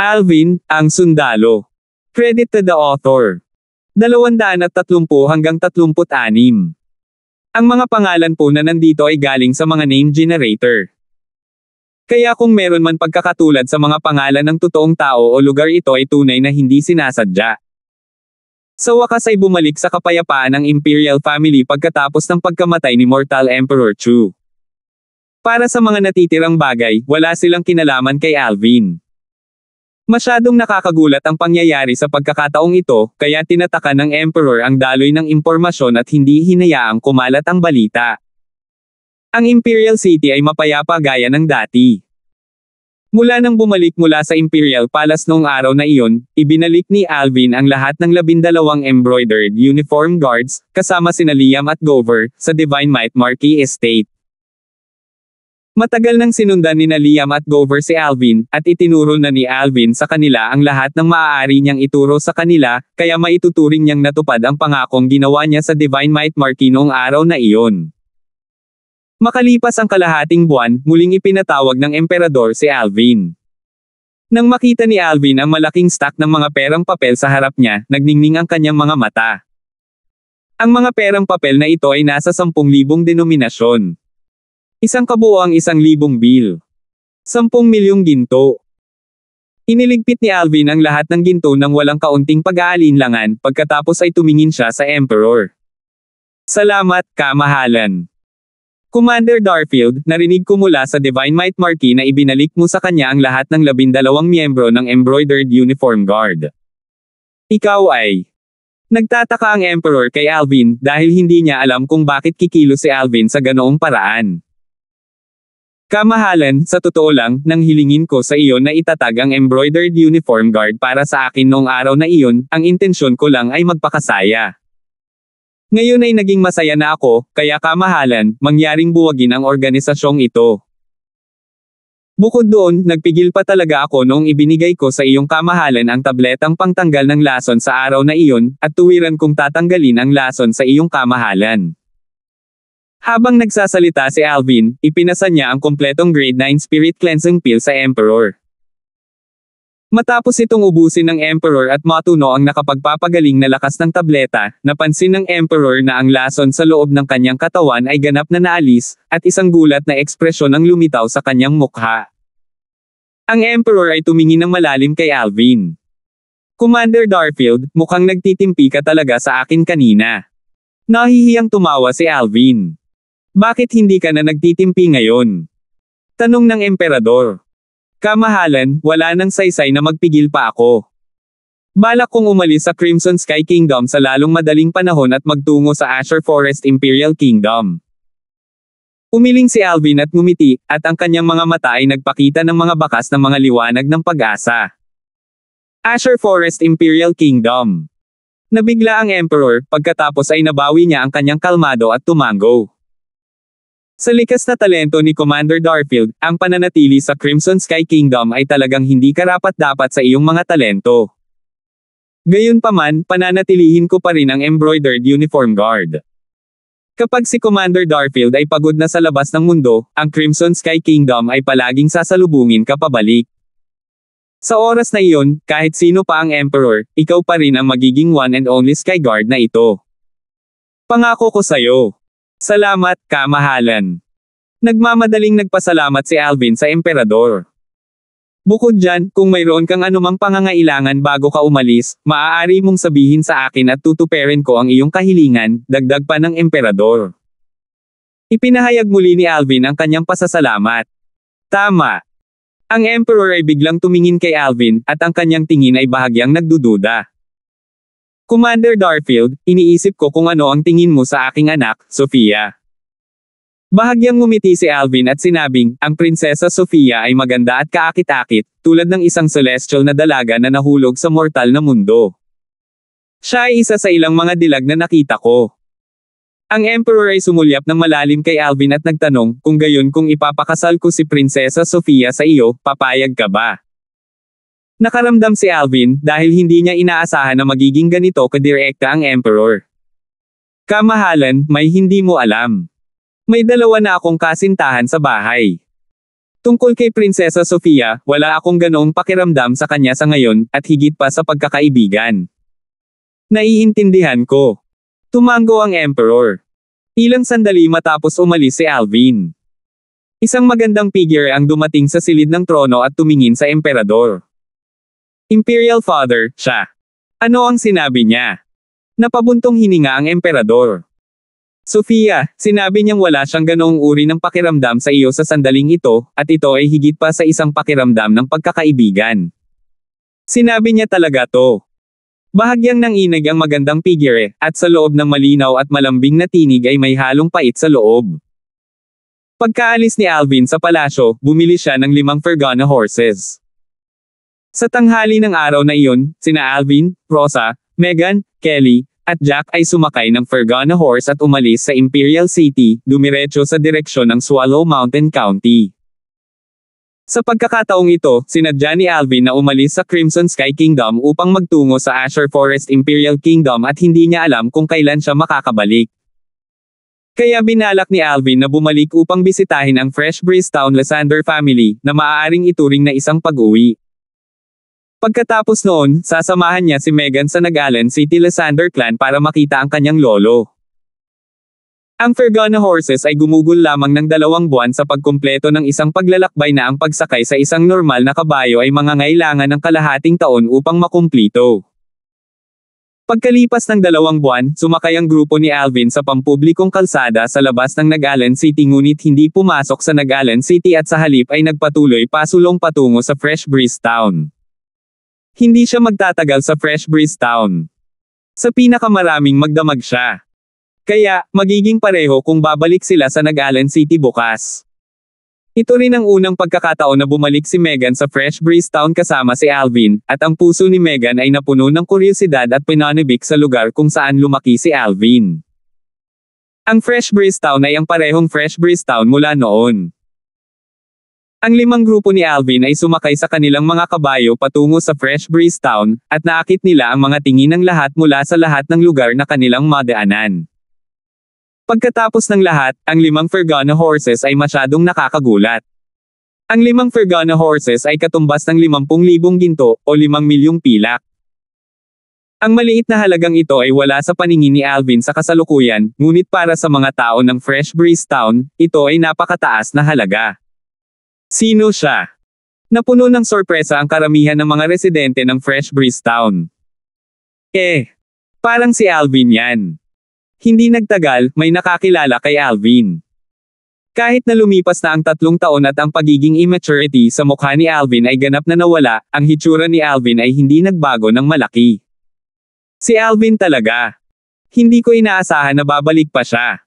Alvin, ang sundalo. Credit to the author. 230 hanggang 36. Ang mga pangalan po na nandito ay galing sa mga name generator. Kaya kung meron man pagkakatulad sa mga pangalan ng totoong tao o lugar, ito ay tunay na hindi sinasadya. Sa wakas ay bumalik sa kapayapaan ang Imperial family pagkatapos ng pagkamatay ni Mortal Emperor Chu. Para sa mga natitirang bagay, wala silang kinalaman kay Alvin. Masyadong nakakagulat ang pangyayari sa pagkakataong ito, kaya tinataka ng Emperor ang daloy ng impormasyon at hindi hinayaang kumalat ang balita. Ang Imperial City ay mapayapa gaya ng dati. Mula nang bumalik mula sa Imperial Palace noong araw na iyon, ibinalik ni Alvin ang lahat ng 12 embroidered uniform guards, kasama sina Liam at Gover, sa Divine Might Marquis Estate. Matagal nang sinundan ni Liam at Gover si Alvin, at itinuro na ni Alvin sa kanila ang lahat ng maaari niyang ituro sa kanila, kaya maituturing niyang natupad ang pangakong ginawa niya sa Divine Might Marquis noong araw na iyon. Makalipas ang kalahating buwan, muling ipinatawag ng emperador si Alvin. Nang makita ni Alvin ang malaking stack ng mga perang papel sa harap niya, nagningning ang kanyang mga mata. Ang mga perang papel na ito ay nasa 10,000 denominasyon. Isang kabuoang 1,000 bill. 10 milyong ginto. Iniligpit ni Alvin ang lahat ng ginto nang walang kaunting pag-aalinlangan, pagkatapos ay tumingin siya sa Emperor. Salamat, kamahalan. Commander Darfield, narinig ko mula sa Divine Might Marquis na ibinalik mo sa kanya ang lahat ng 12 miyembro ng Embroidered Uniform Guard. Ikaw ay... Nagtataka ang Emperor kay Alvin dahil hindi niya alam kung bakit kikilos si Alvin sa ganoong paraan. Kamahalan, sa totoo lang, nang hilingin ko sa iyo na itatag ang Embroidered Uniform Guard para sa akin noong araw na iyon, ang intensyon ko lang ay magpakasaya. Ngayon ay naging masaya na ako, kaya kamahalan, mangyaring buwagin ang organisasyong ito. Bukod doon, nagpigil pa talaga ako noong ibinigay ko sa iyong kamahalan ang tabletang pangtanggal ng lason sa araw na iyon, at tuwiran kong tatanggalin ang lason sa iyong kamahalan. Habang nagsasalita si Alvin, ipinasa niya ang kompletong grade 9 spirit cleansing pill sa Emperor. Matapos itong ubusin ng Emperor at matuno ang nakapagpapagaling na lakas ng tableta, napansin ng Emperor na ang lason sa loob ng kanyang katawan ay ganap na naalis, at isang gulat na ekspresyon ang lumitaw sa kanyang mukha. Ang Emperor ay tumingin ng malalim kay Alvin. Commander Darfield, mukhang nagtitimpi ka talaga sa akin kanina. Nahihiyang tumawa si Alvin. Bakit hindi ka na nagtitimpi ngayon? Tanong ng Emperador. Kamahalan, wala nang saysay na magpigil pa ako. Balak kong umalis sa Crimson Sky Kingdom sa lalong madaling panahon at magtungo sa Azure Forest Imperial Kingdom. Umiling si Alvin at ngumiti, at ang kanyang mga mata ay nagpakita ng mga bakas ng mga liwanag ng pag-asa. Azure Forest Imperial Kingdom. Nabigla ang Emperor, pagkatapos ay nabawi niya ang kanyang kalmado at tumango. Sa likas na talento ni Commander Darfield, ang pananatili sa Crimson Sky Kingdom ay talagang hindi karapat-dapat sa iyong mga talento. Gayunpaman, pananatilihin ko pa rin ang Embroidered Uniform Guard. Kapag si Commander Darfield ay pagod na sa labas ng mundo, ang Crimson Sky Kingdom ay palaging sasalubungin ka pabalik. Sa oras na iyon, kahit sino pa ang Emperor, ikaw pa rin ang magiging one and only Sky Guard na ito. Pangako ko sa'yo. Salamat, kamahalan. Nagmamadaling nagpasalamat si Alvin sa Emperador. Bukod dyan, kung mayroon kang anumang pangangailangan bago ka umalis, maaari mong sabihin sa akin at tutuparin ko ang iyong kahilingan, dagdag pa ng Emperador. Ipinahayag muli ni Alvin ang kanyang pasasalamat. Tama. Ang Emperor ay biglang tumingin kay Alvin, at ang kanyang tingin ay bahagyang nagdududa. Commander Darfield, iniisip ko kung ano ang tingin mo sa aking anak, Sofia. Bahagyang ngumiti si Alvin at sinabing, ang Prinsesa Sofia ay maganda at kaakit-akit, tulad ng isang celestial na dalaga na nahulog sa mortal na mundo. Siya ay isa sa ilang mga dilag na nakita ko. Ang Emperor ay sumulyap ng malalim kay Alvin at nagtanong, kung gayon kung ipapakasal ko si Prinsesa Sofia sa iyo, papayag ka ba? Nakaramdam si Alvin dahil hindi niya inaasahan na magiging ganito kadirekta ang Emperor. Kamahalan, may hindi mo alam. May dalawa na akong kasintahan sa bahay. Tungkol kay Prinsesa Sofia, wala akong ganoong pakiramdam sa kanya sa ngayon, at higit pa sa pagkakaibigan. Naiintindihan ko. Tumango ang Emperor. Ilang sandali matapos umalis si Alvin. Isang magandang figure ang dumating sa silid ng trono at tumingin sa Emperador. Imperial Father, siya. Ano ang sinabi niya? Napabuntong hininga ang Emperador. Sofia, sinabi niyang wala siyang ganoong uri ng pakiramdam sa iyo sa sandaling ito, at ito ay higit pa sa isang pakiramdam ng pagkakaibigan. Sinabi niya talaga to. Bahagyang nanginig ang magandang figure, at sa loob ng malinaw at malambing na tinig ay may halong pait sa loob. Pagkaalis ni Alvin sa palasyo, bumili siya ng 5 Fergana horses. Sa tanghali ng araw na iyon, sina Alvin, Rosa, Meghan, Kelly, at Jack ay sumakay ng Fergana horse at umalis sa Imperial City, dumiretso sa direksyon ng Swallow Mountain County. Sa pagkakataong ito, sinadya ni Alvin na umalis sa Crimson Sky Kingdom upang magtungo sa Azure Forest Imperial Kingdom at hindi niya alam kung kailan siya makakabalik. Kaya binalak ni Alvin na bumalik upang bisitahin ang Fresh Breeze Town Lysander family, na maaaring ituring na isang pag-uwi. Pagkatapos noon, sasamahan niya si Meghan sa Nag-Allen City Lysander clan para makita ang kanyang lolo. Ang Fergana horses ay gumugol lamang ng 2 buwan sa pagkumpleto ng isang paglalakbay na ang pagsakay sa isang normal na kabayo ay mangangailangan ng kalahating taon upang makumplito. Pagkalipas ng 2 buwan, sumakay ang grupo ni Alvin sa pampublikong kalsada sa labas ng Nag-Allen City ngunit hindi pumasok sa Nag-Allen City at sa halip ay nagpatuloy pasulong patungo sa Fresh Breeze Town. Hindi siya magtatagal sa Fresh Breeze Town. Sa pinakamaraming magdamag siya. Kaya, magiging pareho kung babalik sila sa Nag-Allen City bukas. Ito rin ang unang pagkakataon na bumalik si Meghan sa Fresh Breeze Town kasama si Alvin, at ang puso ni Meghan ay napuno ng kuryosidad at pinanibik sa lugar kung saan lumaki si Alvin. Ang Fresh Breeze Town ay ang parehong Fresh Breeze Town mula noon. Ang 5 grupo ni Alvin ay sumakay sa kanilang mga kabayo patungo sa Fresh Breeze Town, at naakit nila ang mga tingin ng lahat mula sa lahat ng lugar na kanilang madaanan. Pagkatapos ng lahat, ang 5 Fergana horses ay masyadong nakakagulat. Ang 5 Fergana horses ay katumbas ng 50,000 ginto, o 5 milyong pilak. Ang maliit na halagang ito ay wala sa paningin ni Alvin sa kasalukuyan, ngunit para sa mga tao ng Fresh Breeze Town, ito ay napakataas na halaga. Sino siya? Napuno ng sorpresa ang karamihan ng mga residente ng Fresh Breeze Town. Parang si Alvin yan. Hindi nagtagal, may nakakilala kay Alvin. Kahit na lumipas na ang 3 taon at ang pagiging immaturity sa mukha ni Alvin ay ganap na nawala, ang hitsura ni Alvin ay hindi nagbago ng malaki. Si Alvin talaga. Hindi ko inaasahan na babalik pa siya.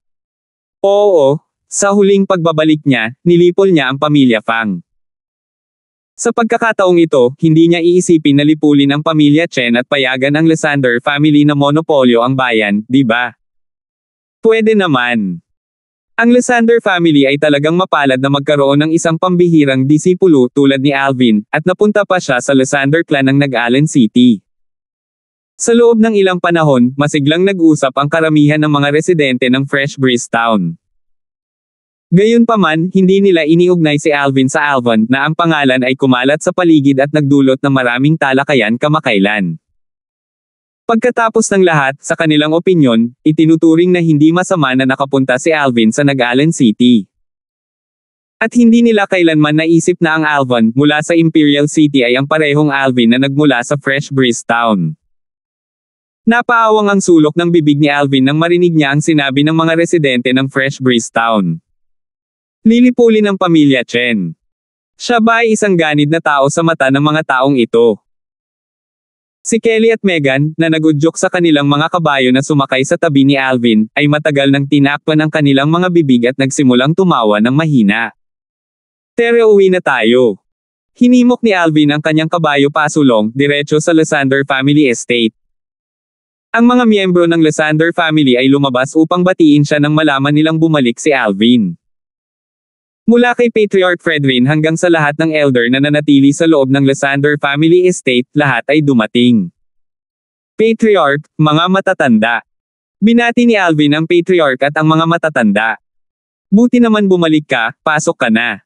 Oo. Sa huling pagbabalik niya, nilipol niya ang pamilya Fang. Sa pagkakataong ito, hindi niya iisipin na lipulin ang pamilya Chen at payagan ang Lysander family na monopolyo ang bayan, di ba? Pwede naman. Ang Lysander family ay talagang mapalad na magkaroon ng isang pambihirang disipulo tulad ni Alvin, at napunta pa siya sa Lysander clan ng Nag-Allen City. Sa loob ng ilang panahon, masiglang nag-usap ang karamihan ng mga residente ng Fresh Breeze Town. Gayunpaman, hindi nila iniugnay si Alvin sa Alvan na ang pangalan ay kumalat sa paligid at nagdulot ng maraming talakayan kamakailan. Pagkatapos ng lahat, sa kanilang opinyon, itinuturing na hindi masama na nakapunta si Alvin sa Nag-Allen City. At hindi nila kailanman naisip na ang Alvan mula sa Imperial City ay ang parehong Alvin na nagmula sa Fresh Breeze Town. Napaawang ang sulok ng bibig ni Alvin nang marinig niya ang sinabi ng mga residente ng Fresh Breeze Town. Lilipulin ng pamilya Chen. Siya ba ay isang ganid na tao sa mata ng mga taong ito? Si Kelly at Meghan, na nagudyok sa kanilang mga kabayo na sumakay sa tabi ni Alvin, ay matagal nang tinakpan ang kanilang mga bibig at nagsimulang tumawa ng mahina. Tere, uwi na tayo. Hinimok ni Alvin ang kanyang kabayo pasulong, diretso sa Lysander family estate. Ang mga miyembro ng Lysander family ay lumabas upang batiin siya nang malaman nilang bumalik si Alvin. Mula kay Patriarch Fredrin hanggang sa lahat ng elder na nanatili sa loob ng Lysander family estate, lahat ay dumating. Patriarch, mga matatanda. Binati ni Alvin ang Patriarch at ang mga matatanda. Buti naman bumalik ka, pasok ka na.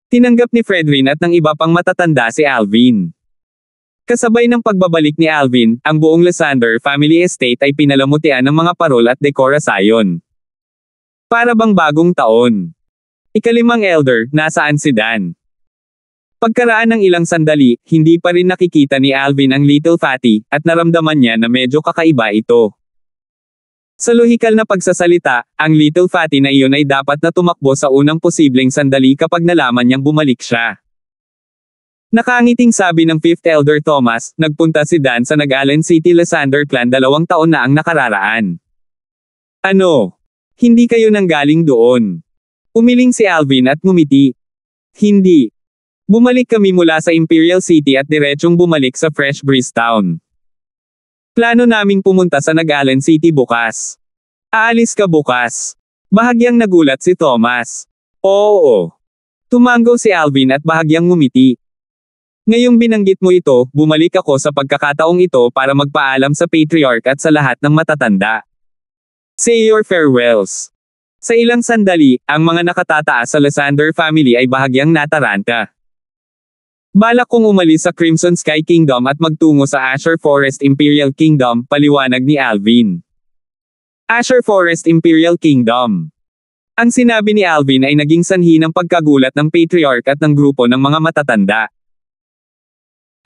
Tinanggap ni Fredrin at ng iba pang matatanda si Alvin. Kasabay ng pagbabalik ni Alvin, ang buong Lysander family estate ay pinalamutian ng mga parol at dekorasyon. Para bang bagong taon. Ikalimang elder, nasaan si Dan? Pagkaraan ng ilang sandali, hindi pa rin nakikita ni Alvin ang Little Fatty, at naramdaman niya na medyo kakaiba ito. Sa lohikal na pagsasalita, ang Little Fatty na iyon ay dapat na tumakbo sa unang posibleng sandali kapag nalaman niyang bumalik siya. Nakangiting sabi ng 5th Elder Thomas, nagpunta si Dan sa Nag-Allen City Lysander clan 2 taon na ang nakararaan. Ano? Hindi kayo nanggaling doon? Umiling si Alvin at ngumiti. Hindi. Bumalik kami mula sa Imperial City at diretsong bumalik sa Fresh Breeze Town. Plano naming pumunta sa Nag-Allen City bukas. Aalis ka bukas? Bahagyang nagulat si Thomas. Oo. Tumango si Alvin at bahagyang ngumiti. Ngayong binanggit mo ito, bumalik ako sa pagkakataong ito para magpaalam sa Patriarch at sa lahat ng matatanda. Say your farewells. Sa ilang sandali, ang mga nakatataas sa Lysander family ay bahagyang nataranta. Balak kong umalis sa Crimson Sky Kingdom at magtungo sa Azure Forest Imperial Kingdom, paliwanag ni Alvin. Azure Forest Imperial Kingdom. Ang sinabi ni Alvin ay naging sanhi ng pagkagulat ng Patriarch at ng grupo ng mga matatanda.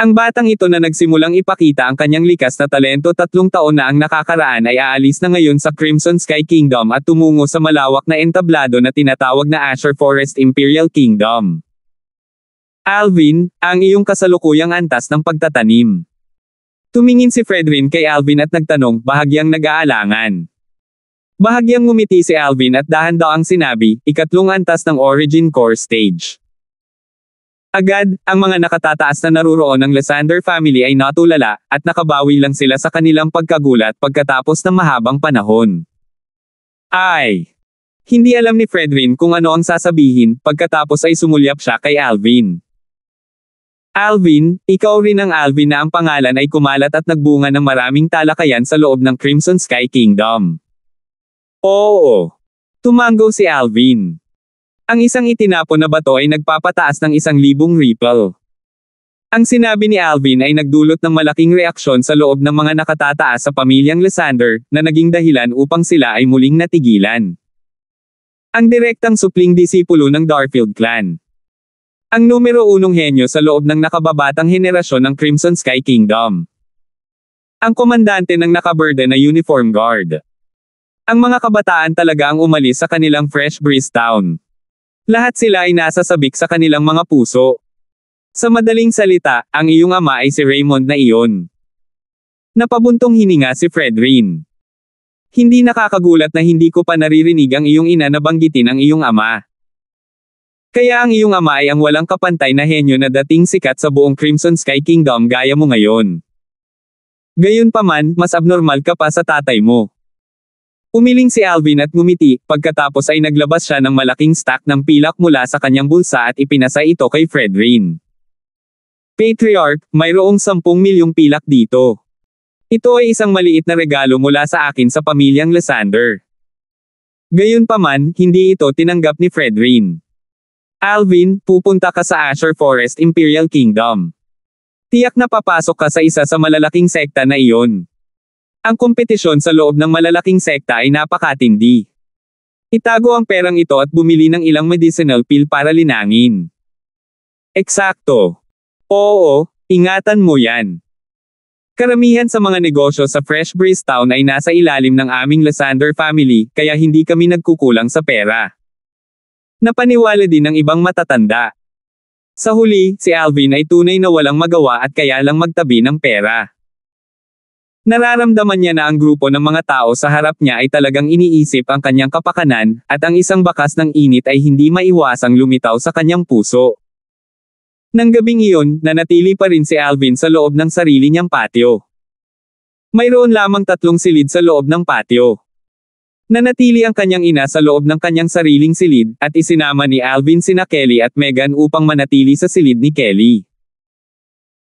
Ang batang ito na nagsimulang ipakita ang kanyang likas na talento 3 taon na ang nakakaraan ay aalis na ngayon sa Crimson Sky Kingdom at tumungo sa malawak na entablado na tinatawag na Azure Forest Imperial Kingdom. Alvin, ang iyong kasalukuyang antas ng pagtatanim. Tumingin si Fredrin kay Alvin at nagtanong, bahagyang nag-aalangan. Bahagyang ngumiti si Alvin at dahan-daang sinabi, 3 antas ng Origin Core Stage. Agad, ang mga nakatataas na naruroon ng Lysander family ay natulala, at nakabawi lang sila sa kanilang pagkagulat pagkatapos ng mahabang panahon. Ay! Hindi alam ni Fredrin kung ano ang sasabihin, pagkatapos ay sumulyap siya kay Alvin. Alvin, ikaw rin ang Alvin na ang pangalan ay kumalat at nagbunga ng maraming talakayan sa loob ng Crimson Sky Kingdom. Oo. Tumango si Alvin. Ang isang itinapon na bato ay nagpapataas ng 1,000 ripple. Ang sinabi ni Alvin ay nagdulot ng malaking reaksyon sa loob ng mga nakatataas sa pamilyang Lysander, na naging dahilan upang sila ay muling natigilan. Ang direktang supling disipulo ng Darfield clan. Ang numero 1 henyo sa loob ng nakababatang henerasyon ng Crimson Sky Kingdom. Ang komandante ng nakaberde na uniform guard. Ang mga kabataan talaga ang umalis sa kanilang Fresh Breeze Town. Lahat sila ay nasa sabik sa kanilang mga puso. Sa madaling salita, ang iyong ama ay si Raymond na iyon. Napabuntong hininga si Fredrin. Hindi nakakagulat na hindi ko pa naririnig ang iyong ina na banggitin ang iyong ama. Kaya ang iyong ama ay ang walang kapantay na henyo na dating sikat sa buong Crimson Sky Kingdom gaya mo ngayon. Gayunpaman, mas abnormal ka pa sa tatay mo. Umiling si Alvin at ngumiti, pagkatapos ay naglabas siya ng malaking stack ng pilak mula sa kanyang bulsa at ipinasa ito kay Fredrin. Patriarch, mayroong 10 milyong pilak dito. Ito ay isang maliit na regalo mula sa akin sa pamilyang Lysander. Gayunpaman, hindi ito tinanggap ni Fredrin. Alvin, pupunta ka sa Azure Forest Imperial Kingdom. Tiyak na papasok ka sa isa sa malalaking sekta na iyon. Ang kompetisyon sa loob ng malalaking sekta ay napakatindi. Itago ang perang ito at bumili ng ilang medicinal pill para linangin. Eksakto. Oo, ingatan mo yan. Karamihan sa mga negosyo sa Fresh Breeze Town ay nasa ilalim ng aming Lysander family, kaya hindi kami nagkukulang sa pera. Napaniwala din ng ibang matatanda. Sa huli, si Alvin ay tunay na walang magawa at kaya lang magtabi ng pera. Nararamdaman niya na ang grupo ng mga tao sa harap niya ay talagang iniisip ang kanyang kapakanan, at ang isang bakas ng init ay hindi maiwasang lumitaw sa kanyang puso. Nang gabing iyon, nanatili pa rin si Alvin sa loob ng sarili niyang patio. Mayroon lamang 3 silid sa loob ng patio. Nanatili ang kanyang ina sa loob ng kanyang sariling silid, at isinama ni Alvin sina Kelly at Megan upang manatili sa silid ni Kelly.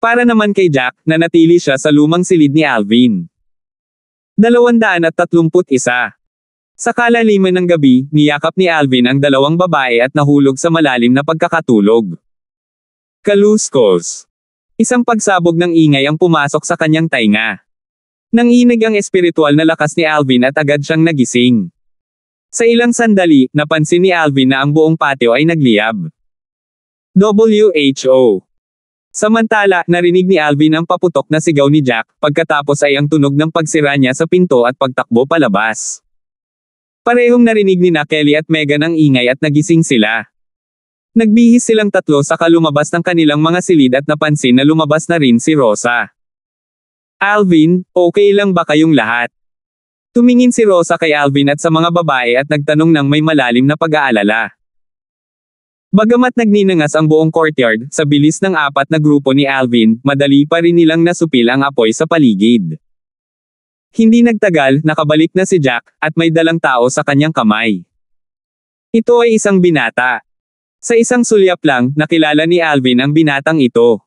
Para naman kay Jack, nanatili siya sa lumang silid ni Alvin. 231. Sa kalaliman ng gabi, niyakap ni Alvin ang dalawang babae at nahulog sa malalim na pagkakatulog. Kaluskos. Isang pagsabog ng ingay ang pumasok sa kanyang tainga. Nanginig ang espiritual na lakas ni Alvin at agad siyang nagising. Sa ilang sandali, napansin ni Alvin na ang buong patio ay nagliyab. WHO. Samantala, narinig ni Alvin ang paputok na sigaw ni Jack, pagkatapos ay ang tunog ng pagsira niya sa pinto at pagtakbo palabas. Parehong narinig ni Kelly at Megan ang ingay at nagising sila. Nagbihis silang tatlo saka lumabas ng kanilang mga silid at napansin na lumabas na rin si Rosa. Alvin, okay lang ba kayong lahat? Tumingin si Rosa kay Alvin at sa mga babae at nagtanong ng may malalim na pag-aalala. Bagamat nagninangas ang buong courtyard, sa bilis ng apat na grupo ni Alvin, madali pa rin nilang nasupil ang apoy sa paligid. Hindi nagtagal, nakabalik na si Jack, at may dalang tao sa kanyang kamay. Ito ay isang binata. Sa isang sulyap lang, nakilala ni Alvin ang binatang ito.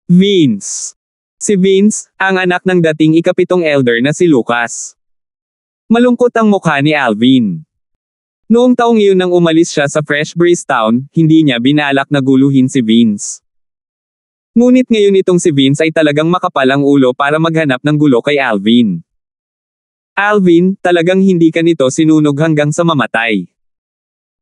Vince. Si Vince, ang anak ng dating ikapitong elder na si Lucas. Malungkot ang mukha ni Alvin. Noong taong iyon nang umalis siya sa Fresh Breeze Town, hindi niya binalak na guluhin si Vince. Ngunit ngayon itong si Vince ay talagang makapal ang ulo para maghanap ng gulo kay Alvin. Alvin, talagang hindi ka nito sinunog hanggang sa mamatay.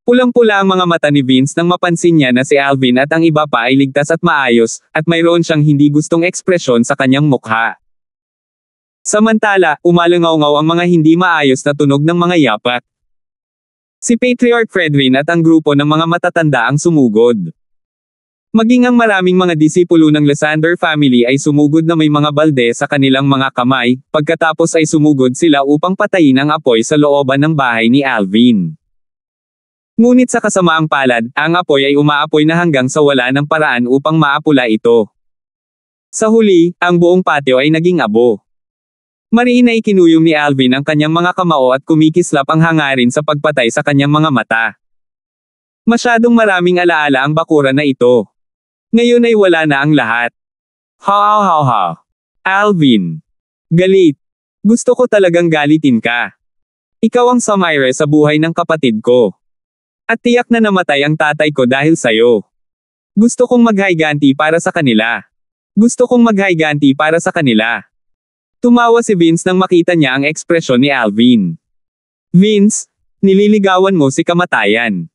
Pulang-pula ang mga mata ni Vince nang mapansin niya na si Alvin at ang iba pa ay ligtas at maayos, at mayroon siyang hindi gustong ekspresyon sa kanyang mukha. Samantala, umalangaw-ngaw ang mga hindi maayos na tunog ng mga yapak. Si Patriarch Fredrin at ang grupo ng mga matatanda ang sumugod. Maging ang maraming mga disipulo ng Lysander family ay sumugod na may mga balde sa kanilang mga kamay, pagkatapos ay sumugod sila upang patayin ang apoy sa looban ng bahay ni Alvin. Ngunit sa kasamaang palad, ang apoy ay umaapoy na hanggang sa wala ng paraan upang maapula ito. Sa huli, ang buong patio ay naging abo. Mariin na ikinuyom ni Alvin ang kanyang mga kamao at kumikislap ang hangarin sa pagpatay sa kanyang mga mata. Masyadong maraming alaala ang bakuran na ito. Ngayon ay wala na ang lahat. Ha. Alvin. Galit. Gusto ko talagang galitin ka. Ikaw ang Samire sa buhay ng kapatid ko. At tiyak na namatay ang tatay ko dahil sayo. Gusto kong maghayganti para sa kanila. Tumawa si Vince nang makita niya ang ekspresyon ni Alvin. Vince, nililigawan mo si kamatayan.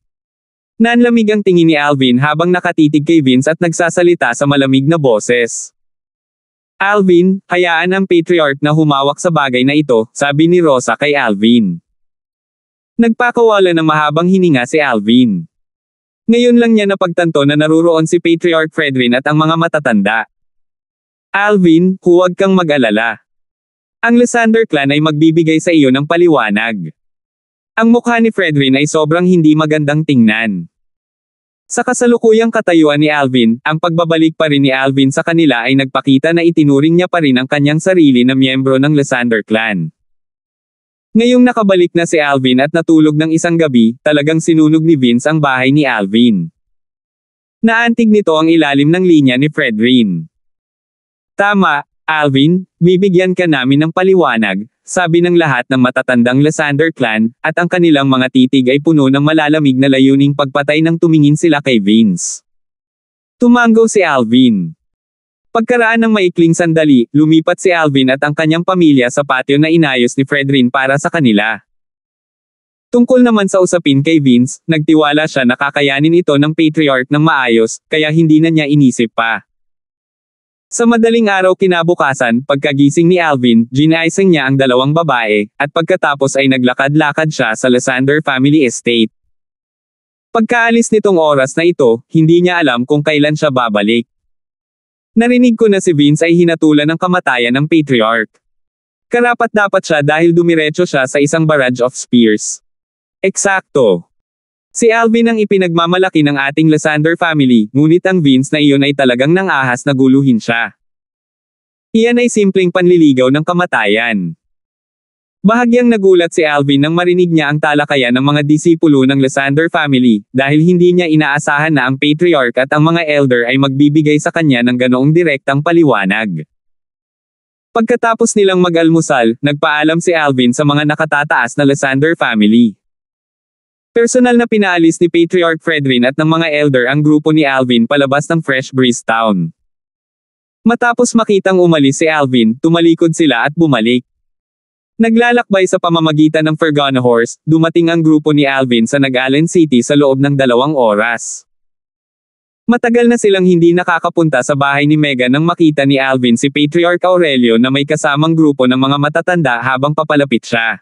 Nanlamig ang tingin ni Alvin habang nakatitig kay Vince at nagsasalita sa malamig na boses. Alvin, hayaan ang patriarch na humawak sa bagay na ito, sabi ni Rosa kay Alvin. Nagpakawala ng mahabang hininga si Alvin. Ngayon lang niya napagtanto na naruroon si Patriarch Fredrin at ang mga matatanda. Alvin, huwag kang mag-alala. Ang Lysander clan ay magbibigay sa iyo ng paliwanag. Ang mukha ni Fredrin ay sobrang hindi magandang tingnan. Sa kasalukuyang katayuan ni Alvin, ang pagbabalik pa rin ni Alvin sa kanila ay nagpakita na itinuring niya pa rin ang kanyang sarili na miyembro ng Lysander clan. Ngayong nakabalik na si Alvin at natulog ng isang gabi, talagang sinunog ni Vince ang bahay ni Alvin. Naantig nito ang ilalim ng linya ni Fredrin. Tama, Alvin, bibigyan ka namin ng paliwanag, sabi ng lahat ng matatandang Lysander clan, at ang kanilang mga titig ay puno ng malalamig na layuning pagpatay nang tumingin sila kay Vince. Tumango si Alvin. Pagkaraan ng maikling sandali, lumipat si Alvin at ang kanyang pamilya sa patio na inayos ni Fredrin para sa kanila. Tungkol naman sa usapin kay Vince, nagtiwala siya na kakayanin ito ng patriarch ng maayos, kaya hindi na niya inisip pa. Sa madaling araw kinabukasan, pagkagising ni Alvin, ginaising niya ang dalawang babae, at pagkatapos ay naglakad-lakad siya sa Lysander family estate. Pagkaalis nitong oras na ito, hindi niya alam kung kailan siya babalik. Narinig ko na si Vince ay hinatulan ng kamatayan ng patriarch. Karapat-dapat siya dahil dumiretso siya sa isang barrage of spears. Eksakto. Si Alvin ang ipinagmamalaki ng ating Lysander family, ngunit ang Vince na iyon ay talagang nangahas na guluhin siya. Iyan ay simpleng panliligaw ng kamatayan. Bahagyang nagulat si Alvin nang marinig niya ang talakayan ng mga disipulo ng Lysander family, dahil hindi niya inaasahan na ang patriarch at ang mga elder ay magbibigay sa kanya ng ganoong direktang paliwanag. Pagkatapos nilang mag-almusal, nagpaalam si Alvin sa mga nakatataas na Lysander family. Personal na pinaalis ni Patriarch Fredrin at ng mga elder ang grupo ni Alvin palabas ng Fresh Breeze Town. Matapos makitang umalis si Alvin, tumalikod sila at bumalik. Naglalakbay sa pamamagitan ng Fergana Horse, dumating ang grupo ni Alvin sa Nag-Allen City sa loob ng 2 oras. Matagal na silang hindi nakakapunta sa bahay ni Megan nang makita ni Alvin si Patriarch Aurelio na may kasamang grupo ng mga matatanda habang papalapit siya.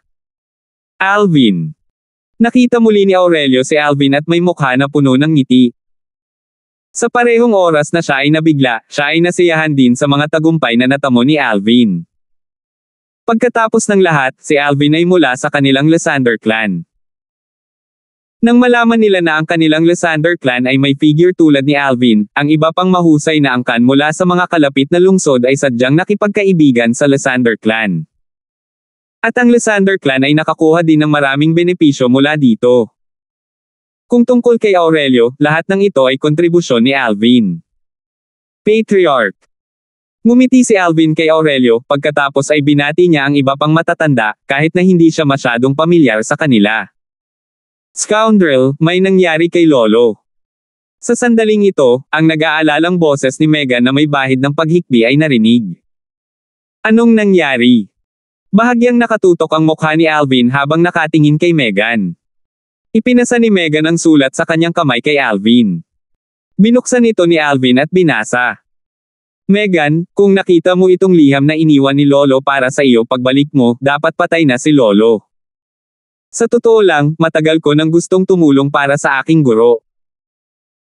Alvin. Nakita muli ni Aurelio si Alvin at may mukha na puno ng ngiti. Sa parehong oras na siya ay nabigla, siya ay nasiyahan din sa mga tagumpay na natamo ni Alvin. Pagkatapos ng lahat, si Alvin ay mula sa kanilang Lysander clan. Nang malaman nila na ang kanilang Lysander clan ay may figure tulad ni Alvin, ang iba pang mahusay na angkan mula sa mga kalapit na lungsod ay sadyang nakipagkaibigan sa Lysander clan. At ang Lysander clan ay nakakuha din ng maraming benepisyo mula dito. Kung tungkol kay Aurelio, lahat ng ito ay kontribusyon ni Alvin. Patriarch. Ngumiti si Alvin kay Aurelio, pagkatapos ay binati niya ang iba pang matatanda, kahit na hindi siya masyadong pamilyar sa kanila. Scoundrel, may nangyari kay Lolo. Sa sandaling ito, ang nag-aalalang boses ni Megan na may bahid ng paghikbi ay narinig. Anong nangyari? Bahagyang nakatutok ang mukha ni Alvin habang nakatingin kay Megan. Ipinasa ni Megan ang sulat sa kanyang kamay kay Alvin. Binuksan ito ni Alvin at binasa. Megan, kung nakita mo itong liham na iniwan ni Lolo para sa iyo pagbalik mo, dapat patay na si Lolo. Sa totoo lang, matagal ko nang gustong tumulong para sa aking guro.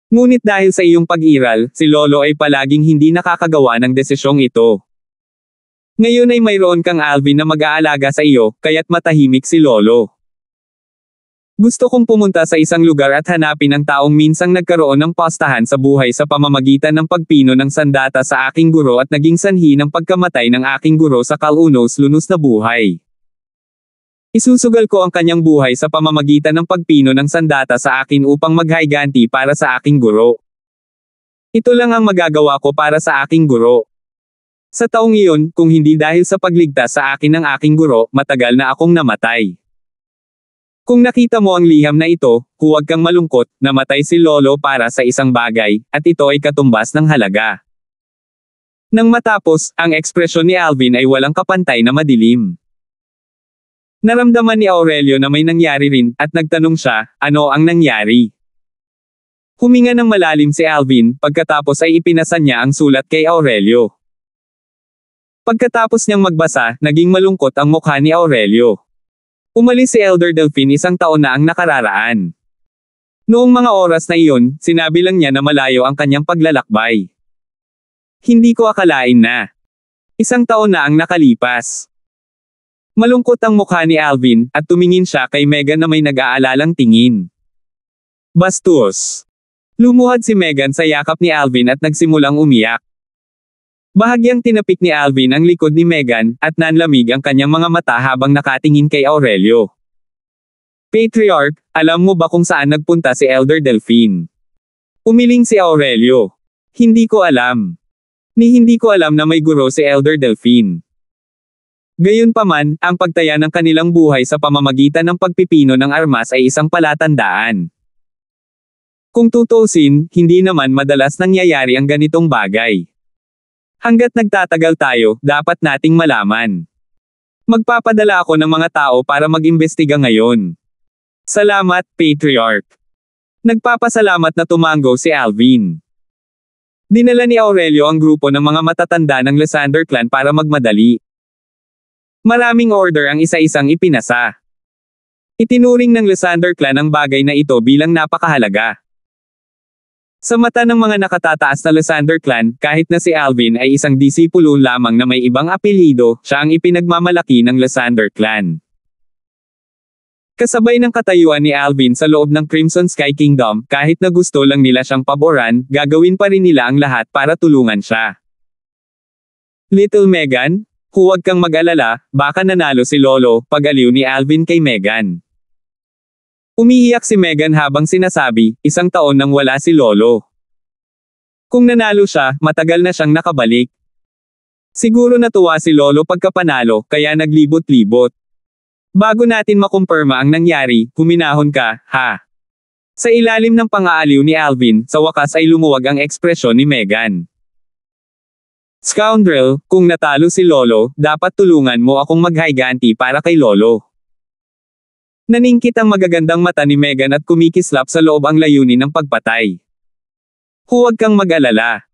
Ngunit dahil sa iyong pag-iral, si Lolo ay palaging hindi nakakagawa ng desisyong ito. Ngayon ay mayroon kang Alvin na mag-aalaga sa iyo, kaya't matahimik si Lolo. Gusto kong pumunta sa isang lugar at hanapin ang taong minsang nagkaroon ng pastahan sa buhay sa pamamagitan ng pagpino ng sandata sa aking guro at naging sanhi ng pagkamatay ng aking guro sa kalunos-lunos na buhay. Isusugal ko ang kanyang buhay sa pamamagitan ng pagpino ng sandata sa akin upang maghayganti para sa aking guro. Ito lang ang magagawa ko para sa aking guro. Sa taong iyon, kung hindi dahil sa pagligtas sa akin ng aking guro, matagal na akong namatay. Kung nakita mo ang liham na ito, huwag kang malungkot, namatay si Lolo para sa isang bagay, at ito ay katumbas ng halaga. Nang matapos, ang ekspresyon ni Alvin ay walang kapantay na madilim. Naramdaman ni Aurelio na may nangyari rin, at nagtanong siya, ano ang nangyari? Huminga ng malalim si Alvin, pagkatapos ay ipinasa niya ang sulat kay Aurelio. Pagkatapos niyang magbasa, naging malungkot ang mukha ni Aurelio. Umalis si Elder Delphine 1 taon na ang nakararaan. Noong mga oras na iyon, sinabi lang niya na malayo ang kanyang paglalakbay. Hindi ko akalain na 1 taon na ang nakalipas. Malungkot ang mukha ni Alvin, at tumingin siya kay Megan na may nag-aalalang tingin. Bastos. Lumuhad si Megan sa yakap ni Alvin at nagsimulang umiyak. Bahagyang tinapik ni Alvin ang likod ni Megan, at nanlamig ang kanyang mga mata habang nakatingin kay Aurelio. Patriarch, alam mo ba kung saan nagpunta si Elder Delphine? Umiling si Aurelio. Hindi ko alam. Hindi ko alam na may guro si Elder Delphine. Gayunpaman, ang pagtaya ng kanilang buhay sa pamamagitan ng pagpipino ng armas ay isang palatandaan. Kung tutuusin, hindi naman madalas nangyayari ang ganitong bagay. Hanggat nagtatagal tayo, dapat nating malaman. Magpapadala ako ng mga tao para mag-imbestiga ngayon. Salamat, Patriarch. Nagpapasalamat na tumango si Alvin. Dinala ni Aurelio ang grupo ng mga matatanda ng Lysander clan para magmadali. Maraming order ang isa-isang ipinasa. Itinuring ng Lysander clan ang bagay na ito bilang napakahalaga. Sa mata ng mga nakatataas na Lysander clan, kahit na si Alvin ay isang disipulo lamang na may ibang apelyido, siya ang ipinagmamalaki ng Lysander clan. Kasabay ng katayuan ni Alvin sa loob ng Crimson Sky Kingdom, kahit na gusto lang nila siyang paboran, gagawin pa rin nila ang lahat para tulungan siya. Little Megan? Huwag kang mag-alala, baka nanalo si Lolo, pag-aliw ni Alvin kay Megan. Umiiyak si Megan habang sinasabi, 1 taon nang wala si Lolo. Kung nanalo siya, matagal na siyang nakabalik. Siguro natuwa si Lolo pagkapanalo, kaya naglibot-libot. Bago natin makumpirma ang nangyari, huminahon ka, ha? Sa ilalim ng pang-aaliw ni Alvin, sa wakas ay lumuwag ang ekspresyon ni Megan. Scoundrel, kung natalo si Lolo, dapat tulungan mo akong maghayganti para kay Lolo. Naningkit ang magagandang mata ni Megan at kumikislap sa loob ang layunin ng pagpatay. Huwag kang mag-alala.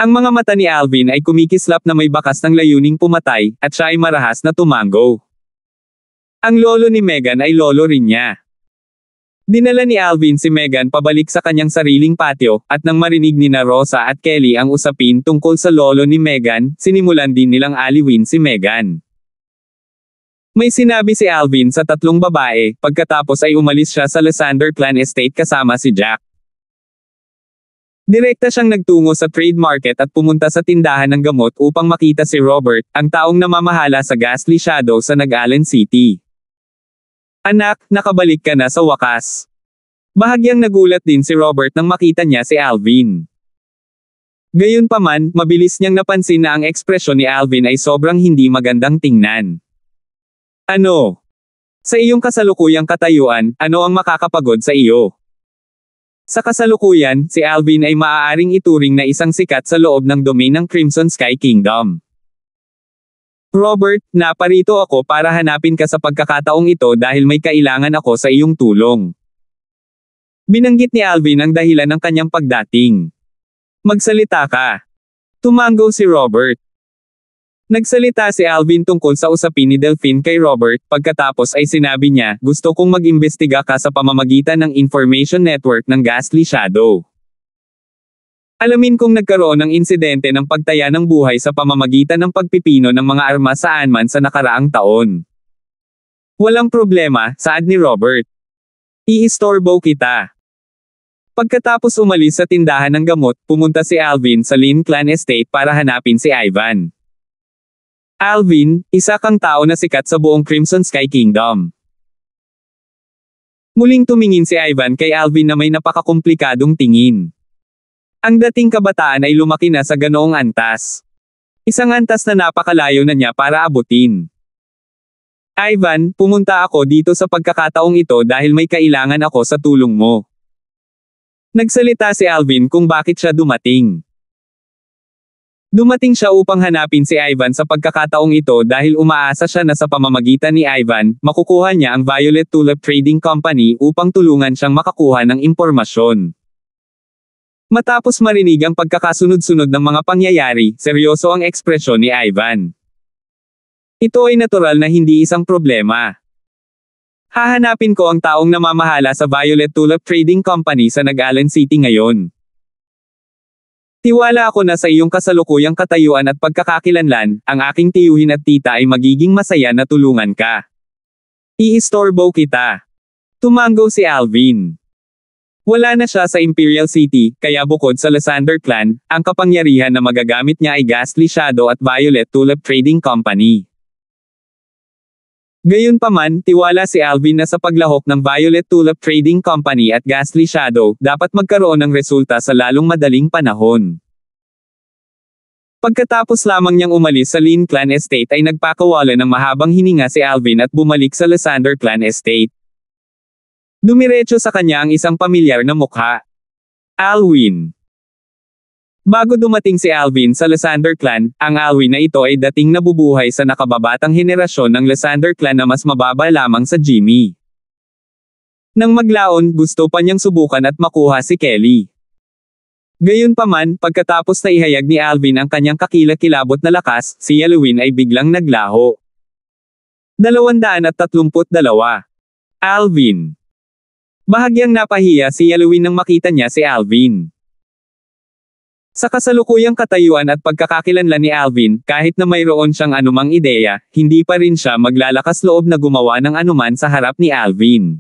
Ang mga mata ni Alvin ay kumikislap na may bakas ng layuning pumatay, at siya ay marahas na tumango. Ang lolo ni Megan ay lolo rin niya. Dinala ni Alvin si Megan pabalik sa kanyang sariling patio, at nang marinig ni na Rosa at Kelly ang usapin tungkol sa lolo ni Megan, sinimulan din nilang aliwin si Megan. May sinabi si Alvin sa tatlong babae, pagkatapos ay umalis siya sa Lysander Clan Estate kasama si Jack. Direkta siyang nagtungo sa trade market at pumunta sa tindahan ng gamot upang makita si Robert, ang taong namamahala sa Ghastly Shadow sa Nag-Allen City. Anak, nakabalik ka na sa wakas. Bahagyang nagulat din si Robert nang makita niya si Alvin. Gayunpaman, mabilis niyang napansin na ang ekspresyon ni Alvin ay sobrang hindi magandang tingnan. Ano? Sa iyong kasalukuyang katayuan, ano ang makakapagod sa iyo? Sa kasalukuyan, si Alvin ay maaaring ituring na isang sikat sa loob ng domain ng Crimson Sky Kingdom. Robert, naparito ako para hanapin ka sa pagkakataong ito dahil may kailangan ako sa iyong tulong. Binanggit ni Alvin ang dahilan ng kanyang pagdating. Magsalita ka. Tumango si Robert. Nagsalita si Alvin tungkol sa usapin ni Delphine kay Robert, pagkatapos ay sinabi niya, gusto kong mag-imbestiga ka sa pamamagitan ng information network ng Ghastly Shadow. Alamin kong nagkaroon ng insidente ng pagtaya ng buhay sa pamamagitan ng pagpipino ng mga armas saan man sa nakaraang taon. Walang problema, saad ni Robert. Iistorbo kita. Pagkatapos umalis sa tindahan ng gamot, pumunta si Alvin sa Lin Clan Estate para hanapin si Ivan. Alvin, isa kang tao na sikat sa buong Crimson Sky Kingdom. Muling tumingin si Ivan kay Alvin na may napakakomplikadong tingin. Ang dating kabataan ay lumaki na sa ganoong antas. Isang antas na napakalayo na niya para abutin. Ivan, pumunta ako dito sa pagkakataong ito dahil may kailangan ako sa tulong mo. Nagsalita si Alvin kung bakit siya dumating. Dumating siya upang hanapin si Ivan sa pagkakataong ito dahil umaasa siya na sa pamamagitan ni Ivan, makukuha niya ang Violet Tulip Trading Company upang tulungan siyang makakuha ng impormasyon. Matapos marinig ang pagkakasunod-sunod ng mga pangyayari, seryoso ang ekspresyon ni Ivan. Ito ay natural na hindi isang problema. Hahanapin ko ang taong namamahala sa Violet Tulip Trading Company sa Nag-Allen City ngayon. Tiwala ako na sa iyong kasalukuyang katayuan at pagkakakilanlan, ang aking tiyuhin at tita ay magiging masaya na tulungan ka. Iistorbo kita. Tumango si Alvin. Wala na siya sa Imperial City, kaya bukod sa Lysander Clan, ang kapangyarihan na magagamit niya ay Ghastly Shadow at Violet Tulip Trading Company. Gayunpaman, tiwala si Alvin na sa paglahok ng Violet Tulip Trading Company at Ghastly Shadow, dapat magkaroon ng resulta sa lalong madaling panahon. Pagkatapos lamang niyang umalis sa Lin Clan Estate ay nagpakawala ng mahabang hininga si Alvin at bumalik sa Lysander Clan Estate. Dumiretso sa kanya ang isang pamilyar na mukha. Alwyn. Bago dumating si Alvin sa Lysander Clan, ang Alwyn na ito ay dating nabubuhay sa nakababatang henerasyon ng Lysander Clan na mas mababa lamang sa Jimmy. Nang maglaon, gusto pa niyang subukan at makuha si Kelly. Gayunpaman, pagkatapos na ihayag ni Alvin ang kanyang kakilakilabot na lakas, si Alwyn ay biglang naglaho. 232. Alvin. Bahagyang napahiya si Alwyn nang makita niya si Alvin. Sa kasalukuyang katayuan at pagkakakilanlan ni Alvin, kahit na mayroon siyang anumang ideya, hindi pa rin siya maglalakas loob na gumawa ng anuman sa harap ni Alvin.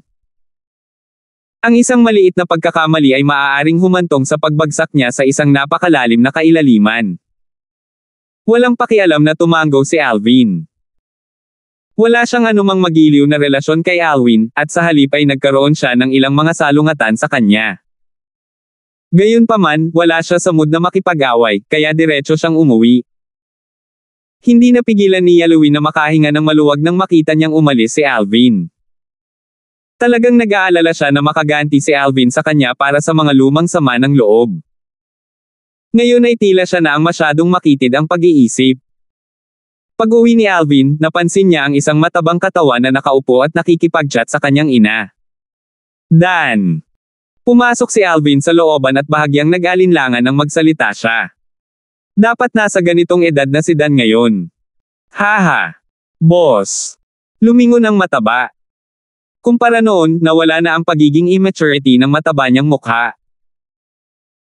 Ang isang maliit na pagkakamali ay maaaring humantong sa pagbagsak niya sa isang napakalalim na kailaliman. Walang pakialam na tumango si Alvin. Wala siyang anumang magiliw na relasyon kay Alwyn, at sa halip ay nagkaroon siya ng ilang mga salungatan sa kanya. Gayunpaman, wala siya sa mood na makipag-away, kaya diretso siyang umuwi. Hindi napigilan ni Yalowin na makahinga ng maluwag nang makita niyang umalis si Alvin. Talagang nag-aalala siya na makaganti si Alvin sa kanya para sa mga lumang sama ng loob. Ngayon ay tila siya na ang masyadong makitid ang pag-iisip. Pag-uwi ni Alvin, napansin niya ang isang matabang katawan na nakaupo at nakikipag-chat sa kanyang ina. Dan. Pumasok si Alvin sa looban at bahagyang nag-alinlangan nang magsalita siya. Dapat nasa ganitong edad na si Dan ngayon. Haha. Boss. Lumingon ang mataba. Kumpara noon, nawala na ang pagiging immaturity ng mataba niyang mukha.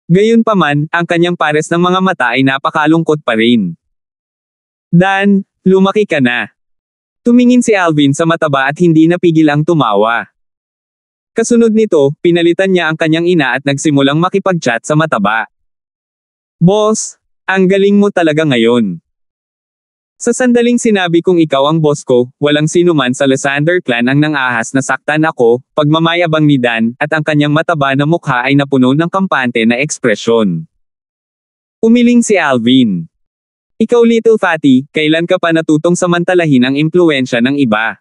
Gayunpaman, ang kanyang pares ng mga mata ay napakalungkot pa rin. Dan, lumaki ka na. Tumingin si Alvin sa mataba at hindi napigil ang tumawa. Kasunod nito, pinalitan niya ang kanyang ina at nagsimulang makipag-chat sa mataba. Boss, ang galing mo talaga ngayon. Sa sandaling sinabi kong ikaw ang boss ko, walang sino man sa Lysander clan ang nang-ahas na saktan ako, pagmamayabang ni Dan, at ang kanyang mataba na mukha ay napuno ng kampante na ekspresyon. Umiling si Alvin. Ikaw little fatty, kailan ka pa natutong samantalahin ang impluwensya ng iba?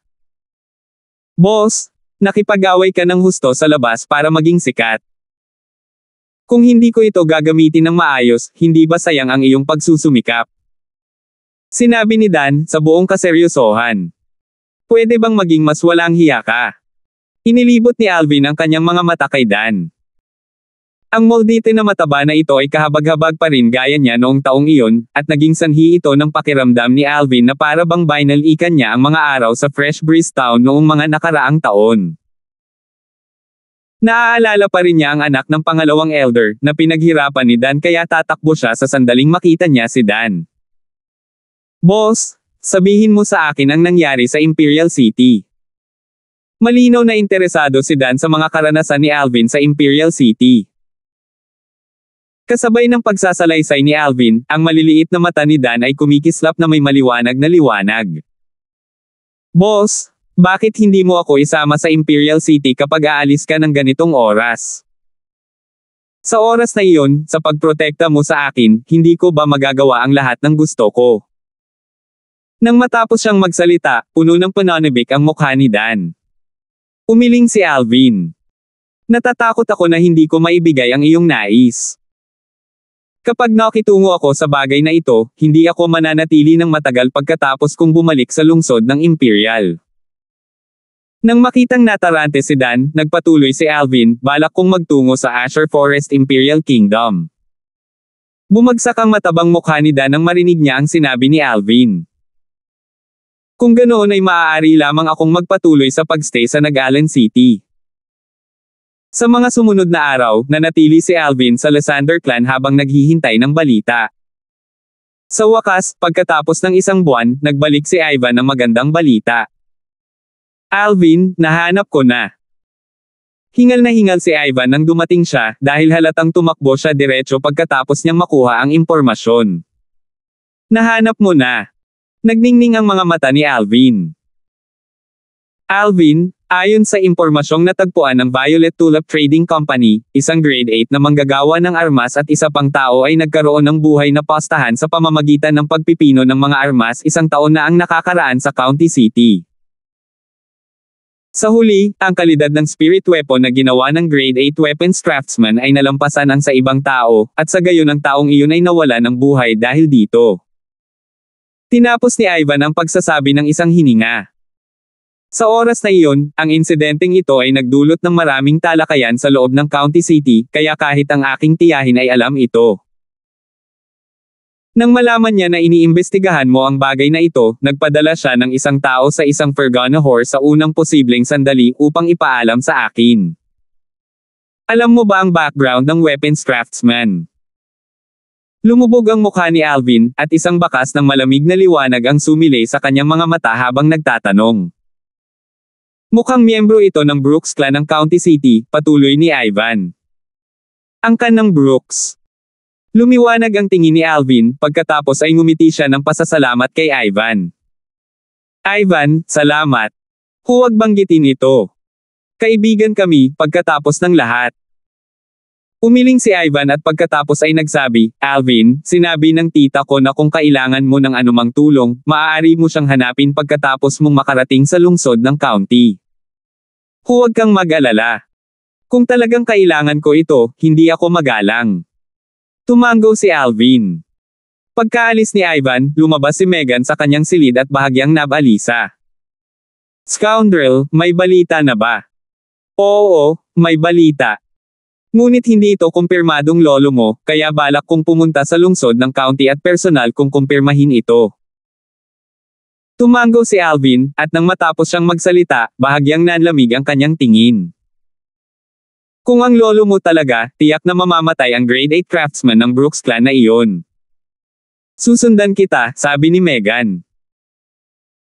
Boss, nakipag-away ka ng husto sa labas para maging sikat. Kung hindi ko ito gagamitin ng maayos, hindi ba sayang ang iyong pagsusumikap? Sinabi ni Dan, sa buong kaseryosohan. Pwede bang maging mas walang hiya ka? Inilibot ni Alvin ang kanyang mga mata kay Dan. Ang moldite na mataba na ito ay kahabag-habag pa rin gaya niya noong taong iyon, at naging sanhi ito ng pakiramdam ni Alvin na para bang binalikan niya ang mga araw sa Fresh Breeze Town noong mga nakaraang taon. Naaalala pa rin niya ang anak ng pangalawang elder, na pinaghirapan ni Dan kaya tatakbo siya sa sandaling makita niya si Dan. Boss, sabihin mo sa akin ang nangyari sa Imperial City. Malinaw na interesado si Dan sa mga karanasan ni Alvin sa Imperial City. Kasabay ng pagsasalaysay ni Alvin, ang maliliit na mata ni Dan ay kumikislap na may maliwanag na liwanag. Boss, bakit hindi mo ako isama sa Imperial City kapag aalis ka ng ganitong oras? Sa oras na iyon, sa pagprotekta mo sa akin, hindi ko ba magagawa ang lahat ng gusto ko? Nang matapos siyang magsalita, puno ng pananabik ang mukha ni Dan. Umiling si Alvin. Natatakot ako na hindi ko maibigay ang iyong nais. Kapag nakitungo ako sa bagay na ito, hindi ako mananatili ng matagal pagkatapos kong bumalik sa lungsod ng Imperial. Nang makitang natarante si Dan, nagpatuloy si Alvin, balak kong magtungo sa Asher Forest Imperial Kingdom. Bumagsak ang matabang mukha ni Dan nang marinig niya ang sinabi ni Alvin. Kung ganoon ay maaari lamang akong magpatuloy sa pagstay sa Nag-Allen City. Sa mga sumunod na araw, nanatili si Alvin sa Lysander clan habang naghihintay ng balita. Sa wakas, pagkatapos ng isang buwan, nagbalik si Ivan ng magandang balita. Alvin, nahanap ko na. Hingal na hingal si Ivan nang dumating siya, dahil halatang tumakbo siya diretso pagkatapos niyang makuha ang impormasyon. Nahanap mo na. Nagningning ang mga mata ni Alvin. Alvin, ayon sa impormasyong natagpuan ng Violet Tulip Trading Company, isang grade 8 na manggagawa ng armas at isa pang tao ay nagkaroon ng buhay na postahan sa pamamagitan ng pagpipino ng mga armas isang taon na ang nakakaraan sa County City. Sa huli, ang kalidad ng spirit weapon na ginawa ng grade 8 weapons craftsman ay nalampasan ang sa ibang tao, at sa gayon ang taong iyon ay nawala ng buhay dahil dito. Tinapos ni Ivan ang pagsasabi ng isang hininga. Sa oras na iyon, ang insidenteng ito ay nagdulot ng maraming talakayan sa loob ng County City, kaya kahit ang aking tiyahin ay alam ito. Nang malaman niya na iniimbestigahan mo ang bagay na ito, nagpadala siya ng isang tao sa isang Fergana horse sa unang posibleng sandali upang ipaalam sa akin. Alam mo ba ang background ng weapons craftsman? Lumubog ang mukha ni Alvin, at isang bakas ng malamig na liwanag ang sumilay sa kanyang mga mata habang nagtatanong. Mukhang miyembro ito ng Brooks clan ng County City, patuloy ni Ivan. Angkan ng Brooks. Lumiwanag ang tingin ni Alvin, pagkatapos ay ngumiti siya ng pasasalamat kay Ivan. Ivan, salamat. Huwag banggitin ito. Kaibigan kami, pagkatapos ng lahat. Umiling si Ivan at pagkatapos ay nagsabi, Alvin, sinabi ng tita ko na kung kailangan mo ng anumang tulong, maaari mo siyang hanapin pagkatapos mong makarating sa lungsod ng county. Huwag kang mag-alala. Kung talagang kailangan ko ito, hindi ako magalang. Tumango si Alvin. Pagkaalis ni Ivan, lumabas si Megan sa kanyang silid at bahagyang nabalisa. Scoundrel, may balita na ba? Oo, may balita. Ngunit hindi ito kumpirmadong lolo mo, kaya balak kong pumunta sa lungsod ng county at personal kung kumpirmahin ito. Tumango si Alvin, at nang matapos siyang magsalita, bahagyang nanlamig ang kanyang tingin. Kung ang lolo mo talaga, tiyak na mamamatay ang grade 8 craftsman ng Brooks clan na iyon. Susundan kita, sabi ni Megan.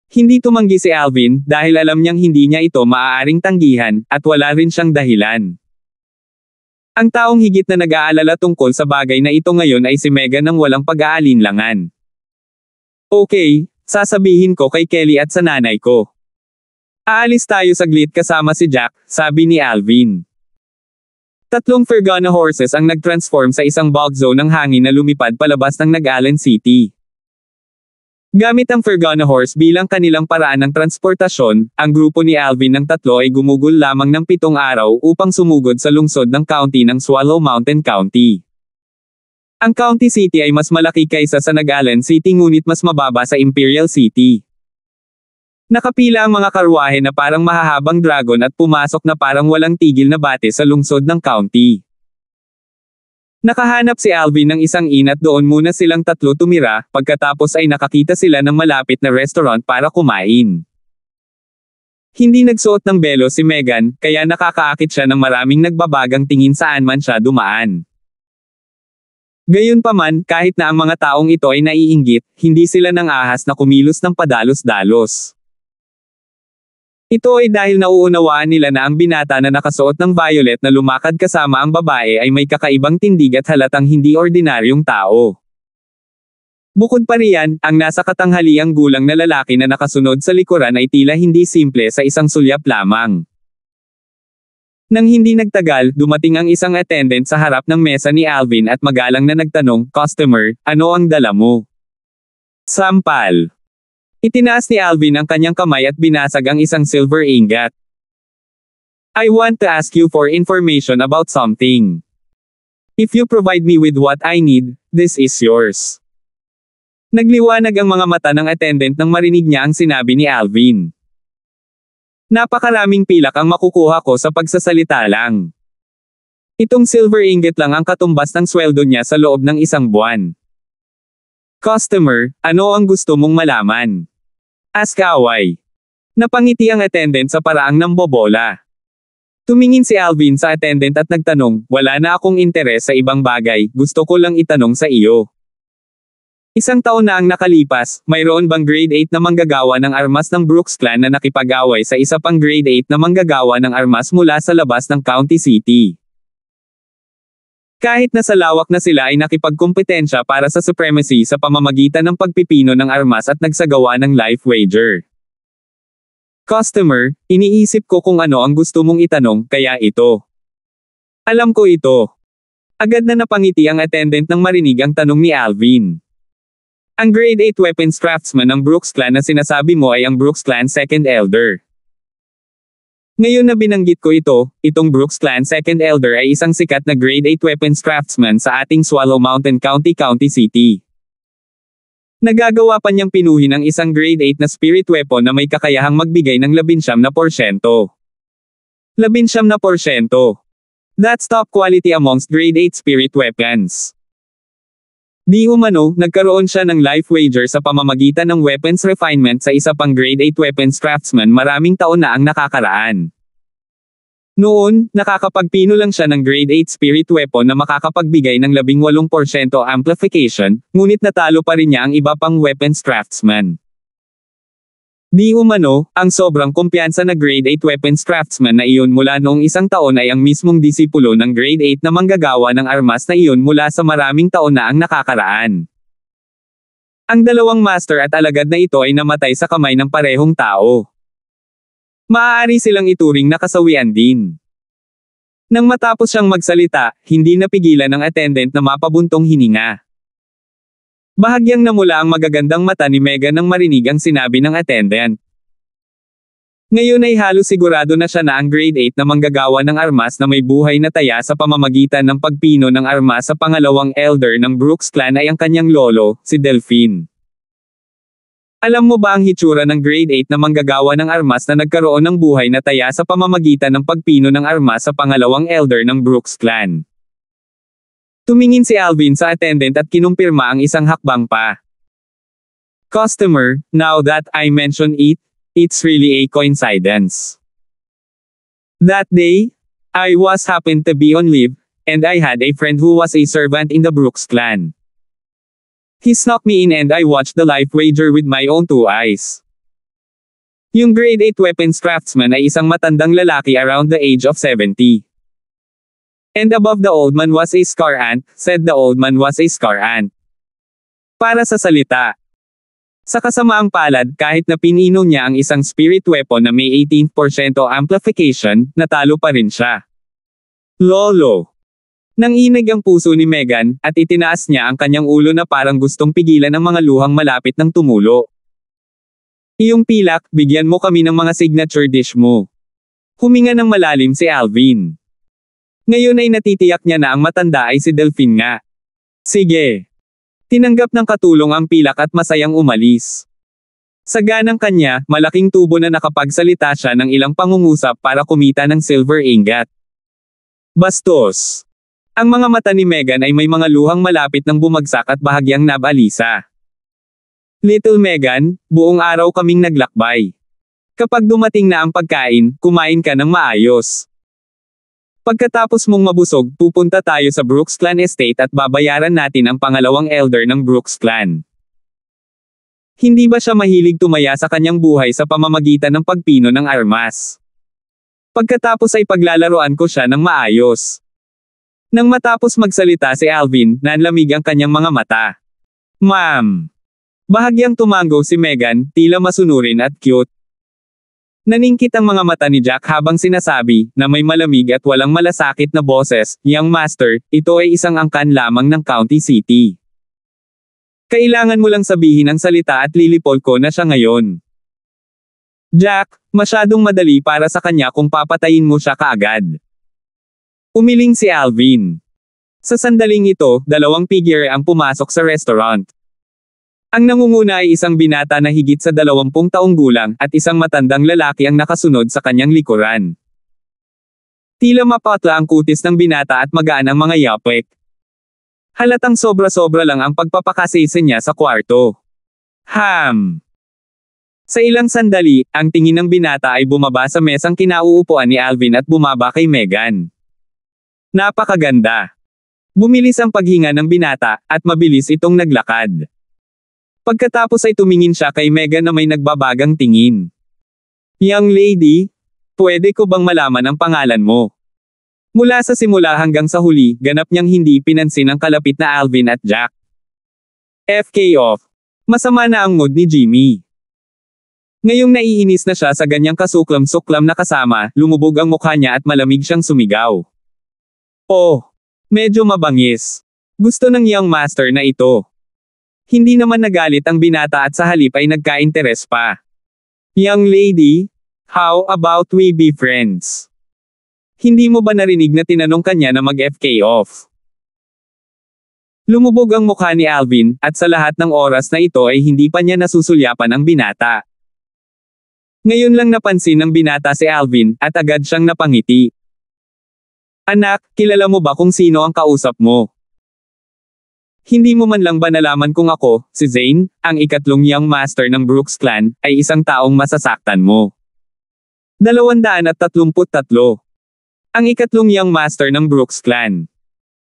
Hindi tumanggi si Alvin, dahil alam niyang hindi niya ito maaaring tanggihan, at wala rin siyang dahilan. Ang taong higit na nag-aalala tungkol sa bagay na ito ngayon ay si Megan ng walang pag-aalinlangan. Okay, sasabihin ko kay Kelly at sa nanay ko. Aalis tayo saglit kasama si Jack, sabi ni Alvin. 3 Fergana horses ang nag-transform sa isang bulk zone ng hangin na lumipad palabas ng Nag-Allen City. Gamit ang Fergana horse bilang kanilang paraan ng transportasyon, ang grupo ni Alvin ng 3 ay gumugol lamang ng 7 araw upang sumugod sa lungsod ng county ng Swallow Mountain County. Ang county city ay mas malaki kaysa sa Nag-Allen City ngunit mas mababa sa Imperial City. Nakapila ang mga karwahe na parang mahahabang dragon at pumasok na parang walang tigil na bate sa lungsod ng county. Nakahanap si Alvin ng isang inn at doon muna silang 3 tumira, pagkatapos ay nakakita sila ng malapit na restaurant para kumain. Hindi nagsuot ng belo si Megan, kaya nakakaakit siya ng maraming nagbabagang tingin saan man siya dumaan. Gayunpaman, kahit na ang mga taong ito ay naiinggit, hindi sila nang ahas na kumilos ng padalos-dalos. Ito ay dahil nauunawaan nila na ang binata na nakasuot ng violet na lumakad kasama ang babae ay may kakaibang tindig at halatang hindi ordinaryong tao. Bukod pa riyan, ang nasa katanghaliang gulang na lalaki na nakasunod sa likuran ay tila hindi simple sa isang sulyap lamang. Nang hindi nagtagal, dumating ang isang attendant sa harap ng mesa ni Alvin at magalang na nagtanong, "Customer, ano ang dala mo?" Sampal. Itinaas ni Alvin ang kanyang kamay at binasag ang isang silver ingot. "I want to ask you for information about something. If you provide me with what I need, this is yours." Nagliwanag ang mga mata ng attendant nang marinig niya ang sinabi ni Alvin. "Napakaraming pilak ang makukuha ko sa pagsasalita lang. Itong silver ingot lang ang katumbas ng sweldo niya sa loob ng 1 buwan. Customer, ano ang gusto mong malaman?" Ask away. Napangiti ang attendant sa paraang nambobola. Tumingin si Alvin sa attendant at nagtanong, "Wala na akong interes sa ibang bagay, gusto ko lang itanong sa iyo. 1 taon na ang nakalipas, mayroon bang grade 8 na manggagawa ng armas ng Brooks clan na nakipag-away sa isa pang grade 8 na manggagawa ng armas mula sa labas ng county city? Kahit na sa lawak na sila ay nakipagkompetensya para sa supremacy sa pamamagitan ng pagpipino ng armas at nagsagawa ng life wager. Customer, iniisip ko kung ano ang gusto mong itanong, kaya ito. Alam ko ito." Agad na napangiti ang attendant nang marinig ang tanong ni Alvin. "Ang grade 8 weapons craftsman ng Brooks clan na sinasabi mo ay ang Brooks clan second elder. Ngayon na binanggit ko ito, itong Brooks clan second elder ay isang sikat na grade 8 weapons craftsman sa ating Swallow Mountain County City. Nagagawa pa niyang pinuhin ang isang grade 8 na spirit weapon na may kakayahang magbigay ng 19%. 19%. That's top quality amongst grade 8 spirit weapons. Di umano, nagkaroon siya ng life wager sa pamamagitan ng weapons refinement sa isa pang grade 8 weapons craftsman maraming taon na ang nakakaraan. Noon, nakakapagpino lang siya ng grade 8 spirit weapon na makakapagbigay ng 18% amplification, ngunit natalo pa rin niya ang iba pang weapons craftsman. Di umano, ang sobrang kumpiyansa na grade 8 weapons craftsman na iyon mula noong 1 taon ay ang mismong disipulo ng grade 8 na manggagawa ng armas na iyon mula sa maraming taon na ang nakakaraan. Ang dalawang master at alagad na ito ay namatay sa kamay ng parehong tao. Maaari silang ituring na kasawian din. Nang matapos siyang magsalita, hindi napigilan ng attendant na mapabuntong hininga. Bahagyang namula ang magagandang mata ni Megan nang marinig ang sinabi ng attendant. Ngayon ay halos sigurado na siya na ang grade 8 na manggagawa ng armas na may buhay na taya sa pamamagitan ng pagpino ng armas sa pangalawang elder ng Brooks clan ay ang kanyang lolo, si Delphine. Alam mo ba ang hitsura ng grade 8 na manggagawa ng armas na nagkaroon ng buhay na taya sa pamamagitan ng pagpino ng armas sa pangalawang elder ng Brooks clan? Tumingin si Alvin sa attendant at kinumpirma ang isang hakbang pa. Customer, now that I mention it, it's really a coincidence. That day, I was happened to be on leave, and I had a friend who was a servant in the Brooks clan. He snuck me in and I watched the life wager with my own two eyes. Yung grade 8 weapons craftsman ay isang matandang lalaki around the age of 70. And above the old man was a scar ant, said the old man was a scar ant. Para sa salita. Sa kasamaang palad kahit na pinino niya ang isang spirit weapon na may 18% amplification, natalo pa rin siya. Lolo. Nanginig ang puso ni Megan, at itinaas niya ang kanyang ulo na parang gustong pigilan ang mga luhang malapit ng tumulo. Iyong pilak, bigyan mo kami ng mga signature dish mo. Huminga ng malalim si Alvin. Ngayon ay natitiyak niya na ang matanda ay si Delphine nga. Sige. Tinanggap ng katulong ang pilak at masayang umalis. Sa ganang kanya, malaking tubo na nakapagsalita siya ng ilang pangungusap para kumita ng silver ingot. Bastos. Ang mga mata ni Megan ay may mga luhang malapit ng bumagsak at bahagyang nabalisa. Little Megan, buong araw kaming naglakbay. Kapag dumating na ang pagkain, kumain ka ng maayos. Pagkatapos mong mabusog, pupunta tayo sa Brooks Clan Estate at babayaran natin ang pangalawang elder ng Brooks Clan. Hindi ba siya mahilig tumaya sa kanyang buhay sa pamamagitan ng pagpino ng armas? Pagkatapos ay paglalaroan ko siya ng maayos. Nang matapos magsalita si Alvin, nanlamig ang kanyang mga mata. Ma'am. Bahagyang tumango si Megan, tila masunurin at cute. Naningkit ang mga mata ni Jack habang sinasabi, na may malamig at walang malasakit na boses, Young Master, ito ay isang angkan lamang ng County City. Kailangan mo lang sabihin ang salita at lilipol ko na siya ngayon. Jack, masyadong madali para sa kanya kung papatayin mo siya kaagad. Umiling si Alvin. Sa sandaling ito, dalawang figure ang pumasok sa restaurant. Ang nangunguna ay isang binata na higit sa 20 taong gulang at isang matandang lalaki ang nakasunod sa kanyang likuran. Tila mapatla ang kutis ng binata at magaan ang mga yapek. Halatang sobra-sobra lang ang pagpapakasisi niya sa kwarto. Sa ilang sandali, ang tingin ng binata ay bumaba sa mesang kinauupuan ni Alvin at bumaba kay Megan. Napakaganda. Bumilis ang paghinga ng binata, at mabilis itong naglakad. Pagkatapos ay tumingin siya kay Megan na may nagbabagang tingin. Young lady, pwede ko bang malaman ang pangalan mo? Mula sa simula hanggang sa huli, ganap niyang hindi pinansin ang kalapit na Alvin at Jack. FK off. Masama na ang mood ni Jimmy. Ngayong naiinis na siya sa ganyang kasuklam-suklam na kasama, lumubog ang mukha niya at malamig siyang sumigaw. Oh, medyo mabangis. Gusto ng young master na ito. Hindi naman nagalit ang binata at sa halip ay nagka-interes pa. Young lady, how about we be friends? Hindi mo ba narinig na tinanong kanya na mag-FK off? Lumubog ang mukha ni Alvin, at sa lahat ng oras na ito ay hindi pa niya nasusulyapan ang binata. Ngayon lang napansin ng binata si Alvin, at agad siyang napangiti. Anak, kilala mo ba kung sino ang kausap mo? Hindi mo man lang ba nalaman kung ako, si Zane, ang ikatlong young master ng Brooks Clan, ay isang taong masasaktan mo? 233. Ang ikatlong young master ng Brooks Clan.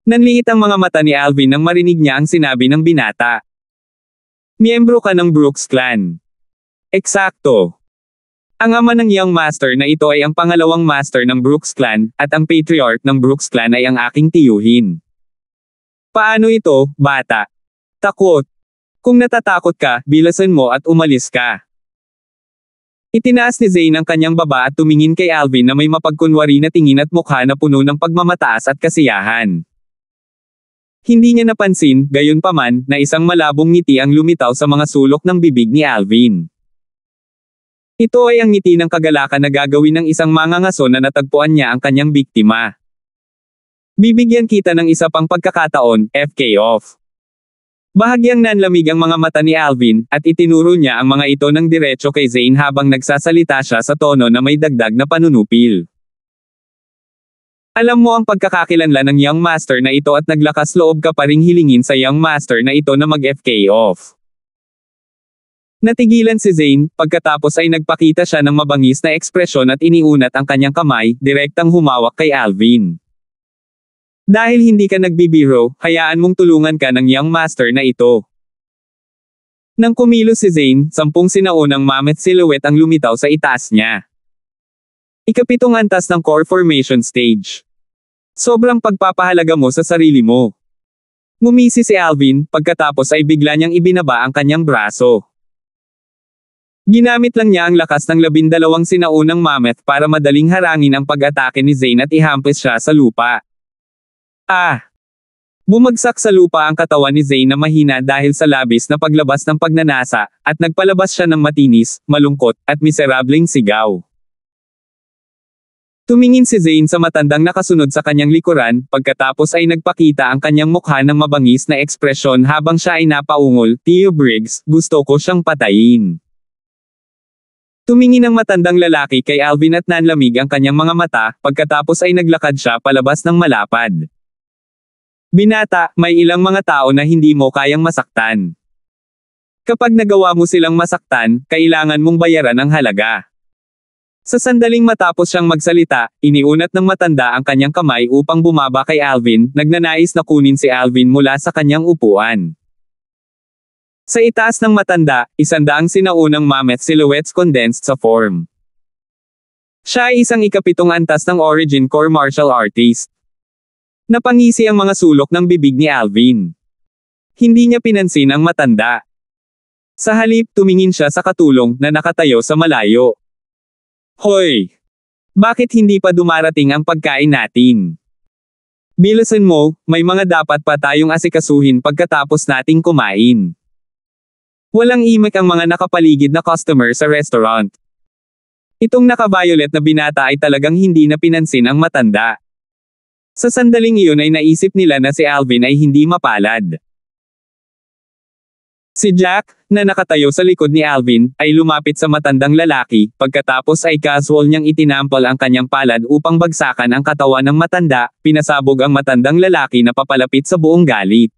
Nanliit ang mga mata ni Alvin nang marinig niya ang sinabi ng binata. Miyembro ka ng Brooks Clan. Eksakto. Ang ama ng young master na ito ay ang pangalawang master ng Brooks Clan, at ang patriarch ng Brooks Clan ay ang aking tiyuhin. Paano ito, bata? Takot. Kung natatakot ka, bilasan mo at umalis ka. Itinaas ni Zayn ang kanyang baba at tumingin kay Alvin na may mapagkunwari na tingin at mukha na puno ng pagmamataas at kasiyahan. Hindi niya napansin, gayunpaman, na isang malabong ngiti ang lumitaw sa mga sulok ng bibig ni Alvin. Ito ay ang ngiti ng kagalakan na gagawin ng isang mangangaso na natagpuan niya ang kanyang biktima. Bibigyan kita ng isa pang pagkakataon, FK off. Bahagyang nanlamig ang mga mata ni Alvin, at itinuro niya ang mga ito ng diretso kay Zayn habang nagsasalita siya sa tono na may dagdag na panunupil. Alam mo ang pagkakakilanlan ng Young Master na ito at naglakas loob ka pa ring hilingin sa Young Master na ito na mag-FK off. Natigilan si Zayn, pagkatapos ay nagpakita siya ng mabangis na ekspresyon at iniunat ang kanyang kamay, direktang humawak kay Alvin. Dahil hindi ka nagbibiro, hayaan mong tulungan ka ng Young Master na ito. Nang kumilos si Zayn, 10 sinaunang mammoth silhouette ang lumitaw sa itaas niya. Ikapitong antas ng core formation stage. Sobrang pagpapahalaga mo sa sarili mo. Ngumisi si Alvin, pagkatapos ay bigla niyang ibinaba ang kanyang braso. Ginamit lang niya ang lakas ng 12 sinaunang mammoth para madaling harangin ang pag-atake ni Zayn at ihampis siya sa lupa. Bumagsak sa lupa ang katawan ni Zayn na mahina dahil sa labis na paglabas ng pagnanasa, at nagpalabas siya ng matinis, malungkot, at miserableng sigaw. Tumingin si Zayn sa matandang nakasunod sa kanyang likuran, pagkatapos ay nagpakita ang kanyang mukha ng mabangis na ekspresyon habang siya ay napaungol, Theo Briggs, gusto ko siyang patayin. Tumingin ang matandang lalaki kay Alvin at nanlamig ang kanyang mga mata, pagkatapos ay naglakad siya palabas ng malapad. Binata, may ilang mga tao na hindi mo kayang masaktan. Kapag nagawa mo silang masaktan, kailangan mong bayaran ang halaga. Sa sandaling matapos siyang magsalita, iniunat ng matanda ang kanyang kamay upang bumaba kay Alvin, nagnanais na kunin si Alvin mula sa kanyang upuan. Sa itaas ng matanda, 100 sinaunang mammoth silhouettes condensed sa form. Siya ay isang ikapitong antas ng origin core martial artist. Napangisi ang mga sulok ng bibig ni Alvin. Hindi niya pinansin ang matanda. Sa halip, tumingin siya sa katulong na nakatayo sa malayo. Hoy! Bakit hindi pa dumarating ang pagkain natin? Bilisan mo, may mga dapat pa tayong asikasuhin pagkatapos nating kumain. Walang imik ang mga nakapaligid na customer sa restaurant. Itong naka-violet na binata ay talagang hindi na pinansin ang matanda. Sa sandaling iyon ay naisip nila na si Alvin ay hindi mapalad. Si Jack, na nakatayo sa likod ni Alvin, ay lumapit sa matandang lalaki, pagkatapos ay casual niyang itinampal ang kanyang palad upang bagsakan ang katawan ng matanda, pinasabog ang matandang lalaki na papalapit sa buong galit.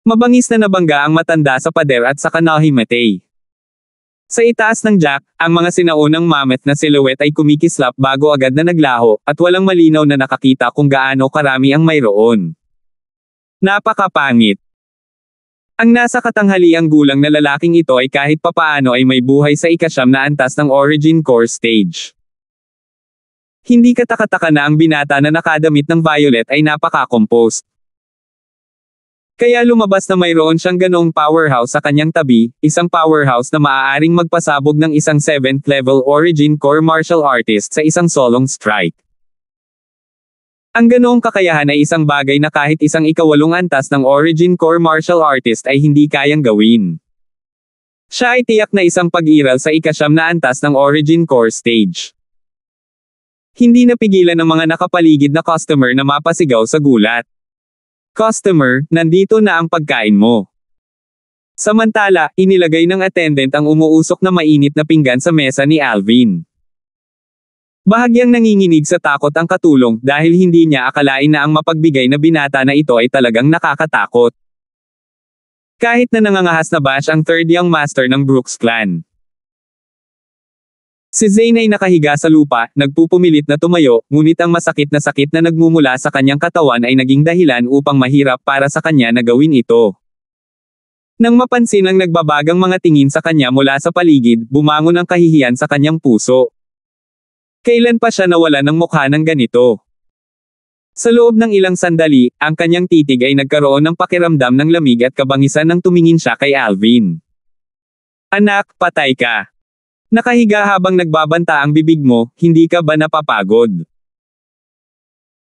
Mabangis na nabangga ang matanda sa pader at sa kanahimatay. Sa itaas ng Jack, ang mga sinaunang mammoth na silhouette ay kumikislap bago agad na naglaho, at walang malinaw na nakakita kung gaano karami ang mayroon. Napakapangit. Ang nasa katanghaliang gulang na lalaking ito ay kahit papaano ay may buhay sa ika-9 na antas ng origin core stage. Hindi katakataka na ang binata na nakadamit ng violet ay napaka-composed. Kaya lumabas na mayroon siyang ganoong powerhouse sa kanyang tabi, isang powerhouse na maaaring magpasabog ng isang 7th level origin core martial artist sa isang solong strike. Ang ganoong kakayahan ay isang bagay na kahit isang ika-8 antas ng origin core martial artist ay hindi kayang gawin. Siya ay tiyak na isang pag-iral sa ika-9 na antas ng origin core stage. Hindi napigilan ng mga nakapaligid na customer na mapasigaw sa gulat. Customer, nandito na ang pagkain mo. Samantala, inilagay ng attendant ang umuusok na mainit na pinggan sa mesa ni Alvin. Bahagyang nanginginig sa takot ang katulong dahil hindi niya akalain na ang mapagbigay na binata na ito ay talagang nakakatakot. Kahit na nangangahas na bash ang third young master ng Brooks clan. Si Zayn ay nakahiga sa lupa, nagpupumilit na tumayo, ngunit ang masakit na sakit na nagmumula sa kanyang katawan ay naging dahilan upang mahirap para sa kanya na gawin ito. Nang mapansin ang nagbabagang mga tingin sa kanya mula sa paligid, bumangon ang kahihiyan sa kanyang puso. Kailan pa siya nawala ng mukha ng ganito? Sa loob ng ilang sandali, ang kanyang titig ay nagkaroon ng pakiramdam ng lamig at kabangisan nang tumingin siya kay Alvin. Anak, patay ka. Nakahiga habang nagbabanta ang bibig mo, hindi ka ba napapagod?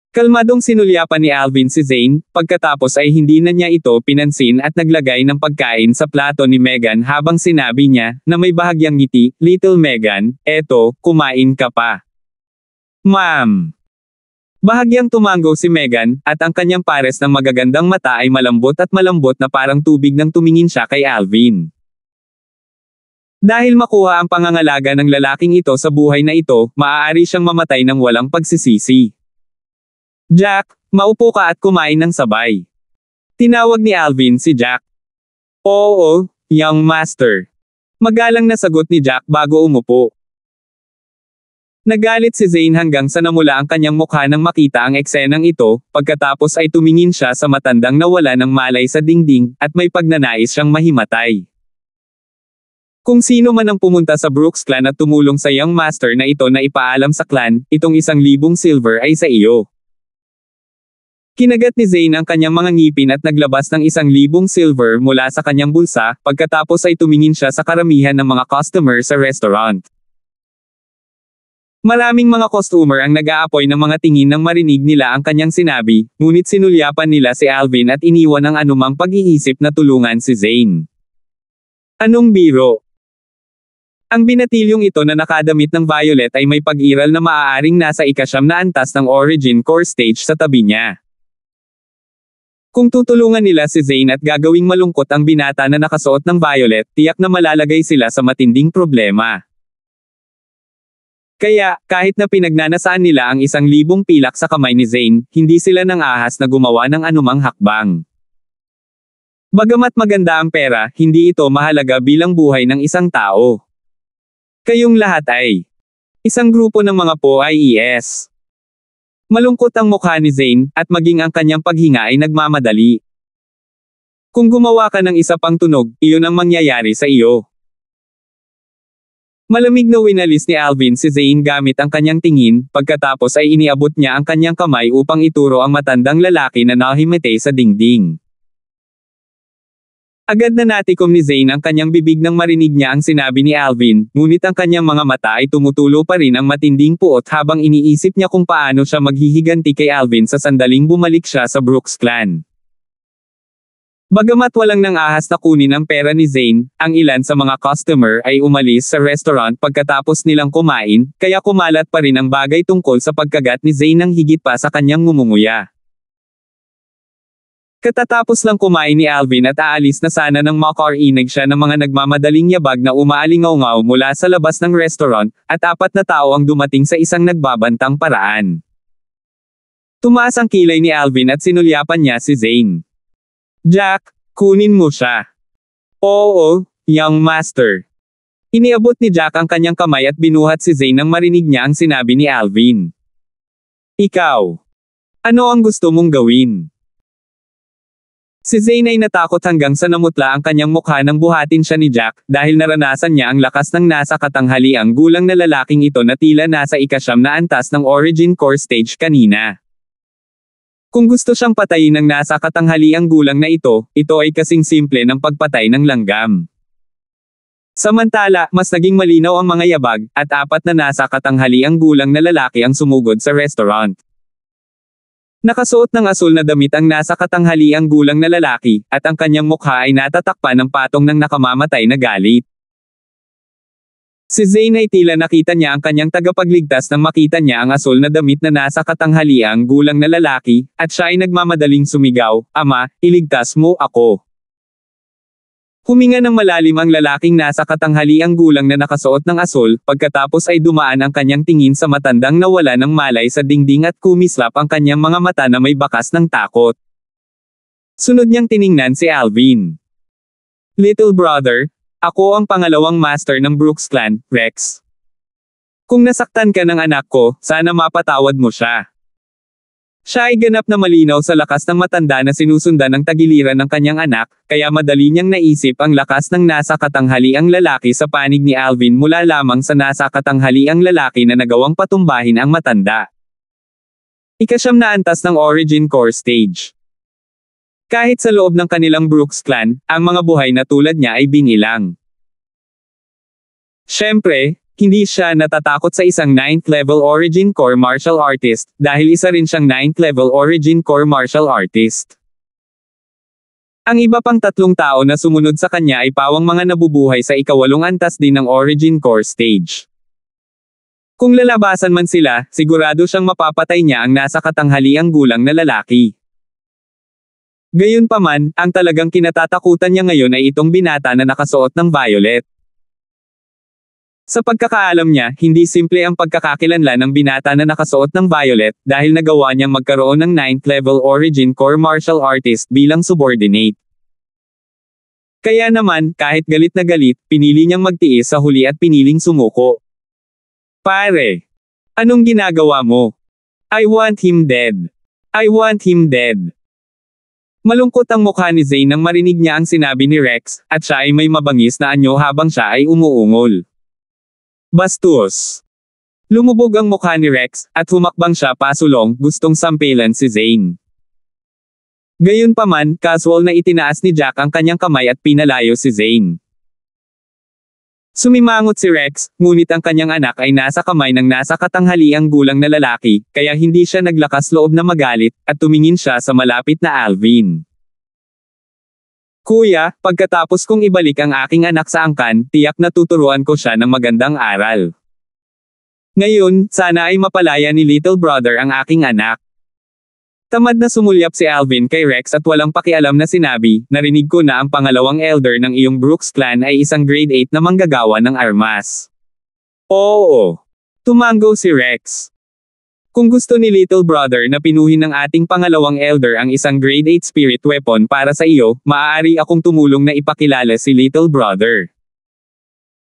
Kalmadong sinulyapan ni Alvin si Zane, pagkatapos ay hindi na niya ito pinansin at naglagay ng pagkain sa plato ni Megan habang sinabi niya, na may bahagyang ngiti, "Little Megan, eto, kumain ka pa." "Ma'am." Bahagyang tumango si Megan, at ang kanyang pares ng magagandang mata ay malambot na parang tubig nang tumingin siya kay Alvin. Dahil makuha ang pangangalaga ng lalaking ito sa buhay na ito, maaari siyang mamatay ng walang pagsisisi. "Jack, maupo ka at kumain ng sabay." Tinawag ni Alvin si Jack. "Oo, young master." Magalang na sagot ni Jack bago umupo. Nagalit si Zane hanggang sa namula ang kanyang mukha nang makita ang eksenang ito, pagkatapos ay tumingin siya sa matandang nawala ng malay sa dingding, at may pagnanais siyang mahimatay. Kung sino man ang pumunta sa Brooks Clan at tumulong sa young master na ito na ipaalam sa clan, itong 1,000 silver ay sa iyo. Kinagat ni Zane ang kanyang mga ngipin at naglabas ng 1,000 silver mula sa kanyang bulsa, pagkatapos ay tumingin siya sa karamihan ng mga customer sa restaurant. Maraming mga customer ang nag-aapoy ng mga tingin nang marinig nila ang kanyang sinabi, ngunit sinulyapan nila si Alvin at iniwan ang anumang pag-iisip na tulungan si Zane. Anong biro? Ang binatilyong ito na nakadamit ng violet ay may pag-iral na maaaring nasa ika-9 na antas ng Origin Core Stage sa tabi niya. Kung tutulungan nila si Zane at gagawing malungkot ang binata na nakasuot ng violet, tiyak na malalagay sila sa matinding problema. Kaya, kahit na pinagnanasaan nila ang 1,000 pilak sa kamay ni Zane, hindi sila nang ahas na gumawa ng anumang hakbang. Bagamat maganda ang pera, hindi ito mahalaga bilang buhay ng isang tao. Kayong lahat ay isang grupo ng mga POIES. Malungkot ang mukha ni Zane, at maging ang kanyang paghinga ay nagmamadali. Kung gumawa ka ng isa pang tunog, iyon ang mangyayari sa iyo. Malamig na winalis ni Alvin si Zane gamit ang kanyang tingin, pagkatapos ay iniabot niya ang kanyang kamay upang ituro ang matandang lalaki na nahimatay sa dingding. Agad na natikom ni Zane ang kanyang bibig nang marinig niya ang sinabi ni Alvin, ngunit ang kanyang mga mata ay tumutulo pa rin ang matinding puot habang iniisip niya kung paano siya maghihiganti kay Alvin sa sandaling bumalik siya sa Brooks Clan. Bagamat walang nang ahas na kunin ang pera ni Zane, ang ilan sa mga customer ay umalis sa restaurant pagkatapos nilang kumain, kaya kumalat pa rin ang bagay tungkol sa pagkagat ni Zane ng higit pa sa kanyang ngumunguya. Katatapos lang kumain ni Alvin at aalis na sana nang makarinig siya ng mga nagmamadaling yabag na umaalingaw-ngaw mula sa labas ng restaurant, at 4 na tao ang dumating sa isang nagbabantang paraan. Tumaas ang kilay ni Alvin at sinulyapan niya si Zane. "Jack, kunin mo siya." "Oo, young master." Iniabot ni Jack ang kanyang kamay at binuhat si Zane nang marinig niya ang sinabi ni Alvin. "Ikaw. Ano ang gusto mong gawin?" Si Zane ay natakot hanggang sa namutla ang kanyang mukha nang buhatin siya ni Jack, dahil naranasan niya ang lakas ng nasa katanghaliang gulang na lalaking ito na tila nasa ika-9 na antas ng Origin Core Stage kanina. Kung gusto siyang patayin ng nasa katanghaliang gulang na ito ay kasing simple ng pagpatay ng langgam. Samantala, mas naging malinaw ang mga yabag, at 4 na nasa katanghaliang gulang na lalaki ang sumugod sa restaurant. Nakasuot ng asul na damit ang nasa katanghaliang gulang na lalaki, at ang kanyang mukha ay natatakpan ng patong ng nakamamatay na galit. Si Zane ay tila nakita niya ang kanyang tagapagligtas nang makita niya ang asul na damit na nasa katanghaliang gulang na lalaki, at siya ay nagmamadaling sumigaw, "Ama, iligtas mo ako." Huminga ng malalim ang lalaking nasa katanghaliang gulang na nakasuot ng asul, pagkatapos ay dumaan ang kanyang tingin sa matandang nawala ng malay sa dingding at kumislap ang kanyang mga mata na may bakas ng takot. Sunod niyang tiningnan si Alvin. "Little brother, ako ang pangalawang master ng Brooks Clan, Rex. Kung nasaktan ka ng anak ko, sana mapatawad mo siya." Siya ay ganap na malinaw sa lakas ng matanda na sinusundan ng tagiliran ng kanyang anak, kaya madali niyang naisip ang lakas ng nasa katanghaliang lalaki sa panig ni Alvin mula lamang sa nasa katanghaliang lalaki na nagawang patumbahin ang matanda. Ika-9 na antas ng Origin Core Stage. Kahit sa loob ng kanilang Brooks Clan, ang mga buhay na tulad niya ay binilang. Siyempre, hindi siya natatakot sa isang 9th level Origin Core martial artist, dahil isa rin siyang 9th level Origin Core martial artist. Ang iba pang 3 tao na sumunod sa kanya ay pawang mga nabubuhay sa ika-8 antas din ng Origin Core stage. Kung lalabasan man sila, sigurado siyang mapapatay niya ang nasa katanghaliang gulang na lalaki. Gayunpaman, ang talagang kinatatakutan niya ngayon ay itong binata na nakasuot ng violet. Sa pagkakaalam niya, hindi simple ang pagkakakilanlan ng binata na nakasuot ng violet, dahil nagawa niyang magkaroon ng 9th level Origin Core martial artist bilang subordinate. Kaya naman, kahit galit na galit, pinili niyang magtiis sa huli at piniling sumuko. Pare, anong ginagawa mo? I want him dead. I want him dead. Malungkot ang mukha ni Zane nang marinig niya ang sinabi ni Rex, at siya ay may mabangis na anyo habang siya ay umuungol. Bastos. Lumubog ang mukha ni Rex, at humakbang siya pasulong, gustong sampelan si Zane. Gayunpaman, casual na itinaas ni Jack ang kanyang kamay at pinalayo si Zane. Sumimangot si Rex, ngunit ang kanyang anak ay nasa kamay ng nasa katanghaliang gulang na lalaki, kaya hindi siya naglakas loob na magalit, at tumingin siya sa malapit na Alvin. Kuya, pagkatapos kong ibalik ang aking anak sa angkan, tiyak na tuturuan ko siya ng magandang aral. Ngayon, sana ay mapalaya ni little brother ang aking anak. Tamad na sumulyap si Alvin kay Rex at walang pakialam na sinabi, narinig ko na ang pangalawang elder ng iyong Brooks clan ay isang grade 8 na manggagawa ng armas. Oo. Tumango si Rex. Kung gusto ni little brother na pinuhin ng ating pangalawang elder ang isang grade 8 spirit weapon para sa iyo, maaari akong tumulong na ipakilala si little brother.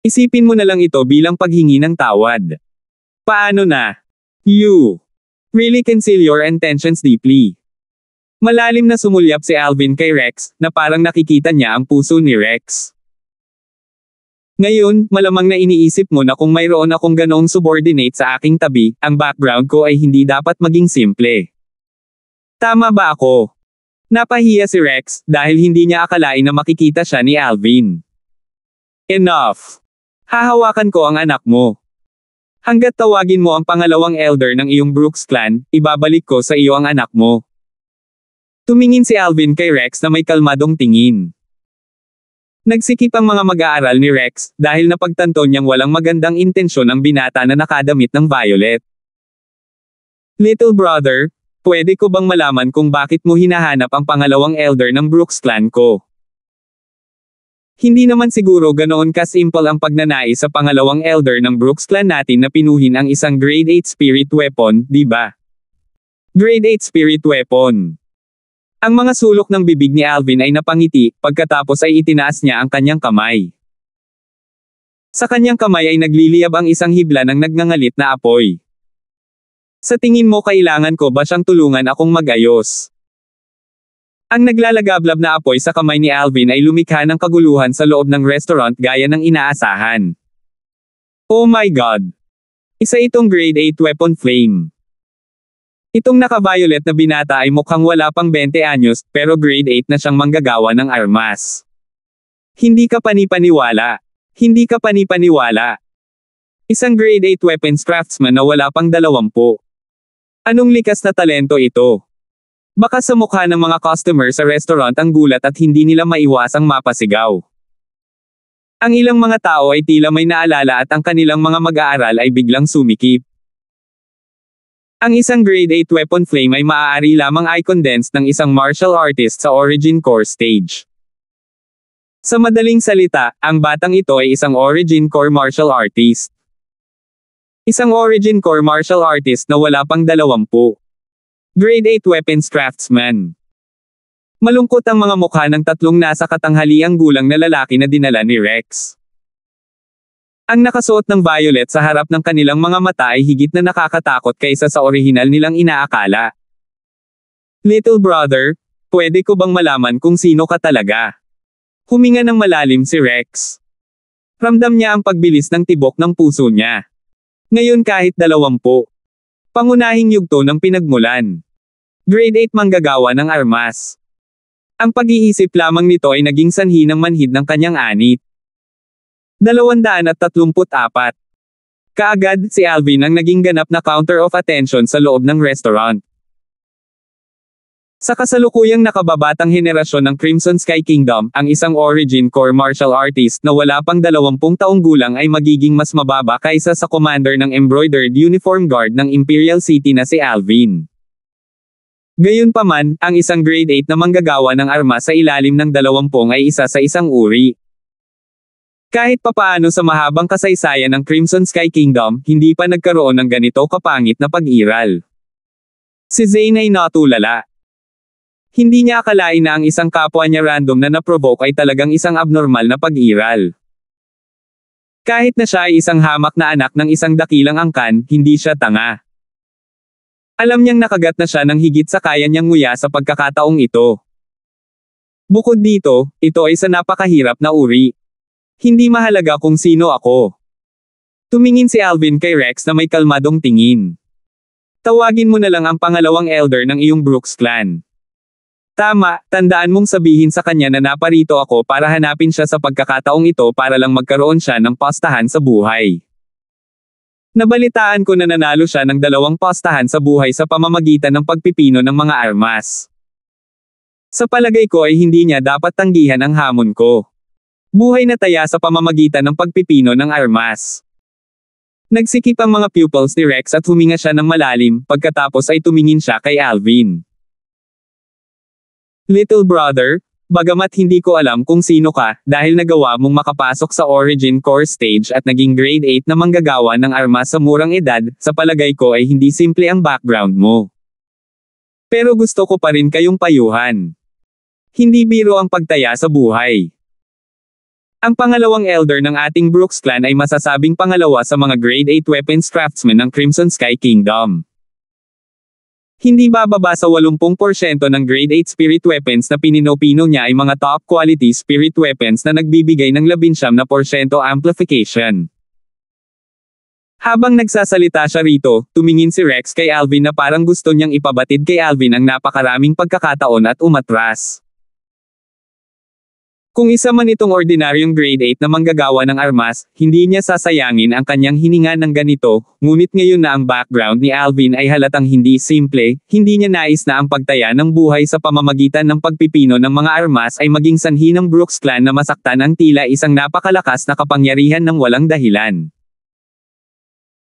Isipin mo na lang ito bilang paghingi ng tawad. Paano na? You really conceal your intentions deeply. Malalim na sumulyap si Alvin kay Rex, na parang nakikita niya ang puso ni Rex. Ngayon, malamang na iniisip mo na kung mayroon akong ganoong subordinate sa aking tabi, ang background ko ay hindi dapat maging simple. Tama ba ako? Napahiya si Rex, dahil hindi niya akalain na makikita siya ni Alvin. Enough! Hahawakan ko ang anak mo. Hanggat tawagin mo ang pangalawang elder ng iyong Brooks clan, ibabalik ko sa iyo ang anak mo. Tumingin si Alvin kay Rex na may kalmadong tingin. Nagsikip ang mga mag-aaral ni Rex, dahil napagtanto niyang walang magandang intensyon ang binata na nakadamit ng violet. Little brother, pwede ko bang malaman kung bakit mo hinahanap ang pangalawang elder ng Brooks clan ko? Hindi naman siguro ganoon ka-simple ang pagnanais sa pangalawang elder ng Brooks clan natin na pinuhin ang isang grade 8 spirit weapon, di ba? Grade 8 spirit weapon. Ang mga sulok ng bibig ni Alvin ay napangiti, pagkatapos ay itinaas niya ang kanyang kamay. Sa kanyang kamay ay nagliliyab ang isang hibla ng nagngangalit na apoy. Sa tingin mo kailangan ko ba siyang tulungan akong mag-ayos? Ang naglalagablab na apoy sa kamay ni Alvin ay lumikha ng kaguluhan sa loob ng restaurant gaya ng inaasahan. Oh my God! Isa itong grade 8 weapon flame. Itong naka-violet na binata ay mukhang wala pang 20 anyos, pero grade 8 na siyang manggagawa ng armas. Hindi ka panipaniwala. Hindi ka panipaniwala. Isang grade 8 weapons craftsman na wala pang 20. Anong likas na talento ito? Baka sa mukha ng mga customer sa restaurant ang gulat at hindi nila maiwasang mapasigaw. Ang ilang mga tao ay tila may naalala at ang kanilang mga mag-aaral ay biglang sumikip. Ang isang grade 8 weapon flame ay maaari lamang i-condense ng isang martial artist sa Origin Core stage. Sa madaling salita, ang batang ito ay isang Origin Core martial artist. Isang Origin Core martial artist na wala pang 20. Grade 8 weapons craftsman. Malungkot ang mga mukha ng 3 nasa katanghaliang gulang na lalaki na dinala ni Rex. Ang nakasuot ng violet sa harap ng kanilang mga mata ay higit na nakakatakot kaysa sa orihinal nilang inaakala. Little brother, pwede ko bang malaman kung sino ka talaga? Huminga ng malalim si Rex. Ramdam niya ang pagbilis ng tibok ng puso niya. Ngayon kahit 20. Pangunahing yugto ng pinagmulan. Grade 8 manggagawa ng armas. Ang pag-iisip lamang nito ay naging sanhi ng manhid ng kanyang anit. 234. Kaagad, si Alvin ang naging ganap na counter of attention sa loob ng restaurant. Sa kasalukuyang nakababatang henerasyon ng Crimson Sky Kingdom, ang isang origin core martial artist na wala pang 20 taong gulang ay magiging mas mababa kaysa sa commander ng embroidered uniform guard ng Imperial City na si Alvin. Gayunpaman, ang isang grade 8 na manggagawa ng armas sa ilalim ng 20 ay isa sa isang uri. Kahit papaano sa mahabang kasaysayan ng Crimson Sky Kingdom, hindi pa nagkaroon ng ganito kapangit na pag-iral. Si Zane ay natulala. Hindi niya akalain na ang isang kapwa niya random na na-provoke ay talagang isang abnormal na pag-iral. Kahit na siya ay isang hamak na anak ng isang dakilang angkan, hindi siya tanga. Alam niyang nakagat na siya ng higit sa kaya niyang nguya sa pagkakataong ito. Bukod dito, ito ay sa napakahirap na uri. Hindi mahalaga kung sino ako. Tumingin si Alvin kay Rex na may kalmadong tingin. Tawagin mo na lang ang pangalawang elder ng iyong Brooks clan. Tama, tandaan mong sabihin sa kanya na naparito ako para hanapin siya sa pagkakataong ito para lang magkaroon siya ng pastahan sa buhay. Nabalitaan ko na nanalo siya ng 2 pastahan sa buhay sa pamamagitan ng pagpipino ng mga armas. Sa palagay ko ay hindi niya dapat tanggihan ang hamon ko. Buhay na taya sa pamamagitan ng pagpipino ng armas. Nagsikip ang mga pupils ni Rex at huminga siya ng malalim, pagkatapos ay tumingin siya kay Alvin. Little brother, bagamat hindi ko alam kung sino ka, dahil nagawa mong makapasok sa Origin Core Stage at naging grade 8 na manggagawa ng armas sa murang edad, sa palagay ko ay hindi simple ang background mo. Pero gusto ko pa rin kayong payuhan. Hindi biro ang pagtaya sa buhay. Ang pangalawang elder ng ating Brooks clan ay masasabing pangalawa sa mga grade 8 weapons craftsmen ng Crimson Sky Kingdom. Hindi bababa sa 80% ng grade 8 spirit weapons na pinino-pino niya ay mga top quality spirit weapons na nagbibigay ng 19% amplification. Habang nagsasalita siya rito, tumingin si Rex kay Alvin na parang gusto niyang ipabatid kay Alvin ang napakaraming pagkakataon at umatras. Kung isa man itong ordinaryong grade 8 na manggagawa ng armas, hindi niya sasayangin ang kanyang hininga ng ganito, ngunit ngayon na ang background ni Alvin ay halatang hindi simple, hindi niya nais na ang pagtaya ng buhay sa pamamagitan ng pagpipino ng mga armas ay maging sanhi ng Brooks clan na masaktan ang tila isang napakalakas na kapangyarihan ng walang dahilan.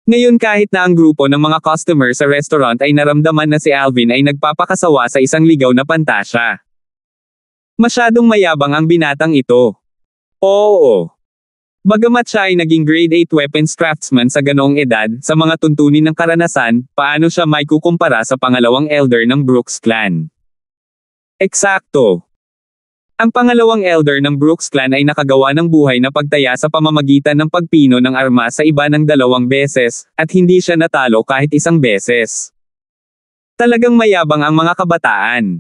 Ngayon kahit na ang grupo ng mga customer sa restaurant ay naramdaman na si Alvin ay nagpapakasawa sa isang ligaw na pantasya. Masyadong mayabang ang binatang ito. Oo. Bagamat siya ay naging grade 8 weapons craftsman sa ganoong edad, sa mga tuntunin ng karanasan, paano siya may kukumpara sa pangalawang elder ng Brooks clan? Eksakto. Ang pangalawang elder ng Brooks clan ay nakagawa ng buhay na pagtaya sa pamamagitan ng pagpino ng armas sa iba ng 2 beses, at hindi siya natalo kahit 1 beses. Talagang mayabang ang mga kabataan.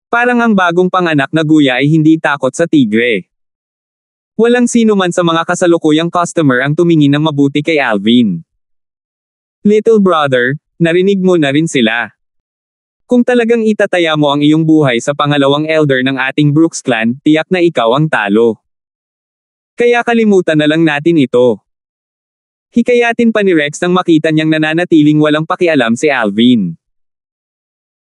Parang ang bagong panganak na guya ay hindi takot sa tigre. Walang sino man sa mga kasalukuyang customer ang tumingin ng mabuti kay Alvin. Little brother, narinig mo na rin sila. Kung talagang itataya mo ang iyong buhay sa pangalawang elder ng ating Brooks clan, tiyak na ikaw ang talo. Kaya kalimutan na lang natin ito. Hikayatin pa ni Rex nang makita niyang nananatiling walang pakialam si Alvin.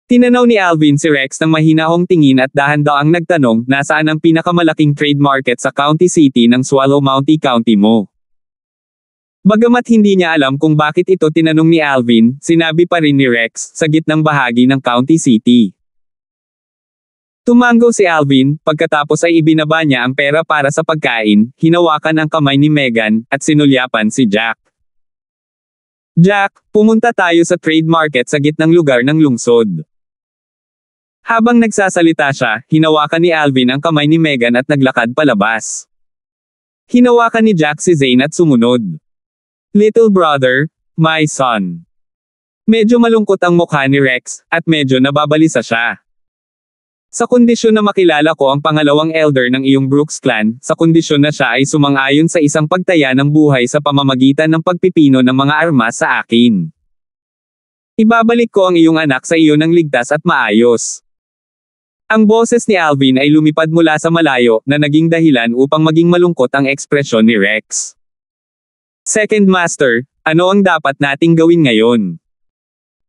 Tinanaw ni Alvin si Rex ng mahinahong tingin at dahan-daang nagtanong, nasaan ang pinakamalaking trade market sa county city ng Swallow Mountain County mo? Bagamat hindi niya alam kung bakit ito tinanong ni Alvin, sinabi pa rin ni Rex, sa gitnang bahagi ng county city. Tumango si Alvin, pagkatapos ay ibinaba niya ang pera para sa pagkain, hinawakan ang kamay ni Megan, at sinulyapan si Jack. Jack, pumunta tayo sa trade market sa gitnang lugar ng lungsod. Habang nagsasalita siya, hinawakan ni Alvin ang kamay ni Megan at naglakad palabas. Hinawakan ni Jack si Zane at sumunod. Little brother, my son. Medyo malungkot ang mukha ni Rex, at medyo nababalisa siya. Sa kondisyon na makilala ko ang pangalawang elder ng iyong Brooks clan, sa kondisyon na siya ay sumang-ayon sa isang pagtaya ng buhay sa pamamagitan ng pagpipino ng mga armas sa akin. Ibabalik ko ang iyong anak sa iyo ng ligtas at maayos. Ang boses ni Alvin ay lumipad mula sa malayo na naging dahilan upang maging malungkot ang ekspresyon ni Rex. Second Master, ano ang dapat nating gawin ngayon?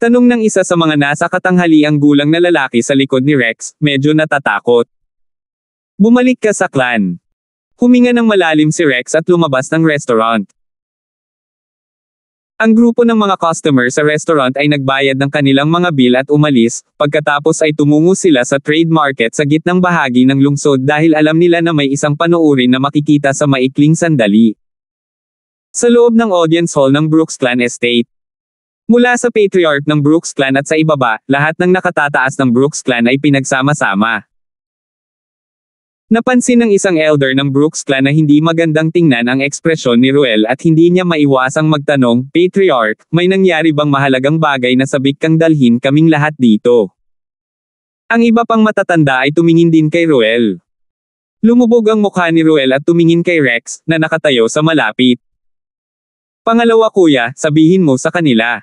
Tanong ng isa sa mga nasa katanghaliang gulang na lalaki sa likod ni Rex, medyo natatakot. Bumalik ka sa clan. Huminga ng malalim si Rex at lumabas ng restaurant. Ang grupo ng mga customer sa restaurant ay nagbayad ng kanilang mga bill at umalis, pagkatapos ay tumungo sila sa trade market sa gitnang bahagi ng lungsod dahil alam nila na may isang panuurin na makikita sa maikling sandali. Sa loob ng audience hall ng Brooks Clan Estate. Mula sa patriarch ng Brooks Clan at sa ibaba, lahat ng nakatataas ng Brooks Clan ay pinagsama-sama. Napansin ng isang elder ng Brooks Clan na hindi magandang tingnan ang ekspresyon ni Ruel at hindi niya maiwasang magtanong, Patriarch, may nangyari bang mahalagang bagay na sabik kang dalhin kaming lahat dito? Ang iba pang matatanda ay tumingin din kay Ruel. Lumubog ang mukha ni Ruel at tumingin kay Rex, na nakatayo sa malapit. Pangalawa kuya, sabihin mo sa kanila.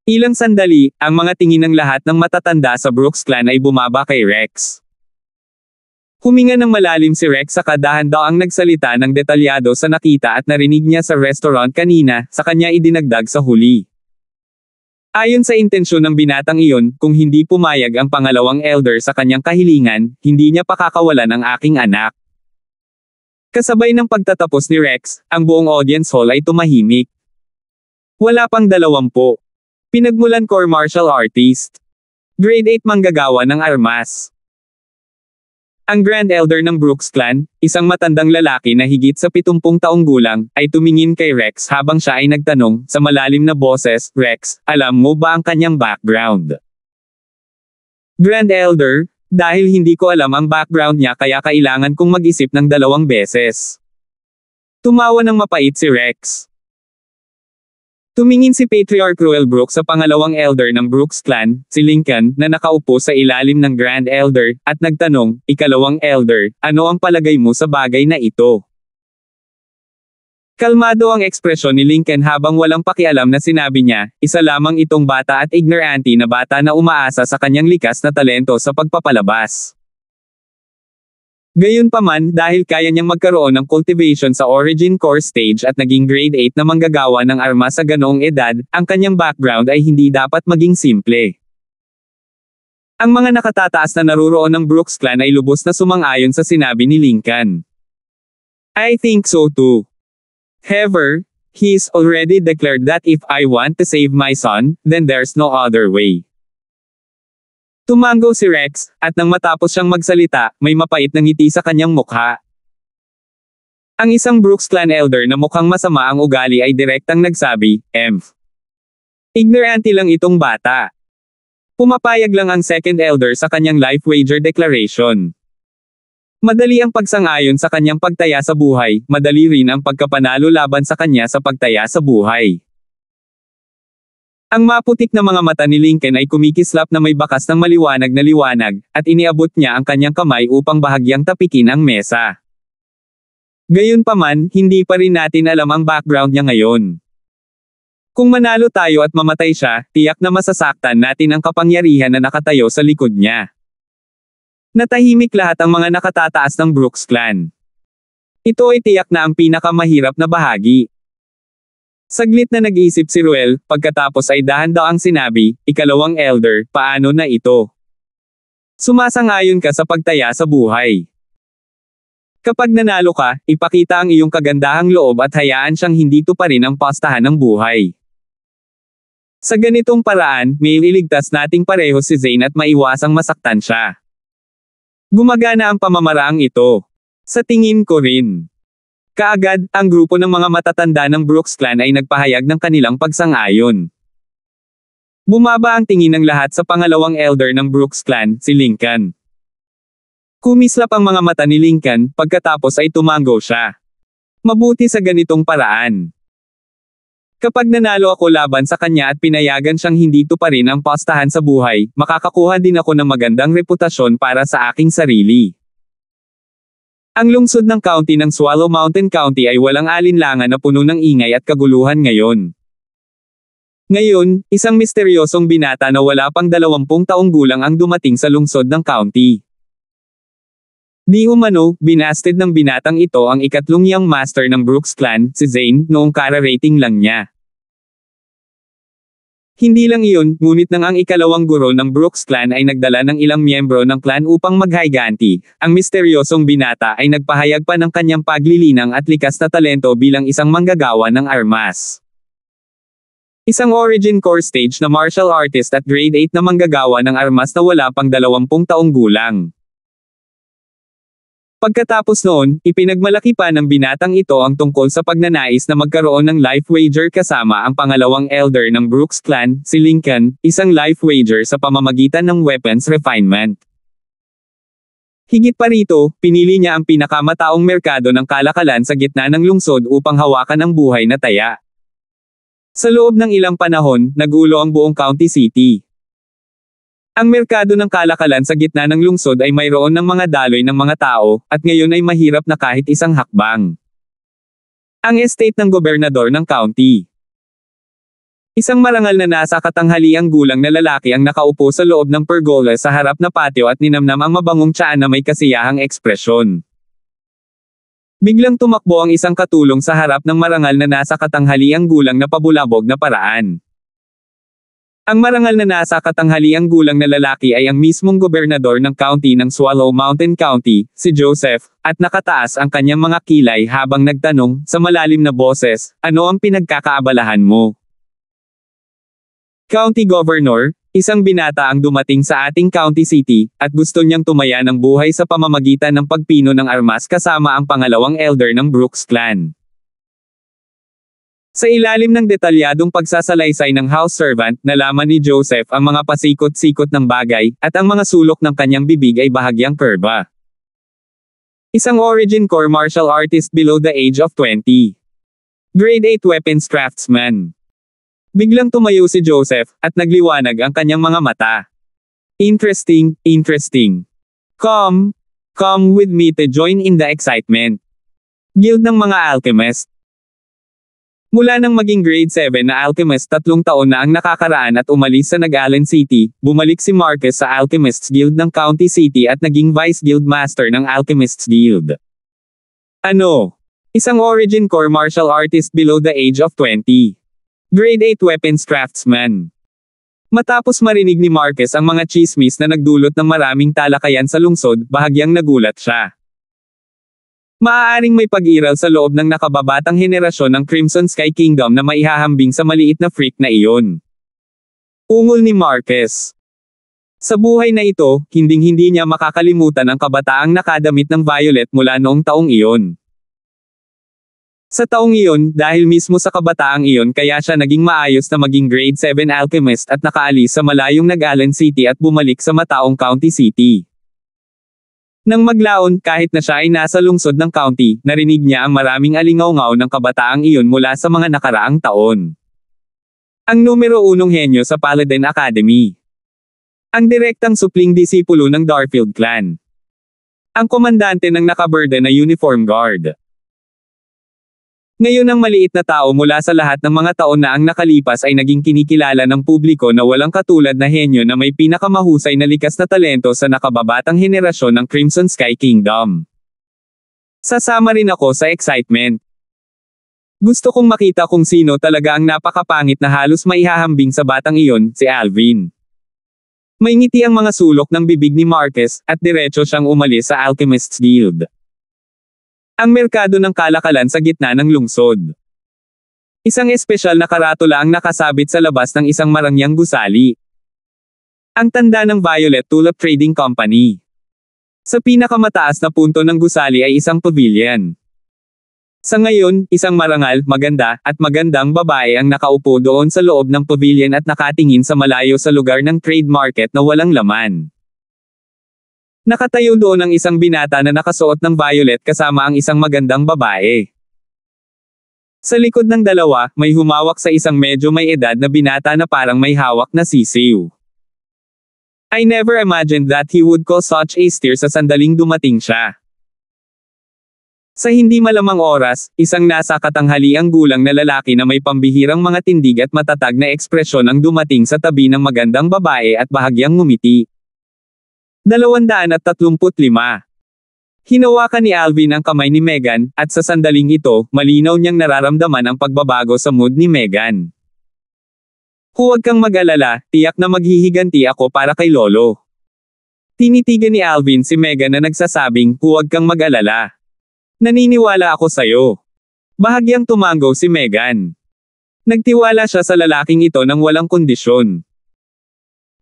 Ilang sandali, ang mga tingin ng lahat ng matatanda sa Brooks Clan ay bumaba kay Rex. Huminga ng malalim si Rex saka dahan-daang nagsalita ng detalyado sa nakita at narinig niya sa restaurant kanina, sa kanya idinagdag sa huli. Ayon sa intensyon ng binatang iyon, kung hindi pumayag ang pangalawang elder sa kanyang kahilingan, hindi niya pakakawalan ang aking anak. Kasabay ng pagtatapos ni Rex, ang buong audience hall ay tumahimik. Wala pang 20. Pinagmulan core martial artist. Grade 8 manggagawa ng armas. Ang Grand Elder ng Brooks Clan, isang matandang lalaki na higit sa 70 taong gulang, ay tumingin kay Rex habang siya ay nagtanong, sa malalim na boses, Rex, alam mo ba ang kanyang background? Grand Elder, dahil hindi ko alam ang background niya kaya kailangan kong mag-isip ng 2 beses. Tumawa ng mapait si Rex. Tumingin si Patriarch Ruel Brooks sa pangalawang elder ng Brooks Clan, si Lincoln, na nakaupo sa ilalim ng Grand Elder, at nagtanong, ikalawang elder, ano ang palagay mo sa bagay na ito? Kalmado ang ekspresyon ni Lincoln habang walang pakialam na sinabi niya, isa lamang itong bata at ignorante na bata na umaasa sa kanyang likas na talento sa pagpapalabas. Gayunpaman, dahil kaya niyang magkaroon ng cultivation sa origin core stage at naging grade 8 na manggagawa ng armas sa ganoong edad, ang kanyang background ay hindi dapat maging simple. Ang mga nakatataas na naruroon ng Brooks Clan ay lubos na sumang-ayon sa sinabi ni Lincoln. I think so too. However, he's already declared that if I want to save my son, then there's no other way. Tumango si Rex, at nang matapos siyang magsalita, may mapait na ngiti sa kanyang mukha. Ang isang Brooks Clan elder na mukhang masama ang ugali ay direktang nagsabi, ignorante lang itong bata. Pumapayag lang ang second elder sa kanyang life wager declaration. Madali ang pagsang-ayon sa kanyang pagtaya sa buhay, madali rin ang pagkapanalo laban sa kanya sa pagtaya sa buhay. Ang maputik na mga mata ni Lincoln ay kumikislap na may bakas ng maliwanag na liwanag, at iniabot niya ang kanyang kamay upang bahagyang tapikin ang mesa. Gayunpaman, hindi pa rin natin alam ang background niya ngayon. Kung manalo tayo at mamatay siya, tiyak na masasaktan natin ang kapangyarihan na nakatayo sa likod niya. Natahimik lahat ang mga nakatataas ng Brooks Clan. Ito ay tiyak na ang pinakamahirap na bahagi. Saglit na nag-iisip si Ruel, pagkatapos ay dahan-daang sinabi, ikalawang elder, paano na ito? Sumasang-ayon ka sa pagtaya sa buhay. Kapag nanalo ka, ipakita ang iyong kagandahang loob at hayaan siyang hindi tuparin ang pastahan ng buhay. Sa ganitong paraan, may ililigtas nating pareho si Zane at maiwasang masaktan siya. Gumagana ang pamamaraang ito. Sa tingin ko rin. Kaagad, ang grupo ng mga matatanda ng Brooks Clan ay nagpahayag ng kanilang pagsang-ayon. Bumaba ang tingin ng lahat sa pangalawang elder ng Brooks Clan, si Lincoln. Kumislap ang mga mata ni Lincoln, pagkatapos ay tumango siya. Mabuti sa ganitong paraan. Kapag nanalo ako laban sa kanya at pinayagan siyang hindi tuparin ang pastahan sa buhay, makakakuha din ako ng magandang reputasyon para sa aking sarili. Ang lungsod ng county ng Swallow Mountain County ay walang alinlangan na puno ng ingay at kaguluhan ngayon. Ngayon, isang misteryosong binata na wala pang 20 taong gulang ang dumating sa lungsod ng county. Di umano, binasted ng binatang ito ang ikatlong young master ng Brooks Clan, si Zane, noong kara-rating lang niya. Hindi lang iyon, ngunit nang ang ikalawang guro ng Brooks Clan ay nagdala ng ilang miyembro ng clan upang maghiganti, ang misteryosong binata ay nagpahayag pa ng kanyang paglilinang at likas na talento bilang isang manggagawa ng armas. Isang origin core stage na martial artist at grade 8 na manggagawa ng armas na wala pang 20 taong gulang. Pagkatapos noon, ipinagmalaki pa ng binatang ito ang tungkol sa pagnanais na magkaroon ng life wager kasama ang pangalawang elder ng Brooks Clan, si Lincoln, isang life wager sa pamamagitan ng weapons refinement. Higit pa rito, pinili niya ang pinakamataong merkado ng kalakalan sa gitna ng lungsod upang hawakan ang buhay na taya. Sa loob ng ilang panahon, nagulo ang buong County City. Ang merkado ng kalakalan sa gitna ng lungsod ay mayroon ng mga daloy ng mga tao, at ngayon ay mahirap na kahit isang hakbang. Ang estate ng gobernador ng county. Isang marangal na nasa katanghaliang gulang na lalaki ang nakaupo sa loob ng pergola sa harap na patio at ninamnam ang mabangong tsaa na may kasiyahang ekspresyon. Biglang tumakbo ang isang katulong sa harap ng marangal na nasa katanghaliang gulang na pabulabog na paraan. Ang marangal na nasa katanghaliang gulang na lalaki ay ang mismong gobernador ng county ng Swallow Mountain County, si Joseph, at nakataas ang kanyang mga kilay habang nagtanong, sa malalim na boses, ano ang pinagkakaabalahan mo? County Governor, isang binata ang dumating sa ating county city, at gusto niyang tumaya ng buhay sa pamamagitan ng pagpino ng armas kasama ang pangalawang elder ng Brooks Clan. Sa ilalim ng detalyadong pagsasalaysay ng house servant, nalaman ni Joseph ang mga pasikot-sikot ng bagay, at ang mga sulok ng kanyang bibig ay bahagyang kurba. Isang origin core martial artist below the age of 20. Grade 8 weapons craftsman. Biglang tumayo si Joseph, at nagliwanag ang kanyang mga mata. Interesting, interesting. Come with me to join in the excitement. Guild ng mga alchemist. Mula nang maging grade 7 na alchemist 3 taon na ang nakakaraan at umalis sa Nag-Allen City, bumalik si Marcus sa Alchemists Guild ng County City at naging Vice Guild Master ng Alchemists Guild. Ano? Isang origin core martial artist below the age of 20. Grade 8 weapons craftsman. Matapos marinig ni Marcus ang mga chismis na nagdulot ng maraming talakayan sa lungsod, bahagyang nagulat siya. Maaaring may pag-iral sa loob ng nakababatang henerasyon ng Crimson Sky Kingdom na maihahambing sa maliit na freak na iyon. Ungol ni Marcus. Sa buhay na ito, hinding-hindi niya makakalimutan ang kabataang nakadamit ng violet mula noong taong iyon. Sa taong iyon, dahil mismo sa kabataang iyon kaya siya naging maayos na maging grade 7 alchemist at nakaalis sa malayong Nag-Allen City at bumalik sa mataong County City. Nang maglaon, kahit na siya ay nasa lungsod ng county, narinig niya ang maraming alingaw-ngaw ng kabataang iyon mula sa mga nakaraang taon. Ang numero 1 henyo sa Paladin Academy. Ang direktang supling disipulo ng Darfield Clan. Ang komandante ng nakaburden na uniform guard. Ngayon ang maliit na tao mula sa lahat ng mga taon na ang nakalipas ay naging kinikilala ng publiko na walang katulad na henyo na may pinakamahusay na likas na talento sa nakababatang henerasyon ng Crimson Sky Kingdom. Sasama rin ako sa excitement. Gusto kong makita kung sino talaga ang napakapangit na halos maihahambing sa batang iyon, si Alvin. May ngiti ang mga sulok ng bibig ni Marcus, at diretso siyang umalis sa Alchemists Guild. Ang merkado ng kalakalan sa gitna ng lungsod. Isang espesyal na karatula ang nakasabit sa labas ng isang marangyang gusali. Ang tanda ng Violet Tulip Trading Company. Sa pinakamataas na punto ng gusali ay isang pavilion. Sa ngayon, isang marangal, maganda, at magandang babae ang nakaupo doon sa loob ng pavilion at nakatingin sa malayo sa lugar ng trade market na walang laman. Nakatayo doon ang isang binata na nakasuot ng violet kasama ang isang magandang babae. Sa likod ng dalawa, may humawak sa isang medyo may edad na binata na parang may hawak na sisiw. I never imagined that he would cause such a stir sa sandaling dumating siya. Sa hindi malamang oras, isang nasa katanghaliang gulang na lalaki na may pambihirang mga tindig at matatag na ekspresyon ang dumating sa tabi ng magandang babae at bahagyang ngumiti. 235. Hinawakan ni Alvin ang kamay ni Megan, at sa sandaling ito, malinaw niyang nararamdaman ang pagbabago sa mood ni Megan. Huwag kang mag-alala, tiyak na maghihiganti ako para kay Lolo. Tinitigan ni Alvin si Megan na nagsasabing, huwag kang mag-alala. Naniniwala ako sa'yo. Bahagyang tumango si Megan. Nagtiwala siya sa lalaking ito nang walang kondisyon.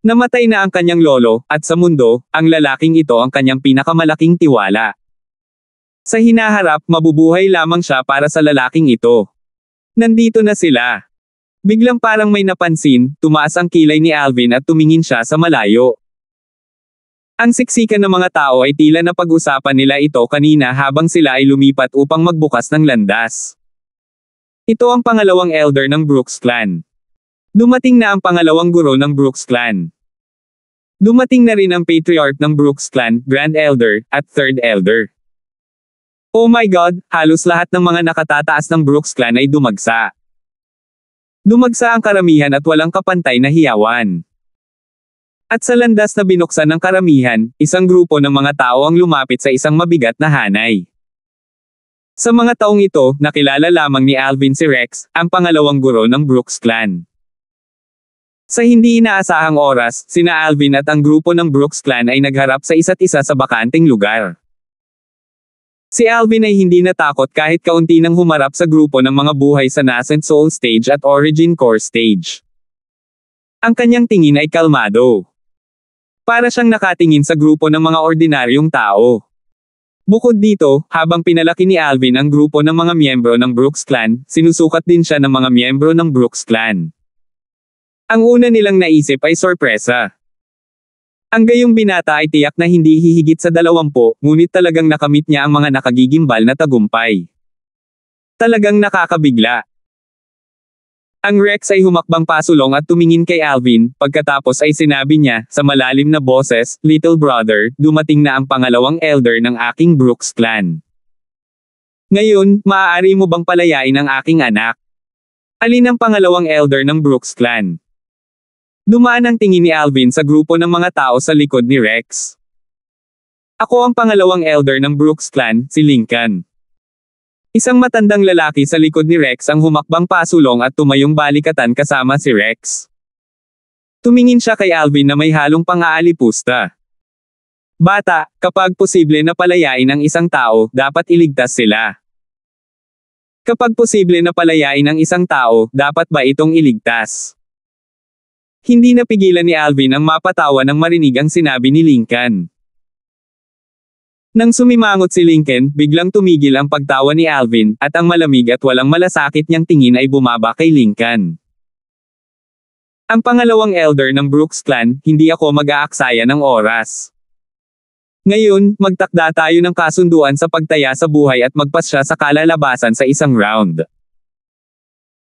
Namatay na ang kanyang lolo, at sa mundo, ang lalaking ito ang kanyang pinakamalaking tiwala. Sa hinaharap, mabubuhay lamang siya para sa lalaking ito. Nandito na sila. Biglang parang may napansin, tumaas ang kilay ni Alvin at tumingin siya sa malayo. Ang siksikan ng mga tao ay tila na pag-usapan nila ito kanina habang sila ay lumipat upang magbukas ng landas. Ito ang pangalawang elder ng Brooks Clan. Dumating na ang pangalawang guro ng Brooks Clan. Dumating na rin ang patriarch ng Brooks Clan, Grand Elder, at Third Elder. Oh my God, halos lahat ng mga nakatataas ng Brooks Clan ay dumagsa. Dumagsa ang karamihan at walang kapantay na hiyawan. At sa landas na binuksan ng karamihan, isang grupo ng mga tao ang lumapit sa isang mabigat na hanay. Sa mga taong ito, nakilala lamang ni Alvin si Rex, ang pangalawang guro ng Brooks Clan. Sa hindi inaasahang oras, sina Alvin at ang grupo ng Brooks Clan ay nagharap sa isa't isa sa bakanteng lugar. Si Alvin ay hindi natakot kahit kaunti nang humarap sa grupo ng mga buhay sa Nascent Soul Stage at Origin Core Stage. Ang kanyang tingin ay kalmado. Para siyang nakatingin sa grupo ng mga ordinaryong tao. Bukod dito, habang pinalaki ni Alvin ang grupo ng mga miyembro ng Brooks Clan, sinusukat din siya ng mga miyembro ng Brooks Clan. Ang una nilang naisip ay sorpresa. Ang gayong binata ay tiyak na hindi hihigit sa 20, ngunit talagang nakamit niya ang mga nakagigimbal na tagumpay. Talagang nakakabigla. Ang Rex ay humakbang pasulong at tumingin kay Alvin, pagkatapos ay sinabi niya, sa malalim na boses, "Little brother, dumating na ang pangalawang elder ng aking Brooks Clan. Ngayon, maaari mo bang palayain ang aking anak?" Alin ang pangalawang elder ng Brooks Clan? Dumaan ang tingin ni Alvin sa grupo ng mga tao sa likod ni Rex. Ako ang pangalawang elder ng Brooks Clan, si Lincoln. Isang matandang lalaki sa likod ni Rex ang humakbang pasulong at tumayong balikatan kasama si Rex. Tumingin siya kay Alvin na may halong pang-aalipusta. Bata, kapag posible na palayain ang isang tao, dapat iligtas sila. Kapag posible na palayain ang isang tao, dapat ba itong iligtas? Hindi napigilan ni Alvin ang mapatawa nang marinig ang sinabi ni Lincoln. Nang sumimangot si Lincoln, biglang tumigil ang pagtawa ni Alvin, at ang malamig at walang malasakit niyang tingin ay bumaba kay Lincoln. Ang pangalawang elder ng Brooks Clan, hindi ako mag-aaksaya ng oras. Ngayon, magtakda tayo ng kasunduan sa pagtaya sa buhay at magpasya sa kalalabasan sa isang round.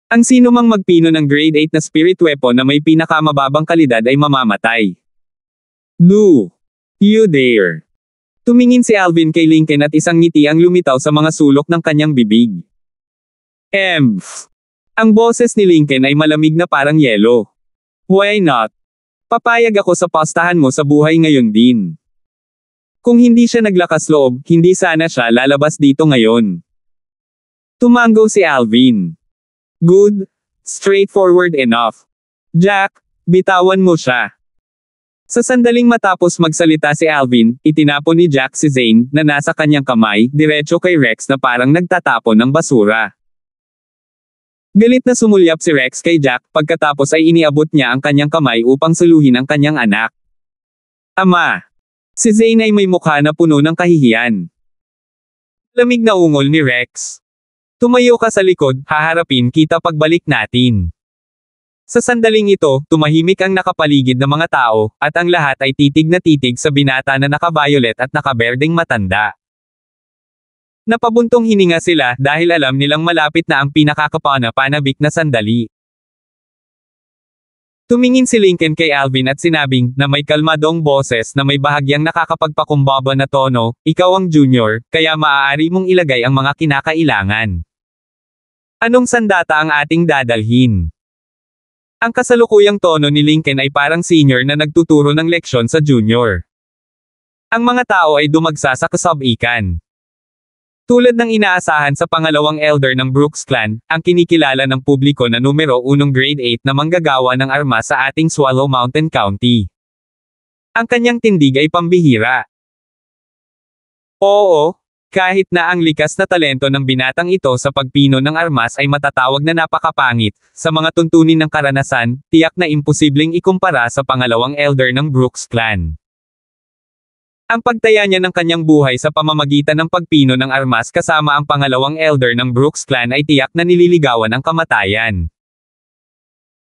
Ang sino mang magpino ng grade 8 na spirit weapon na may pinakamababang kalidad ay mamamatay. Do you dare? Tumingin si Alvin kay Lincoln at isang ngiti ang lumitaw sa mga sulok ng kanyang bibig. Ang boses ni Lincoln ay malamig na parang yelo. Why not? Papayag ako sa pastahan mo sa buhay ngayon din. Kung hindi siya naglakas loob, hindi sana siya lalabas dito ngayon. Tumango si Alvin. Good. Straightforward enough. Jack, bitawan mo siya. Sa sandaling matapos magsalita si Alvin, itinapon ni Jack si Zane, na nasa kanyang kamay, diretso kay Rex na parang nagtatapon ng basura. Galit na sumulyap si Rex kay Jack, pagkatapos ay iniabot niya ang kanyang kamay upang suluhin ang kanyang anak. Ama! Si Zane ay may mukha na puno ng kahihiyan. Lamig na ungol ni Rex. Tumayo ka sa likod, haharapin kita pagbalik natin. Sa sandaling ito, tumahimik ang nakapaligid na mga tao, at ang lahat ay titig na titig sa binata na naka-violet at naka-berdeng matanda. Napabuntong hininga sila dahil alam nilang malapit na ang pinakakapanabik na sandali. Tumingin si Lincoln kay Alvin at sinabing, na may kalmadong boses na may bahagyang nakakapagpakumbaba na tono, "Ikaw ang junior, kaya maaari mong ilagay ang mga kinakailangan. Anong sandata ang ating dadalhin?" Ang kasalukuyang tono ni Lincoln ay parang senior na nagtuturo ng leksyon sa junior. Ang mga tao ay dumagsa sa kasabikan. Tulad ng inaasahan sa pangalawang elder ng Brooks Clan, ang kinikilala ng publiko na numero 1 grade 8 na manggagawa ng armas sa ating Swallow Mountain County. Ang kanyang tindig ay pambihira. Oo, kahit na ang likas na talento ng binatang ito sa pagpino ng armas ay matatawag na napakapangit, sa mga tuntunin ng karanasan, tiyak na imposibleng ikumpara sa pangalawang elder ng Brooks Clan. Ang pagtaya niya ng kanyang buhay sa pamamagitan ng pagpino ng armas kasama ang pangalawang elder ng Brooks Clan ay tiyak na nililigawan ang kamatayan.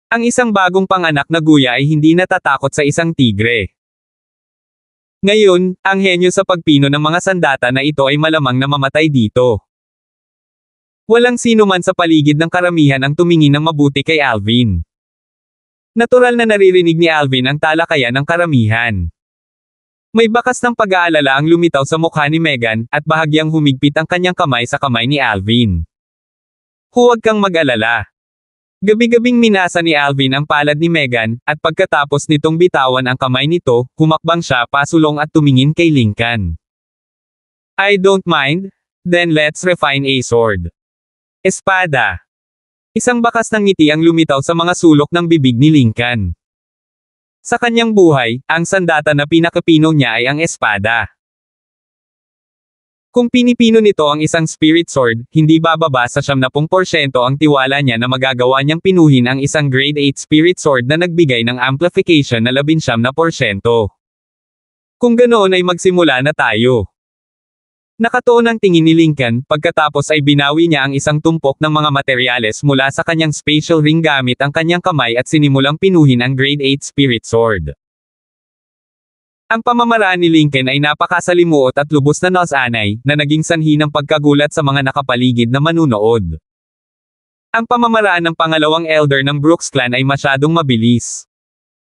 Ang isang bagong panganak na guya ay hindi natatakot sa isang tigre. Ngayon, ang henyo sa pagpino ng mga sandata na ito ay malamang na mamatay dito. Walang sino man sa paligid ng karamihan ang tumingin ng mabuti kay Alvin. Natural na naririnig ni Alvin ang talakayan ng karamihan. May bakas ng pag-aalala ang lumitaw sa mukha ni Megan, at bahagyang humigpit ang kanyang kamay sa kamay ni Alvin. Huwag kang mag-alala. Gabi-gabing minasa ni Alvin ang palad ni Megan, at pagkatapos nitong bitawan ang kamay nito, humakbang siya pasulong at tumingin kay Lincoln. I don't mind. Then let's refine a sword. Espada. Isang bakas ng ngiti ang lumitaw sa mga sulok ng bibig ni Lincoln. Sa kanyang buhay, ang sandata na pinakapino niya ay ang espada. Kung pinipino nito ang isang spirit sword, hindi bababa sa 70% ang tiwala niya na magagawa niyang pinuhin ang isang grade 8 spirit sword na nagbigay ng amplification na 19%. Kung ganoon ay magsimula na tayo. Nakatuon ang tingin ni Lincoln, pagkatapos ay binawi niya ang isang tumpok ng mga materyales mula sa kanyang spatial ring gamit ang kanyang kamay at sinimulang pinuhin ang grade 8 spirit sword. Ang pamamaraan ni Lincoln ay napakasalimuot at lubos na nasanay, na naging sanhi ng pagkagulat sa mga nakapaligid na manunood. Ang pamamaraan ng pangalawang elder ng Brooks Clan ay masyadong mabilis.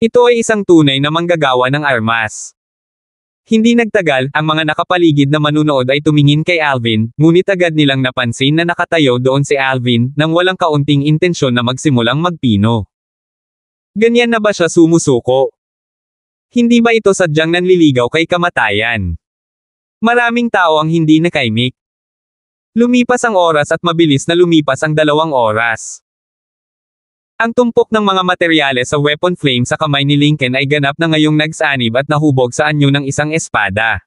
Ito ay isang tunay na manggagawa ng armas. Hindi nagtagal, ang mga nakapaligid na manunood ay tumingin kay Alvin, ngunit agad nilang napansin na nakatayo doon si Alvin, nang walang kaunting intensyon na magsimulang magpino. Ganyan na ba siya sumusuko? Hindi ba ito sadyang nanliligaw kay kamatayan? Maraming tao ang hindi nakaimik. Lumipas ang oras at mabilis na lumipas ang 2 oras. Ang tumpok ng mga materyales sa weapon flame sa kamay ni Lincoln ay ganap na ngayong nagsanib at nahubog sa anyo ng isang espada.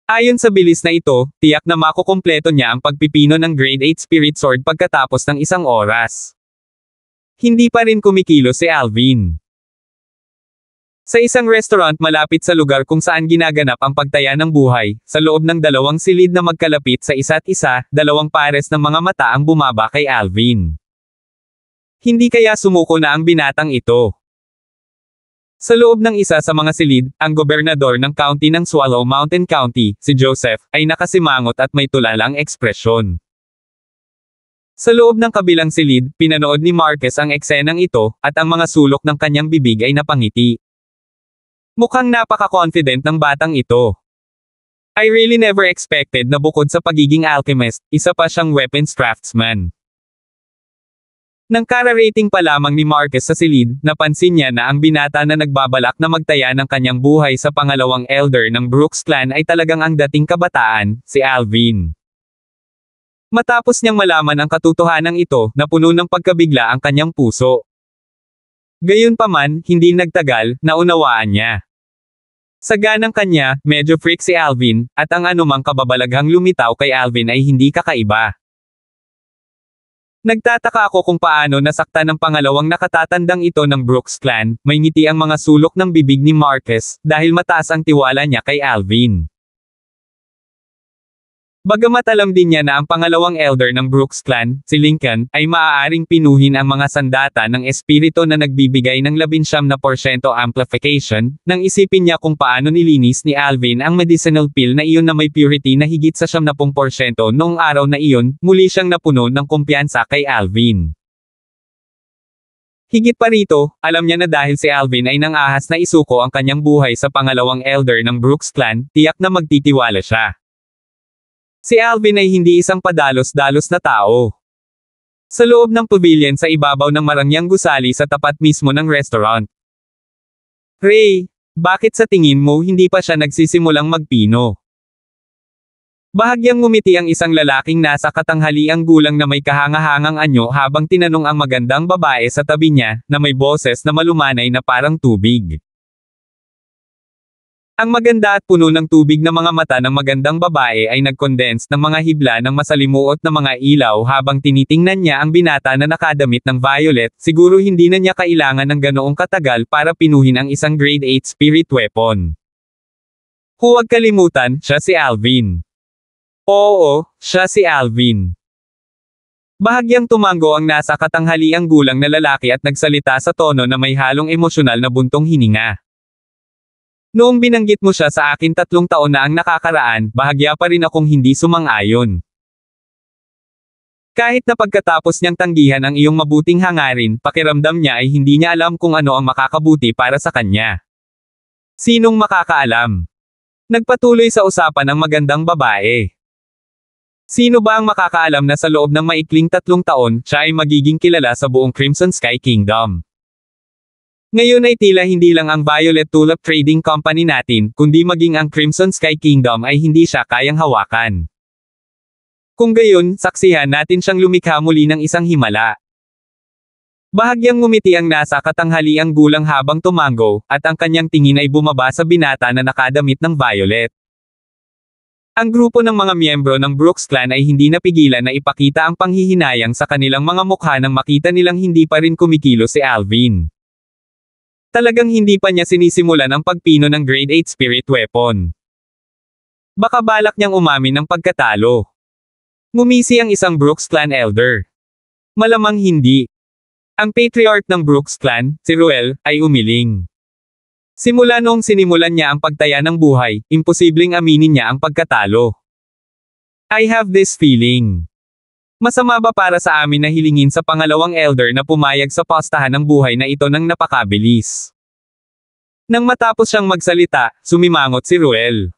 Ayon sa bilis na ito, tiyak na makukumpleto niya ang pagpipino ng grade 8 spirit sword pagkatapos ng 1 oras. Hindi pa rin kumikilos si Alvin. Sa isang restaurant malapit sa lugar kung saan ginaganap ang pagtaya ng buhay, sa loob ng 2 silid na magkalapit sa isa't isa, 2 pares ng mga mata ang bumaba kay Alvin. Hindi kaya sumuko na ang binatang ito. Sa loob ng isa sa mga silid, ang gobernador ng county ng Swallow Mountain County, si Joseph, ay nakasimangot at may tulalang ekspresyon. Sa loob ng kabilang silid, pinanood ni Marquez ang eksenang ito, at ang mga sulok ng kanyang bibig ay napangiti. Mukhang napaka-confident ng batang ito. I really never expected na bukod sa pagiging alchemist, isa pa siyang weapons craftsman. Nang kararating pa lamang ni Marquez sa silid, napansin niya na ang binata na nagbabalak na magtaya ng kanyang buhay sa pangalawang elder ng Brooks Clan ay talagang ang dating kabataan, si Alvin. Matapos niyang malaman ang katotohanan ito, napuno ng pagkabigla ang kanyang puso. Gayunpaman, hindi nagtagal, naunawaan niya. Sa ganang kanya, medyo freak si Alvin, at ang anumang kababalaghang lumitaw kay Alvin ay hindi kakaiba. Nagtataka ako kung paano nasaktan ng pangalawang nakatatandang ito ng Brooks Clan, may ngiti ang mga sulok ng bibig ni Marquez, dahil mataas ang tiwala niya kay Alvin. Bagamat alam din niya na ang pangalawang elder ng Brooks Clan, si Lincoln, ay maaaring pinuhin ang mga sandata ng espiritu na nagbibigay ng 19% amplification, nang isipin niya kung paano nilinis ni Alvin ang medicinal pill na iyon na may purity na higit sa 70% noong araw na iyon, muli siyang napuno ng kumpiyansa kay Alvin. Higit pa rito, alam niya na dahil si Alvin ay nangahas na isuko ang kanyang buhay sa pangalawang elder ng Brooks Clan, tiyak na magtitiwala siya. Si Alvin ay hindi isang padalos-dalos na tao. Sa loob ng pavilion sa ibabaw ng marangyang gusali sa tapat mismo ng restaurant. Ray, Bakit sa tingin mo hindi pa siya nagsisimulang magpino? Bahagyang ngumiti ang isang lalaking nasa katanghaliang gulang na may kahangahangang anyo habang tinanong ang magandang babae sa tabi niya, na may boses na malumanay na parang tubig. Ang maganda at puno ng tubig na mga mata ng magandang babae ay nag-condense ng mga hibla ng masalimuot na mga ilaw habang tinitingnan niya ang binata na nakadamit ng violet. Siguro hindi na niya kailangan ng ganoong katagal para pinuhin ang isang grade 8 spirit weapon. Huwag kalimutan, siya si Alvin. Oo, siya si Alvin. Bahagyang tumango ang nasa katanghaliang gulang na lalaki at nagsalita sa tono na may halong emosyonal na buntong hininga. Noong binanggit mo siya sa akin 3 taon na ang nakakaraan, bahagya pa rin akong hindi sumang-ayon. Kahit na pagkatapos niyang tanggihan ang iyong mabuting hangarin, pakiramdam niya ay hindi niya alam kung ano ang makakabuti para sa kanya. Sinong makakaalam? Nagpatuloy sa usapan ang magandang babae. Sino ba ang makakaalam na sa loob ng maikling 3 taon, siya ay magiging kilala sa buong Crimson Sky Kingdom? Ngayon ay tila hindi lang ang Violet Tulip Trading Company natin, kundi maging ang Crimson Sky Kingdom ay hindi siya kayang hawakan. Kung gayon, saksihan natin siyang lumikha muli ng isang himala. Bahagyang ngumiti ang nasa katanghaliang gulang habang tumango, at ang kanyang tingin ay bumaba sa binata na nakadamit ng violet. Ang grupo ng mga miyembro ng Brooks Clan ay hindi napigilan na ipakita ang panghihinayang sa kanilang mga mukha nang makita nilang hindi pa rin kumikilos si Alvin. Talagang hindi pa niya sinisimulan ang pagpino ng grade 8 spirit weapon. Baka balak niyang umamin ng pagkatalo. Ngumisi ang isang Brooks Clan elder. Malamang hindi. Ang patriarch ng Brooks Clan, si Ruel, ay umiling. Simula noong sinimulan niya ang pagtaya ng buhay, imposibleng aminin niya ang pagkatalo. I have this feeling. Masama ba para sa amin na hilingin sa pangalawang elder na pumayag sa pastahan ng buhay na ito ng napakabilis? Nang matapos siyang magsalita, sumimangot si Ruel.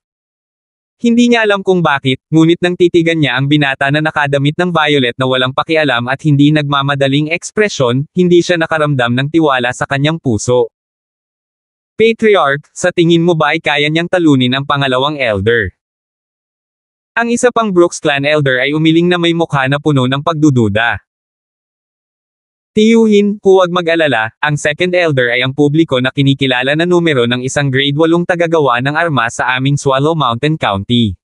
Hindi niya alam kung bakit, ngunit nang titigan niya ang binata na nakadamit ng violet na walang pakialam at hindi nagmamadaling ekspresyon, hindi siya nakaramdam ng tiwala sa kanyang puso. Patriarch, sa tingin mo ba ay kaya niyang talunin ang pangalawang elder? Ang isa pang Brooks Clan elder ay umiling na may mukha na puno ng pagdududa. Tiyuhin, huwag mag-alala, ang second elder ay ang publiko na kinikilala na numero ng isang grade 8 tagagawa ng armas sa aming Swallow Mountain County.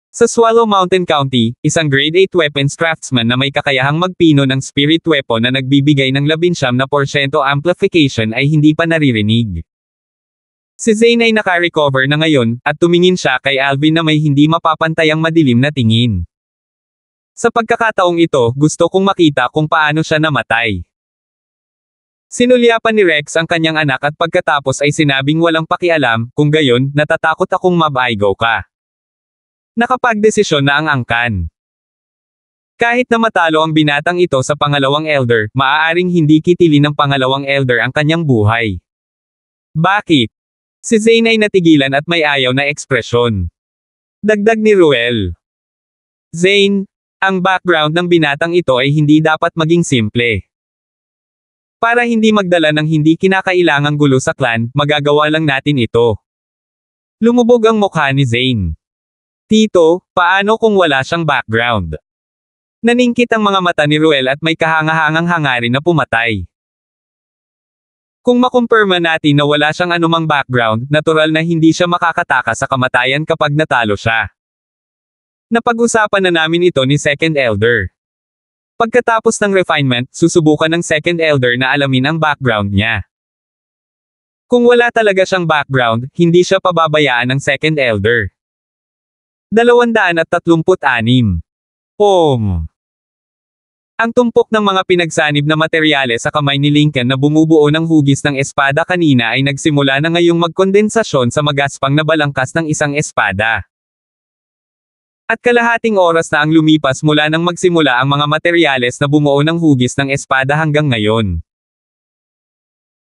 Sa Swallow Mountain County, isang grade 8 weapons craftsman na may kakayahang magpino ng spirit weapon na nagbibigay ng 19% amplification ay hindi pa naririnig. Si Zane ay naka-recover na ngayon, at tumingin siya kay Alvin na may hindi mapapantayang madilim na tingin. Sa pagkakataong ito, gusto kong makita kung paano siya namatay. Sinulyapan ni Rex ang kanyang anak at pagkatapos ay sinabing walang pakialam, kung gayon, natatakot akong mabaigaw ka. Nakapagdesisyon na ang angkan. Kahit na matalo ang binatang ito sa pangalawang elder, maaaring hindi kitilin ng pangalawang elder ang kanyang buhay. Bakit? Si Zane ay natigilan at may ayaw na ekspresyon. Dagdag ni Ruel. Zane, ang background ng binatang ito ay hindi dapat maging simple. Para hindi magdala ng hindi kinakailangang gulo sa clan, magagawa lang natin ito. Lumubog ang mukha ni Zane. Tito, paano kung wala siyang background? Naningkit ang mga mata ni Ruel at may kahangahangang hangarin na pumatay. Kung makumpirma natin na wala siyang anumang background, natural na hindi siya makakataka sa kamatayan kapag natalo siya. Napag-usapan na namin ito ni Second Elder. Pagkatapos ng refinement, susubukan ng Second Elder na alamin ang background niya. Kung wala talaga siyang background, hindi siya pababayaan ng Second Elder. 236. Ang tumpok ng mga pinagsanib na materyales sa kamay ni Lincoln na bumubuo ng hugis ng espada kanina ay nagsimula na ngayong magkondensasyon sa magaspang na balangkas ng isang espada. At kalahating oras na ang lumipas mula nang magsimula ang mga materyales na bumuo ng hugis ng espada hanggang ngayon.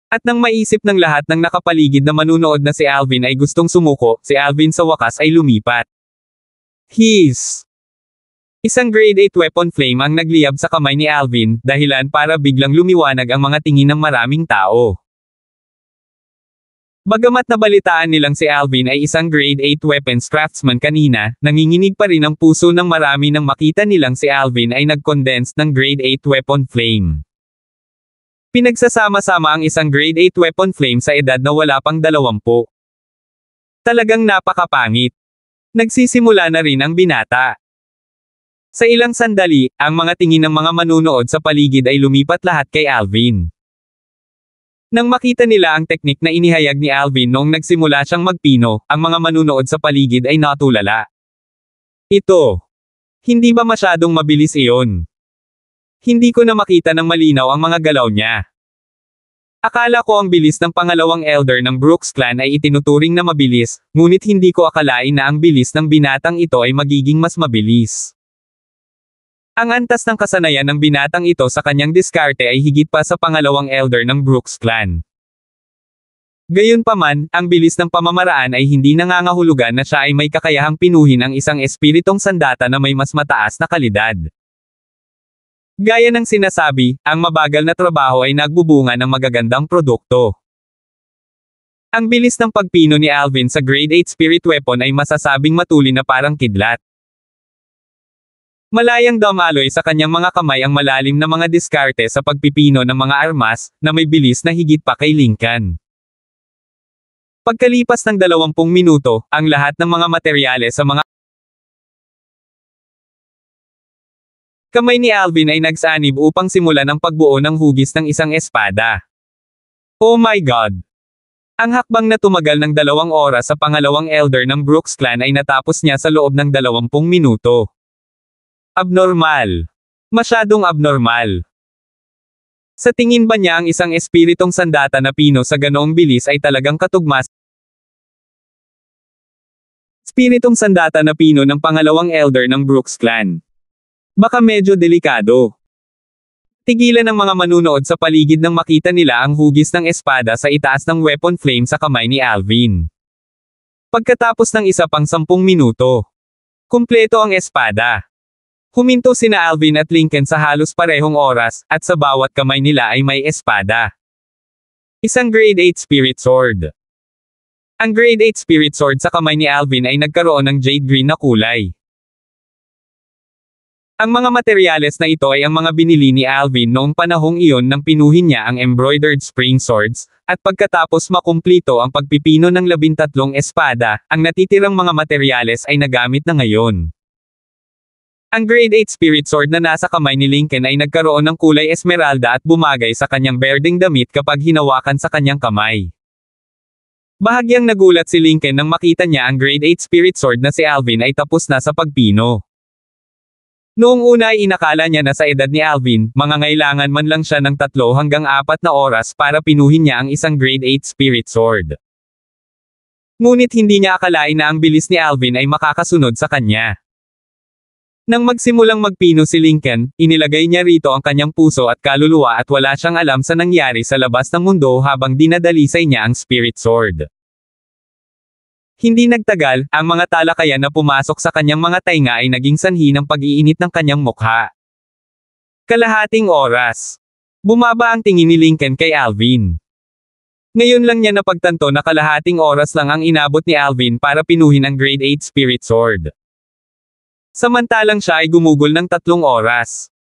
At nang maisip ng lahat ng nakapaligid na manunood na si Alvin ay gustong sumuko, si Alvin sa wakas ay lumipat. Isang grade 8 weapon flame ang nagliyab sa kamay ni Alvin, dahilan para biglang lumiwanag ang mga tingin ng maraming tao. Bagamat nabalitaan nilang si Alvin ay isang grade 8 weapons craftsman kanina, nanginginig pa rin ang puso ng marami nang makita nilang si Alvin ay nag-condense ng grade 8 weapon flame. Pinagsasama-sama ang isang grade 8 weapon flame sa edad na wala pang 20. Talagang napakapangit. Nagsisimula na rin ang binata. Sa ilang sandali, ang mga tingin ng mga manunood sa paligid ay lumipat lahat kay Alvin. Nang makita nila ang teknik na inihayag ni Alvin noong nagsimula siyang magpino, ang mga manunood sa paligid ay natulala. Ito. Hindi ba masyadong mabilis iyon? Hindi ko na makita ng malinaw ang mga galaw niya. Akala ko ang bilis ng pangalawang elder ng Brooks Clan ay itinuturing na mabilis, ngunit hindi ko akalain na ang bilis ng binatang ito ay magiging mas mabilis. Ang antas ng kasanayan ng binatang ito sa kanyang diskarte ay higit pa sa pangalawang elder ng Brooks Clan. Gayunpaman, ang bilis ng pamamaraan ay hindi nangangahulugan na siya ay may kakayahang pinuhin ang isang espiritong sandata na may mas mataas na kalidad. Gaya ng sinasabi, ang mabagal na trabaho ay nagbubunga ng magagandang produkto. Ang bilis ng pagpino ni Alvin sa grade 8 spirit weapon ay masasabing matulin na parang kidlat. Malayang damaloy sa kanyang mga kamay ang malalim na mga diskarte sa pagpipino ng mga armas, na may bilis na higit pa kay Lincoln. Pagkalipas ng 20 minuto, ang lahat ng mga materyales sa mga kamay ni Alvin ay nagsanib upang simulan ang pagbuo ng hugis ng isang espada. Oh my God! Ang hakbang na tumagal ng 2 oras sa pangalawang elder ng Brooks Clan ay natapos niya sa loob ng 20 minuto. Abnormal. Masyadong abnormal. Sa tingin ba niya ang isang espiritong sandata na pino sa ganoong bilis ay talagang katugmas? Espiritong sandata na pino ng pangalawang elder ng Brooks Clan. Baka medyo delikado. Tigilan ng mga manunood sa paligid nang makita nila ang hugis ng espada sa itaas ng weapon flame sa kamay ni Alvin. Pagkatapos ng isa pang 10 minuto, kumpleto ang espada. Huminto sina Alvin at Lincoln sa halos parehong oras, at sa bawat kamay nila ay may espada. Isang grade 8 spirit sword. Ang grade 8 spirit sword sa kamay ni Alvin ay nagkaroon ng jade green na kulay. Ang mga materyales na ito ay ang mga binili ni Alvin noong panahong iyon nang pinuhin niya ang embroidered spring swords, at pagkatapos makumplito ang pagpipino ng 13 espada, ang natitirang mga materyales ay nagamit na ngayon. Ang grade 8 spirit sword na nasa kamay ni Lincoln ay nagkaroon ng kulay esmeralda at bumagay sa kanyang berdeng damit kapag hinawakan sa kanyang kamay. Bahagyang nagulat si Lincoln nang makita niya ang grade 8 spirit sword na si Alvin ay tapos na sa pagpino. Noong una ay inakala niya na sa edad ni Alvin, mangangailangan man lang siya ng 3 hanggang 4 na oras para pinuhin niya ang isang grade 8 spirit sword. Ngunit hindi niya akalain na ang bilis ni Alvin ay makakasunod sa kanya. Nang magsimulang magpino si Lincoln, inilagay niya rito ang kanyang puso at kaluluwa at wala siyang alam sa nangyari sa labas ng mundo habang dinadalisay niya ang spirit sword. Hindi nagtagal, ang mga talakayan na pumasok sa kanyang mga tainga ay naging sanhi ng pag-iinit ng kanyang mukha. Kalahating oras. Bumaba ang tingin ni Lincoln kay Alvin. Ngayon lang niya napagtanto na kalahating oras lang ang inabot ni Alvin para pinuhin ang grade 8 spirit sword. Samantalang siya ay gumugol ng 3 oras.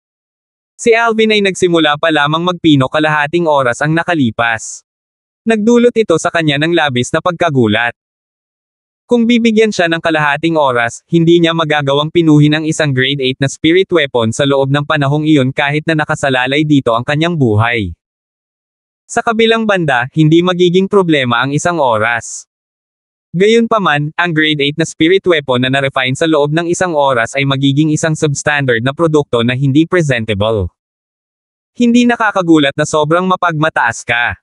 Si Alvin ay nagsimula pa lamang magpino kalahating oras ang nakalipas. Nagdulot ito sa kanya ng labis na pagkagulat. Kung bibigyan siya ng kalahating oras, hindi niya magagawang pinuhin ang isang grade 8 na spirit weapon sa loob ng panahong iyon kahit na nakasalalay dito ang kanyang buhay. Sa kabilang banda, hindi magiging problema ang isang oras. Gayunpaman, ang grade 8 na spirit weapon na na-refine sa loob ng isang oras ay magiging isang substandard na produkto na hindi presentable. Hindi nakakagulat na sobrang mapagmataas ka.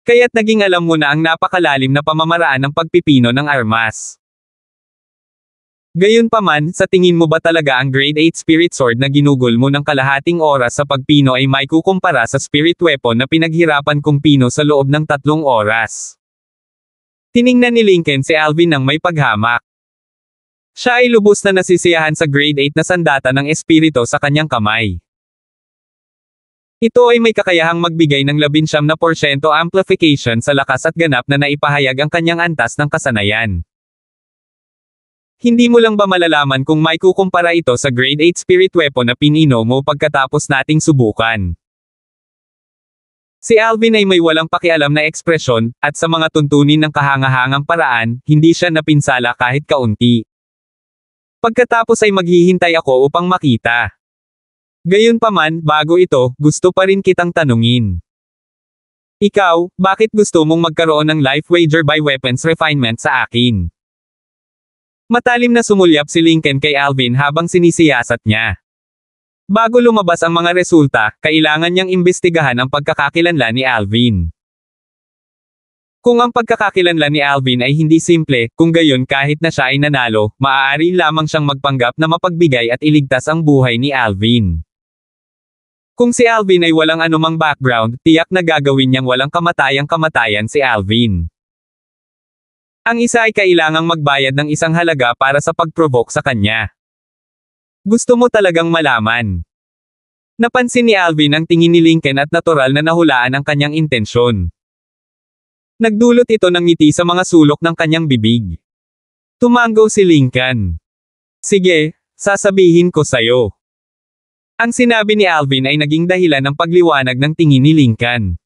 Kaya't naging alam mo na ang napakalalim na pamamaraan ng pagpipino ng armas. Gayunpaman, sa tingin mo ba talaga ang grade 8 spirit sword na ginugol mo ng kalahating oras sa pagpino ay may kukumpara sa spirit weapon na pinaghirapan kong pino sa loob ng 3 oras? Tiningnan ni Lincoln si Alvin nang may paghamak. Siya ay lubos na nasisiyahan sa grade 8 na sandata ng espiritu sa kanyang kamay. Ito ay may kakayahang magbigay ng 19% amplification sa lakas at ganap na naipahayag ang kanyang antas ng kasanayan. Hindi mo lang ba malalaman kung may kukumpara ito sa grade 8 spirit weapon na pinino mo pagkatapos nating subukan? Si Alvin ay may walang pakialam na ekspresyon, at sa mga tuntunin ng kahangahangang paraan, hindi siya napinsala kahit kaunti. Pagkatapos ay maghihintay ako upang makita. Gayunpaman, bago ito, gusto pa rin kitang tanungin. Ikaw, bakit gusto mong magkaroon ng life wager by weapons refinement sa akin? Matalim na sumulyap si Lincoln kay Alvin habang sinisiyasat niya. Bago lumabas ang mga resulta, kailangan niyang imbestigahan ang pagkakakilanlan ni Alvin. Kung ang pagkakakilanlan ni Alvin ay hindi simple, kung gayon kahit na siya ay nanalo, maaari lamang siyang magpanggap na mapagbigay at iligtas ang buhay ni Alvin. Kung si Alvin ay walang anumang background, tiyak na gagawin niyang walang kamatayang-kamatayan si Alvin. Ang isa ay kailangang magbayad ng isang halaga para sa pag-provoke sa kanya. Gusto mo talagang malaman? Napansin ni Alvin ang tingin ni Lincoln at natural na nahulaan ang kanyang intensyon. Nagdulot ito ng ngiti sa mga sulok ng kanyang bibig. Tumango si Lincoln. Sige, sasabihin ko sayo. Ang sinabi ni Alvin ay naging dahilan ng pagliwanag ng tingin ni Lincoln.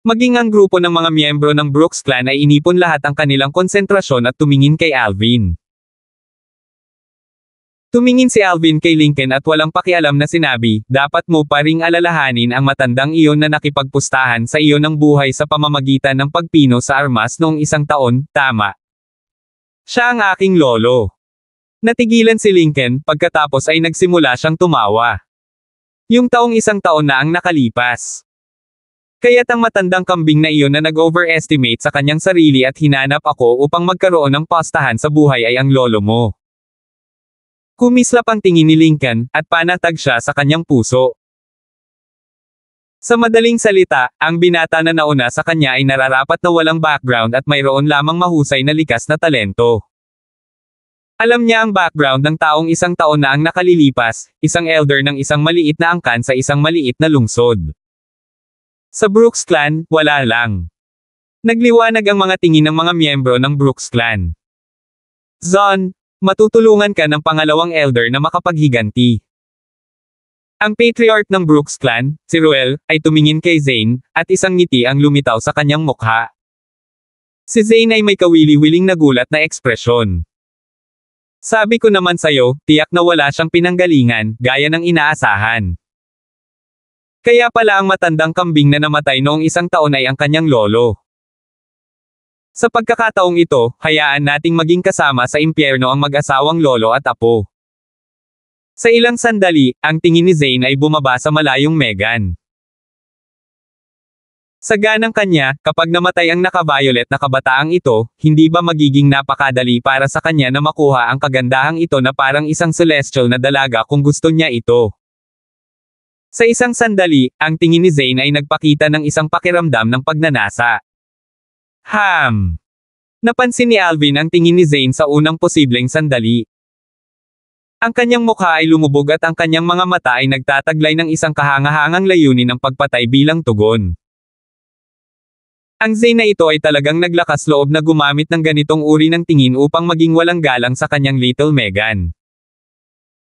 Maging ang grupo ng mga miyembro ng Brooks Clan ay inipon lahat ang kanilang konsentrasyon at tumingin kay Alvin. Tumingin si Alvin kay Lincoln at walang pakialam na sinabi, dapat mo pa ring alalahanin ang matandang iyon na nakipagpustahan sa iyo ng buhay sa pamamagitan ng pagpino sa armas noong 1 taon, tama. Siya ang aking lolo. Natigilan si Lincoln, pagkatapos ay nagsimula siyang tumawa. Yung taong 1 taon na ang nakalipas. Kaya't ang matandang kambing na iyon na nag-overestimate sa kanyang sarili at hinanap ako upang magkaroon ng pastahan sa buhay ay ang lolo mo. Kumislap ang tingin ni Lincoln, at panatag siya sa kanyang puso. Sa madaling salita, ang binata na nauna sa kanya ay nararapat na walang background at mayroon lamang mahusay na likas na talento. Alam niya ang background ng taong 1 taon na ang nakalilipas, isang elder ng isang maliit na angkan sa isang maliit na lungsod. Sa Brooks Clan, wala lang. Nagliwanag ang mga tingin ng mga miyembro ng Brooks Clan. Zon, matutulungan ka ng pangalawang elder na makapaghiganti. Ang patriarch ng Brooks Clan, si Ruel, ay tumingin kay Zane, at isang ngiti ang lumitaw sa kanyang mukha. Si Zane ay may kawili-wiling na gulat na ekspresyon. Sabi ko naman sayo, tiyak na wala siyang pinanggalingan, gaya ng inaasahan. Kaya pala ang matandang kambing na namatay noong 1 taon ay ang kanyang lolo. Sa pagkakataong ito, hayaan nating maging kasama sa impyerno ang mag-asawang lolo at apo. Sa ilang sandali, ang tingin ni Zane ay bumaba sa malayong Megan. Sa ganang kanya, kapag namatay ang naka-violet na kabataang ito, hindi ba magiging napakadali para sa kanya na makuha ang kagandahang ito na parang isang celestial na dalaga kung gusto niya ito? Sa isang sandali, ang tingin ni Zane ay nagpakita ng isang pakiramdam ng pagnanasa. Napansin ni Alvin ang tingin ni Zane sa unang posibleng sandali. Ang kanyang mukha ay lumubog at ang kanyang mga mata ay nagtataglay ng isang kahangahangang layunin ng pagpatay bilang tugon. Ang Zane na ito ay talagang naglakas loob na gumamit ng ganitong uri ng tingin upang maging walang galang sa kanyang Little Megan.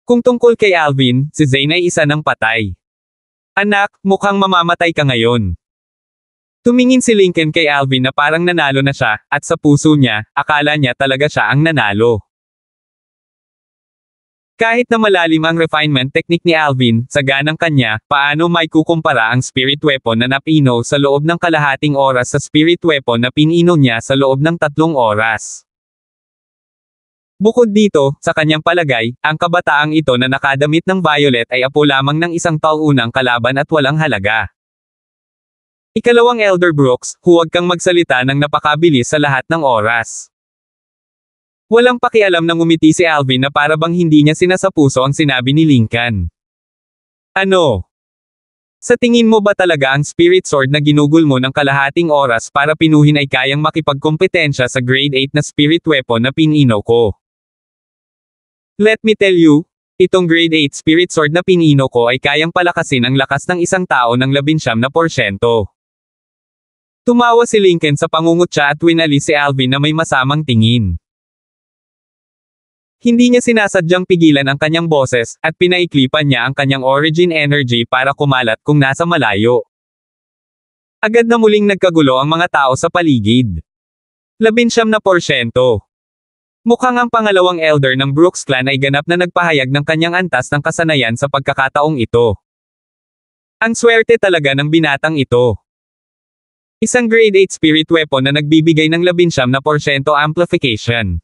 Kung tungkol kay Alvin, si Zane ay isa ng patay. Anak, mukhang mamamatay ka ngayon. Tumingin si Lincoln kay Alvin na parang nanalo na siya, at sa puso niya, akala niya talaga siya ang nanalo. Kahit na malalim ang refinement technique ni Alvin, sa ganang kanya, paano may kukumpara ang spirit weapon na napino sa loob ng kalahating oras sa spirit weapon na pinino niya sa loob ng 3 oras. Bukod dito, sa kanyang palagay, ang kabataang ito na nakadamit ng violet ay apo lamang ng isang taunang kalaban at walang halaga. Ikalawang Elder Brooks, huwag kang magsalita ng napakabilis sa lahat ng oras. Walang pakialam nang umiti si Alvin na para bang hindi niya sinasapuso ang sinabi ni Lincoln. Ano? Sa tingin mo ba talaga ang spirit sword na ginugol mo ng kalahating oras para pinuhin ay kayang makipagkompetensya sa grade 8 na spirit weapon na pinino ko? Let me tell you, Itong grade 8 spirit sword na pinino ko ay kayang palakasin ang lakas ng isang tao ng 19%. Tumawa si Lincoln sa pangungutya at winali si Alvin na may masamang tingin. Hindi niya sinasadyang pigilan ang kanyang boses, at pinaiklipan niya ang kanyang origin energy para kumalat kung nasa malayo. Agad na muling nagkagulo ang mga tao sa paligid. 19%. Mukhang ang pangalawang elder ng Brooks Clan ay ganap na nagpahayag ng kanyang antas ng kasanayan sa pagkakataong ito. Ang swerte talaga ng binatang ito. Isang grade 8 spirit weapon na nagbibigay ng 19% amplification.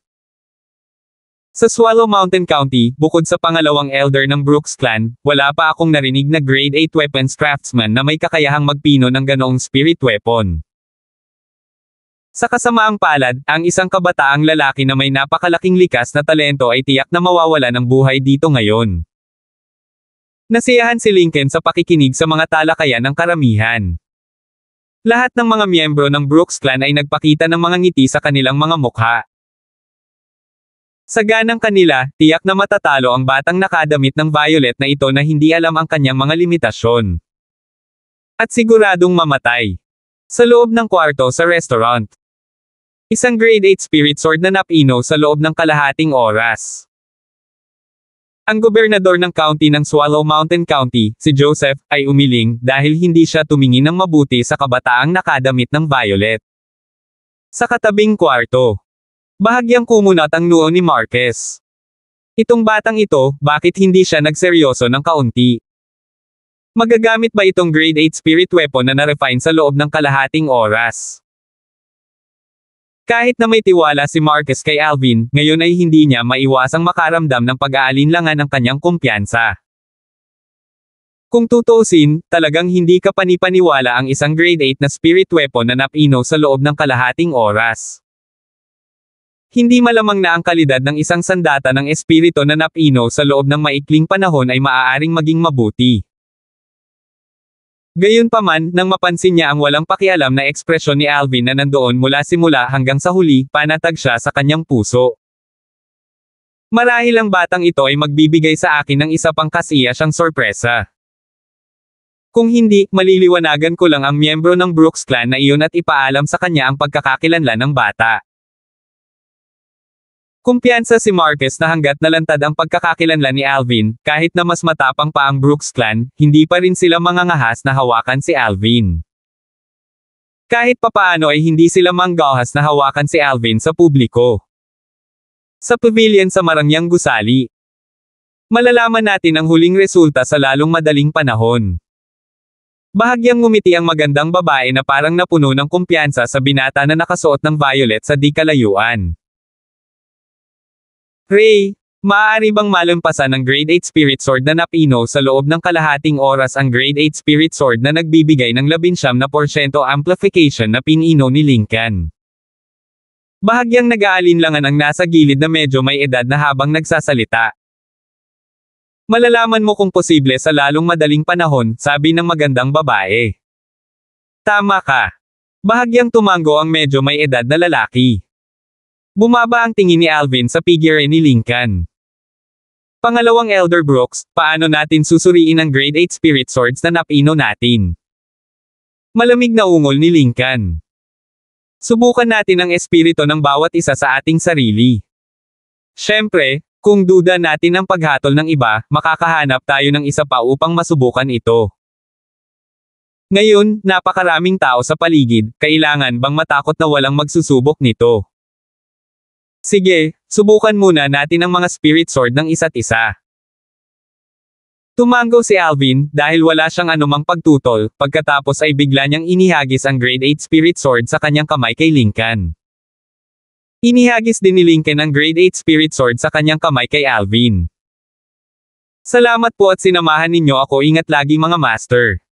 Sa Swallow Mountain County, bukod sa pangalawang elder ng Brooks Clan, wala pa akong narinig na grade 8 weapons craftsman na may kakayahang magpino ng ganoong spirit weapon. Sa kasamaang palad, ang isang kabataang lalaki na may napakalaking likas na talento ay tiyak na mawawala ng buhay dito ngayon. Nasiyahan si Lincoln sa pakikinig sa mga talakayan ng karamihan. Lahat ng mga miyembro ng Brooks Clan ay nagpakita ng mga ngiti sa kanilang mga mukha. Sa ganang kanila, tiyak na matatalo ang batang nakadamit ng violet na ito na hindi alam ang kanyang mga limitasyon. At siguradong mamatay. Sa loob ng kwarto sa restaurant. Isang grade 8 spirit sword na napino sa loob ng kalahating oras. Ang gobernador ng county ng Swallow Mountain County, si Joseph, ay umiling dahil hindi siya tumingin ng mabuti sa kabataang nakadamit ng violet. Sa katabing kwarto. Bahagyang kumunat ang noo ni Marquez. Itong batang ito, bakit hindi siya nagseryoso ng kaunti? Magagamit ba itong grade 8 spirit weapon na na-refine sa loob ng kalahating oras? Kahit na may tiwala si Marquez kay Alvin, ngayon ay hindi niya maiwasang makaramdam ng pag-aalinlangan ng kanyang kumpiyansa. Kung tutuusin, talagang hindi ka panipaniwala ang isang grade 8 na spirit weapon na napino sa loob ng kalahating oras. Hindi malamang na ang kalidad ng isang sandata ng espiritu na napino sa loob ng maikling panahon ay maaaring maging mabuti. Gayunpaman, nang mapansin niya ang walang pakialam na ekspresyon ni Alvin na nandoon mula simula hanggang sa huli, panatag siya sa kanyang puso. Marahil ang batang ito ay magbibigay sa akin ng isa pang kasiyasyang sorpresa. Kung hindi, maliliwanagan ko lang ang miyembro ng Brooks Clan na iyon at ipaalam sa kanya ang pagkakakilanlan ng bata. Kumpiyansa si Marquez na hanggat nalantad ang pagkakakilanlan ni Alvin, kahit na mas matapang pa ang Brooks Clan, hindi pa rin sila mangangahas na hawakan si Alvin. Kahit papaano ay hindi sila manggahas na hawakan si Alvin sa publiko. Sa pavilion sa Marangyang Gusali. Malalaman natin ang huling resulta sa lalong madaling panahon. Bahagyang ngumiti ang magandang babae na parang napuno ng kumpiyansa sa binata na nakasuot ng violet sa di kalayuan. Ray, maaari bang malampasan ng grade 8 spirit sword na napino sa loob ng kalahating oras ang grade 8 spirit sword na nagbibigay ng 19% amplification na pinino ni Lincoln? Bahagyang nag-aalinlangan ang nasa gilid na medyo may edad na habang nagsasalita. Malalaman mo kung posible sa lalong madaling panahon, sabi ng magandang babae. Tama ka. Bahagyang tumango ang medyo may edad na lalaki. Bumaba ang tingin ni Alvin sa figure ni Lincoln. Pangalawang Elder Brooks, paano natin susuriin ang grade 8 spirit swords na napino natin? Malamig na ungol ni Lincoln. Subukan natin ang espiritu ng bawat isa sa ating sarili. Siyempre, kung duda natin ang paghatol ng iba, makakahanap tayo ng isa pa upang masubukan ito. Ngayon, napakaraming tao sa paligid, kailangan bang matakot na walang magsusubok nito? Sige, subukan muna natin ang mga spirit sword ng isa't isa. Tumango si Alvin, dahil wala siyang anumang pagtutol, pagkatapos ay bigla niyang inihagis ang grade 8 spirit sword sa kanyang kamay kay Lincoln. Inihagis din ni Lincoln ang grade 8 spirit sword sa kanyang kamay kay Alvin. Salamat po at sinamahan ninyo ako, ingat lagi mga master.